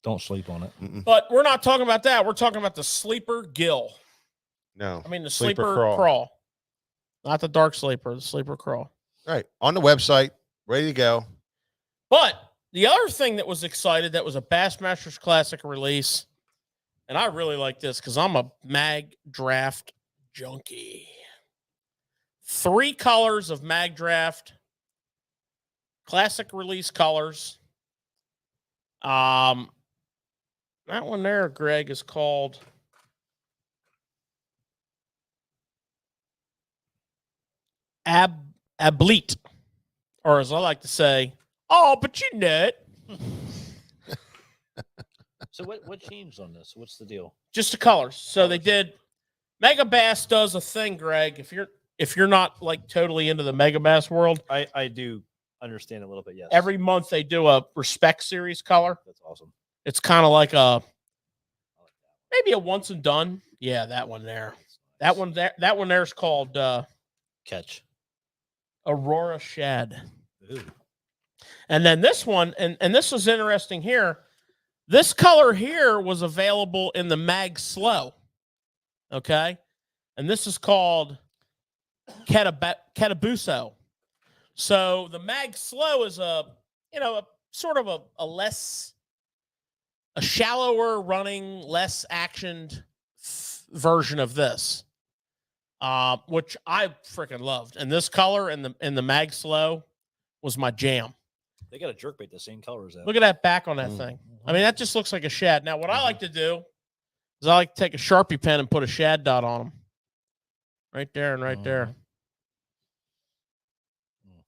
Don't sleep on it. Mm-mm. But we're not talking about that. We're talking about the sleeper gill. No, I mean the sleeper crawl. Not the dark sleeper, the sleeper crawl. Right. On the website, ready to go. But the other thing that was excited, that was a Bassmasters Classic release, and I really like this because I'm a mag draft junkie. 3 colors of mag draft, classic release colors. That one there, Greg, is called Ableet, or as I like to say, oh, but you know it. So what changed on this? What's the deal? Just the colors. So they did. Mega Bass does a thing, Greg. If you're not like totally into the Mega Bass world, I do understand a little bit. Yes. Every month they do a Respect Series color. That's awesome. It's kind of like maybe a once and done. Yeah, that one there. That one there is called Catch Aurora Shad. Ooh. And then this one, and this was interesting here. This color here was available in the Mag Slow. Okay. And this is called Catabuso. So the Mag Slow is a sort of a shallower running, less actioned version of this, which I freaking loved. And this color in the Mag Slow was my jam. They got a jerkbait the same color as that. Look at that back on that thing. I mean, that just looks like a shad. Now, what I like to do is I like to take a Sharpie pen and put a shad dot on them. Right there and right there.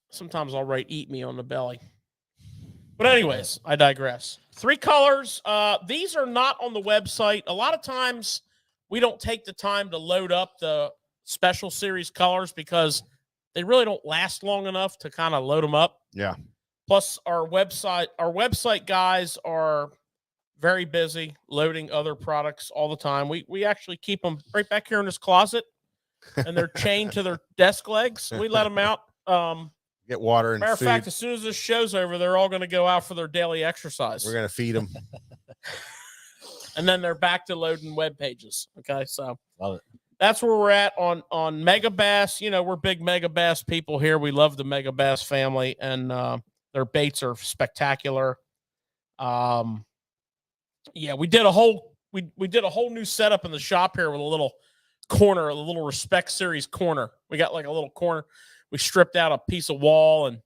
Sometimes I'll write "eat me" on the belly. But anyways, I digress. 3 colors. These are not on the website. A lot of times we don't take the time to load up the special series colors because they really don't last long enough to kind of load them up. Yeah. Plus our website guys are very busy loading other products all the time. We actually keep them right back here in this closet, and they're chained to their desk legs. We let them out. Get water and matter food. of fact, as soon as this show's over, they're all going to go out for their daily exercise. We're going to feed them. And then they're back to loading web pages. Okay, so love it. That's where we're at on Mega Bass. We're big Mega Bass people here. We love the Mega Bass family, and their baits are spectacular. Yeah, we did a whole new setup in the shop here with a little corner, a little Respect Series corner. We got like a little corner. We stripped out a piece of wall, and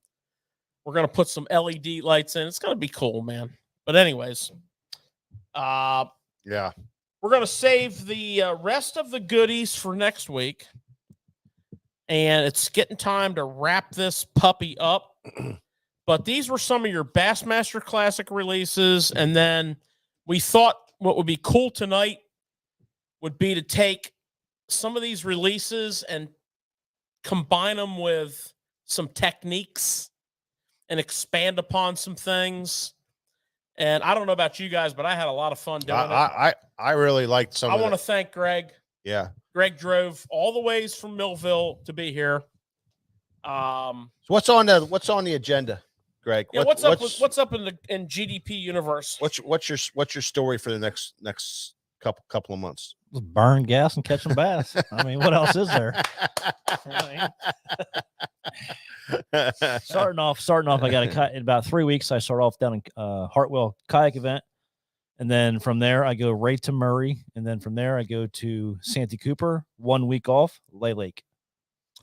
we're gonna put some LED lights in. It's gonna be cool, man. But anyways, yeah, we're gonna save the rest of the goodies for next week, and it's getting time to wrap this puppy up. But these were some of your Bassmaster Classic releases, and then we thought what would be cool tonight would be to take some of these releases and combine them with some techniques and expand upon some things. And I don't know about you guys, but I had a lot of fun doing it. I really liked some. I want to thank Greg. Yeah. Greg drove all the ways from Millville to be here. So what's on the agenda, Greg? Yeah, what's up in GDP universe? What's your story for the next couple of months? Burn gas and catch some bass. I mean, what else is there? Starting off, I got in about 3 weeks. I start off down in Hartwell kayak event, and then from there I go right to Murray, and then from there I go to Santee Cooper. 1 week off, Lay Lake.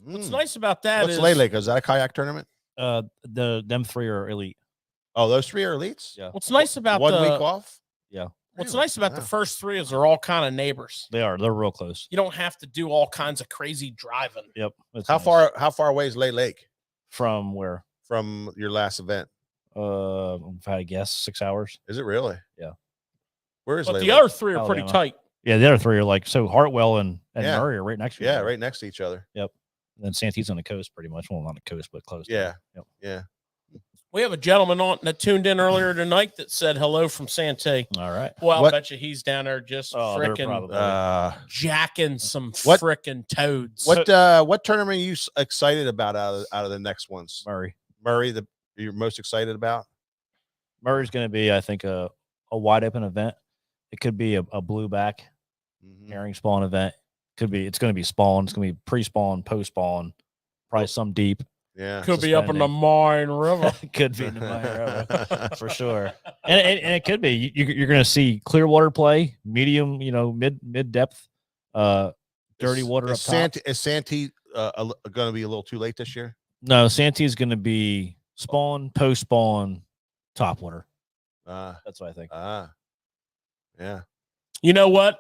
What's nice about that What's Lay Lake? Is that a kayak tournament? Them three are elite. Oh, those three are elites. Yeah. What's nice about 1 week off? Yeah. What's nice about the first three is they're all kind of neighbors. They're real close. You don't have to do all kinds of crazy driving. Yep. How far away is Lay Lake from where? From your last event? If I had to guess, 6 hours. Is it really? Yeah. Where is But Lay the Lake? other three are pretty tight. Yeah, the other three are like so. Hartwell and Murray are right next to each other. right next to each other. Yep. And then Santee's on the coast, pretty much. Well, not the coast, but close. Yeah. Yep. Yeah. We have a gentleman on that tuned in earlier tonight that said hello from Santee. All right. Well, I bet you he's down there just they're frickin' jacking some What- frickin' toads. What tournament are you excited about out of the next ones? Murray. You're most excited about? Murray's going to be, I think, a wide open event. It could be a blueback herring spawn event. It's going to be spawn. It's going to be pre-spawn, post-spawn, probably some deep. Yeah. Could be up in the Mine River. Could be in the Mine River for sure. And it could be. You're going to see clear water play, medium, mid depth, dirty water up top. Is Santee going to be a little too late this year? No, Santee is going to be spawn, post-spawn, top water. That's what I think. Yeah. You know what?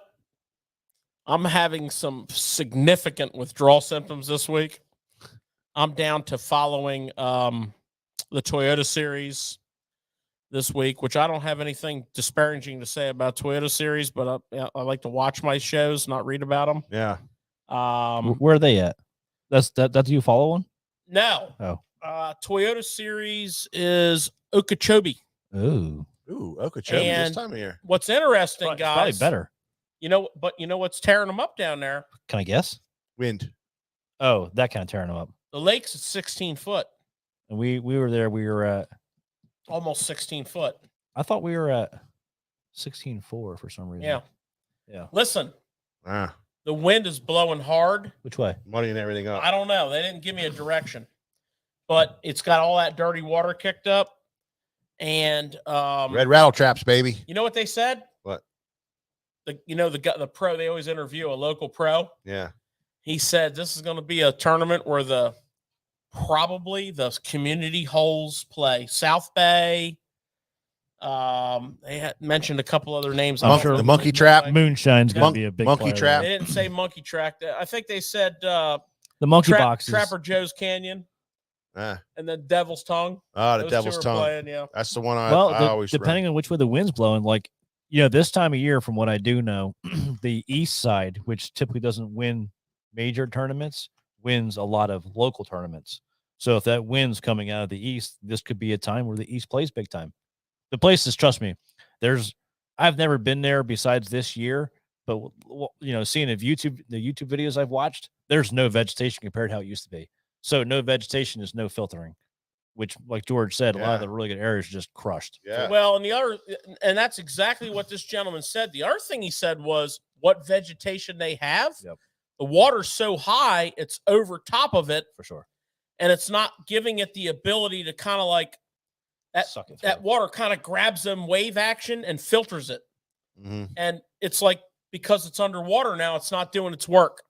I'm having some significant withdrawal symptoms this week. I'm down to following the Toyota series this week, which I don't have anything disparaging to say about Toyota series, but I like to watch my shows, not read about them. Yeah. Where are they at? That's you follow one? No. Oh. Toyota series is Okeechobee. Ooh, Okeechobee this time of year. What's interesting, guys? Probably better. But you know what's tearing them up down there? Can I guess? Wind. Oh, that kind of tearing them up. The lake's at 16 foot. And we were there. We were at almost 16 foot. I thought we were at 16.4 for some reason. Yeah. Listen, the wind is blowing hard. Which way? Muddying everything up. I don't know. They didn't give me a direction, but it's got all that dirty water kicked up. And red rattle traps, baby. You know what they said? What? The pro, they always interview a local pro. Yeah. He said this is going to be a tournament where probably the community holes play. South Bay. They had mentioned a couple other names. I'm sure the Monkey Trap. Moonshine's going to be a big Monkey Trap. They didn't say Monkey Trap. I think they said the Monkey Box. Trapper Joe's Canyon. And then Devil's Tongue. Oh, the Devil's Tongue. Playing, yeah. That's the one I always depending on which way the wind's blowing, this time of year, from what I do know, the east side, which typically doesn't win major tournaments, wins a lot of local tournaments. So if that wind's coming out of the east, this could be a time where the east plays big time. The places, trust me, I've never been there besides this year, but seeing the YouTube videos I've watched, there's no vegetation compared to how it used to be. So no vegetation is no filtering, which, like George said, a lot of the really good areas are just crushed. Yeah. Well, and that's exactly what this gentleman said. The other thing he said was what vegetation they have. Yep. The water's so high, it's over top of it. For sure. And it's not giving it the ability to kind of like that water kind of grabs them wave action and filters it. Mm-hmm. And it's like, because it's underwater now, it's not doing its work.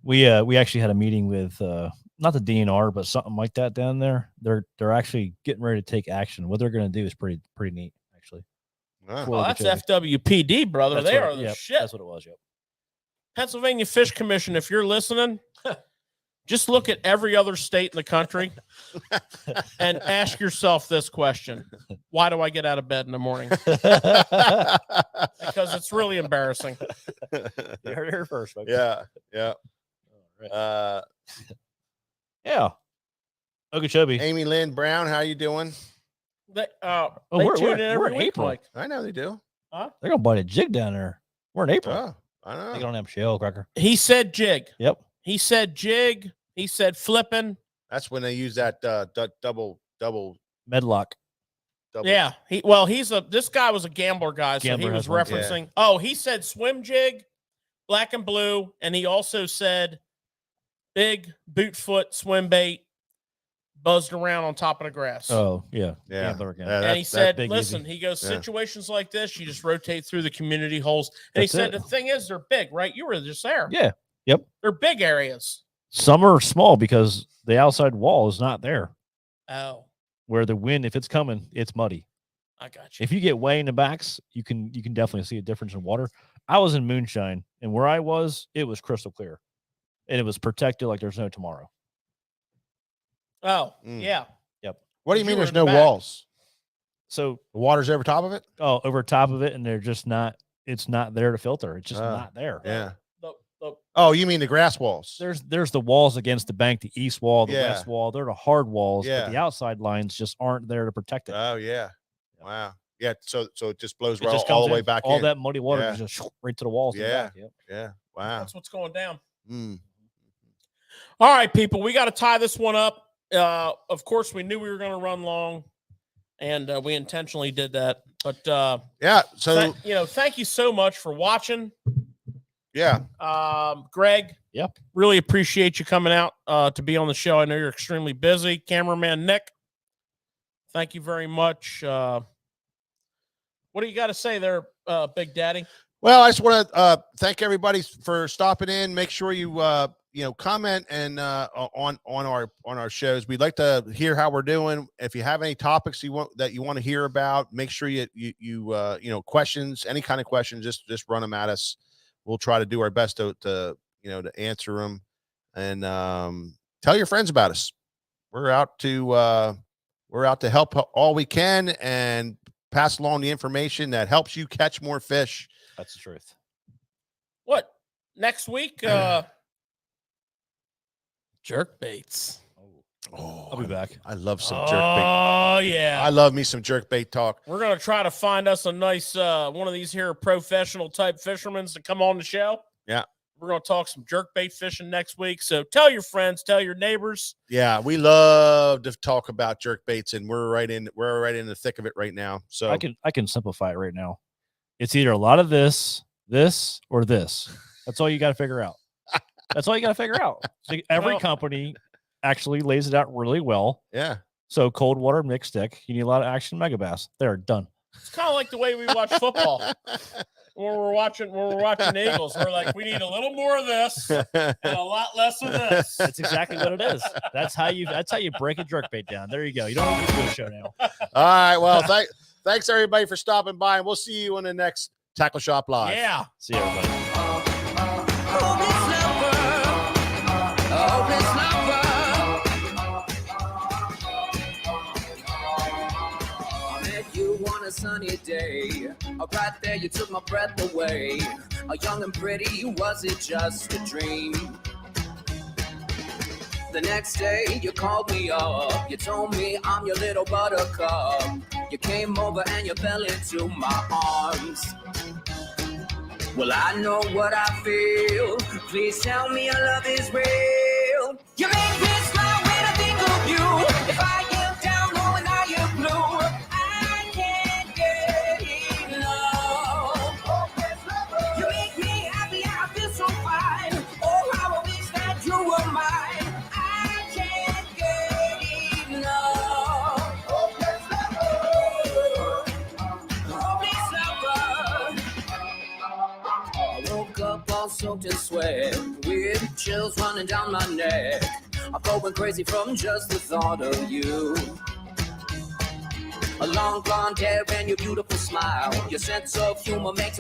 We actually had a meeting with not the DNR, but something like that down there. They're actually getting ready to take action. What they're going to do is pretty neat, actually. Well, that's FWPD, brother. They are the shit. That's what it was. Yep. Pennsylvania Fish Commission, if you're listening, just look at every other state in the country and ask yourself this question: why do I get out of bed in the morning? Because it's really embarrassing. You heard it here first, folks. Yeah. Yeah. Okeechobee. Amy Lynn Brown, how you doing? They we're tune in in every week, April. Mike. I know they do. They're gonna bite a jig down there. We're in April. Oh, I They know. don't have shell cracker. He said jig. Yep. He said jig. He said flipping. That's when they use that double. Medlock. Yeah. This guy was a gambler guy, so Gambler he was has one. referencing. Yeah. Oh, he said swim jig, black and blue, and he also said big boot foot swim bait buzzed around on top of the grass. Oh, yeah. Yeah. Gambler again. Yeah, and he said, big listen, easy. he goes, Yeah. situations like this, you just rotate through the community holes. And That's he said, it. the thing is, they're big, right? You were just there. Yeah. Yep. They're big areas. Some are small because the outside wall is not there. Oh, Where the wind, if it's coming, it's muddy. I got you. If you get way in the backs, you can definitely see a difference in water. I was in moonshine, and where I was, it was crystal clear, and it was protected like there's no tomorrow. Oh, Mm. yeah. What do you You mean were there's in no the back. walls? So, The water's over top of it? over top of it, and they're just not. It's not there to filter. It's just not there. Yeah. The Oh, you mean the grass walls? There's the walls against the bank, the east wall, the Yeah. west wall. They're the hard walls, Yeah. but the outside lines just aren't there to protect it. Oh, yeah. Wow. Yeah. So it just blows It just all comes the way in. back all in. that muddy water Yeah. just right to the walls. in the Yeah. back. Yep. Yeah. Wow. That's what's going down. Mm. All right, people, we got to tie this one up. Of course, we knew we were going to run long, and we intentionally did that. But Yeah. So thank you so much for watching. yeah. Greg. Yep. Really appreciate you coming out to be on the show. I know you're extremely busy. Cameraman Nick, thank you very much. What do you got to say there, Big Daddy? Well, I just want to thank everybody for stopping in. Make sure you comment and on our shows. We'd like to hear how we're doing. If you have any topics you want to hear about, make sure you questions, any kind of questions, just run them at us. We'll try to do our best to answer them, and tell your friends about us. We're out to help all we can and pass along the information that helps you catch more fish. That's the truth. What next week? Jerk baits. Oh, I'll be back. I love some jerk bait. Oh yeah, I love me some jerk bait talk. we're gonna try to find us a nice one of these here professional type fishermen to come on the show. Yeah. We're gonna talk some jerk bait fishing next week. So tell your friends, tell your neighbors. Yeah, we love to talk about jerk baits, and we're right in the thick of it right now. So I can simplify it right now. It's either a lot of this, or this. That's all you got to figure out. That's all you got to figure out. So every Well- company actually lays it out really well. yeah, So cold water, mixed stick. You need a lot of action, megabass. They're done. It's kind of like the way we watch football. When we're watching the Eagles, we're like, we need a little more of this and a lot less of this. That's exactly what it is. That's how you break a jerkbait down. There you go. You don't need to do a show now. All right. Well, thanks everybody for stopping by, and we'll see you in the next Tackle Shop Live. Yeah. See you, everybody. A sunny day, right there you took my breath away. A young and pretty, was it just a dream? The next day you called me up, you told me I'm your little buttercup. You came over and you fell into my arms. Well, I know what I feel. Please tell me your love is real. You make me smile when I think of you. If I am down, knowing how you're blue, I can't get enough. You make me happy, I feel so fine. Oh, how I wish that you were mine. I can't get enough. Hopeless lover. I woke up all soaked in sweat, with chills running down my neck. I'm going crazy from just the thought of you. A long blonde hair and your beautiful smile. Your sense of humor makes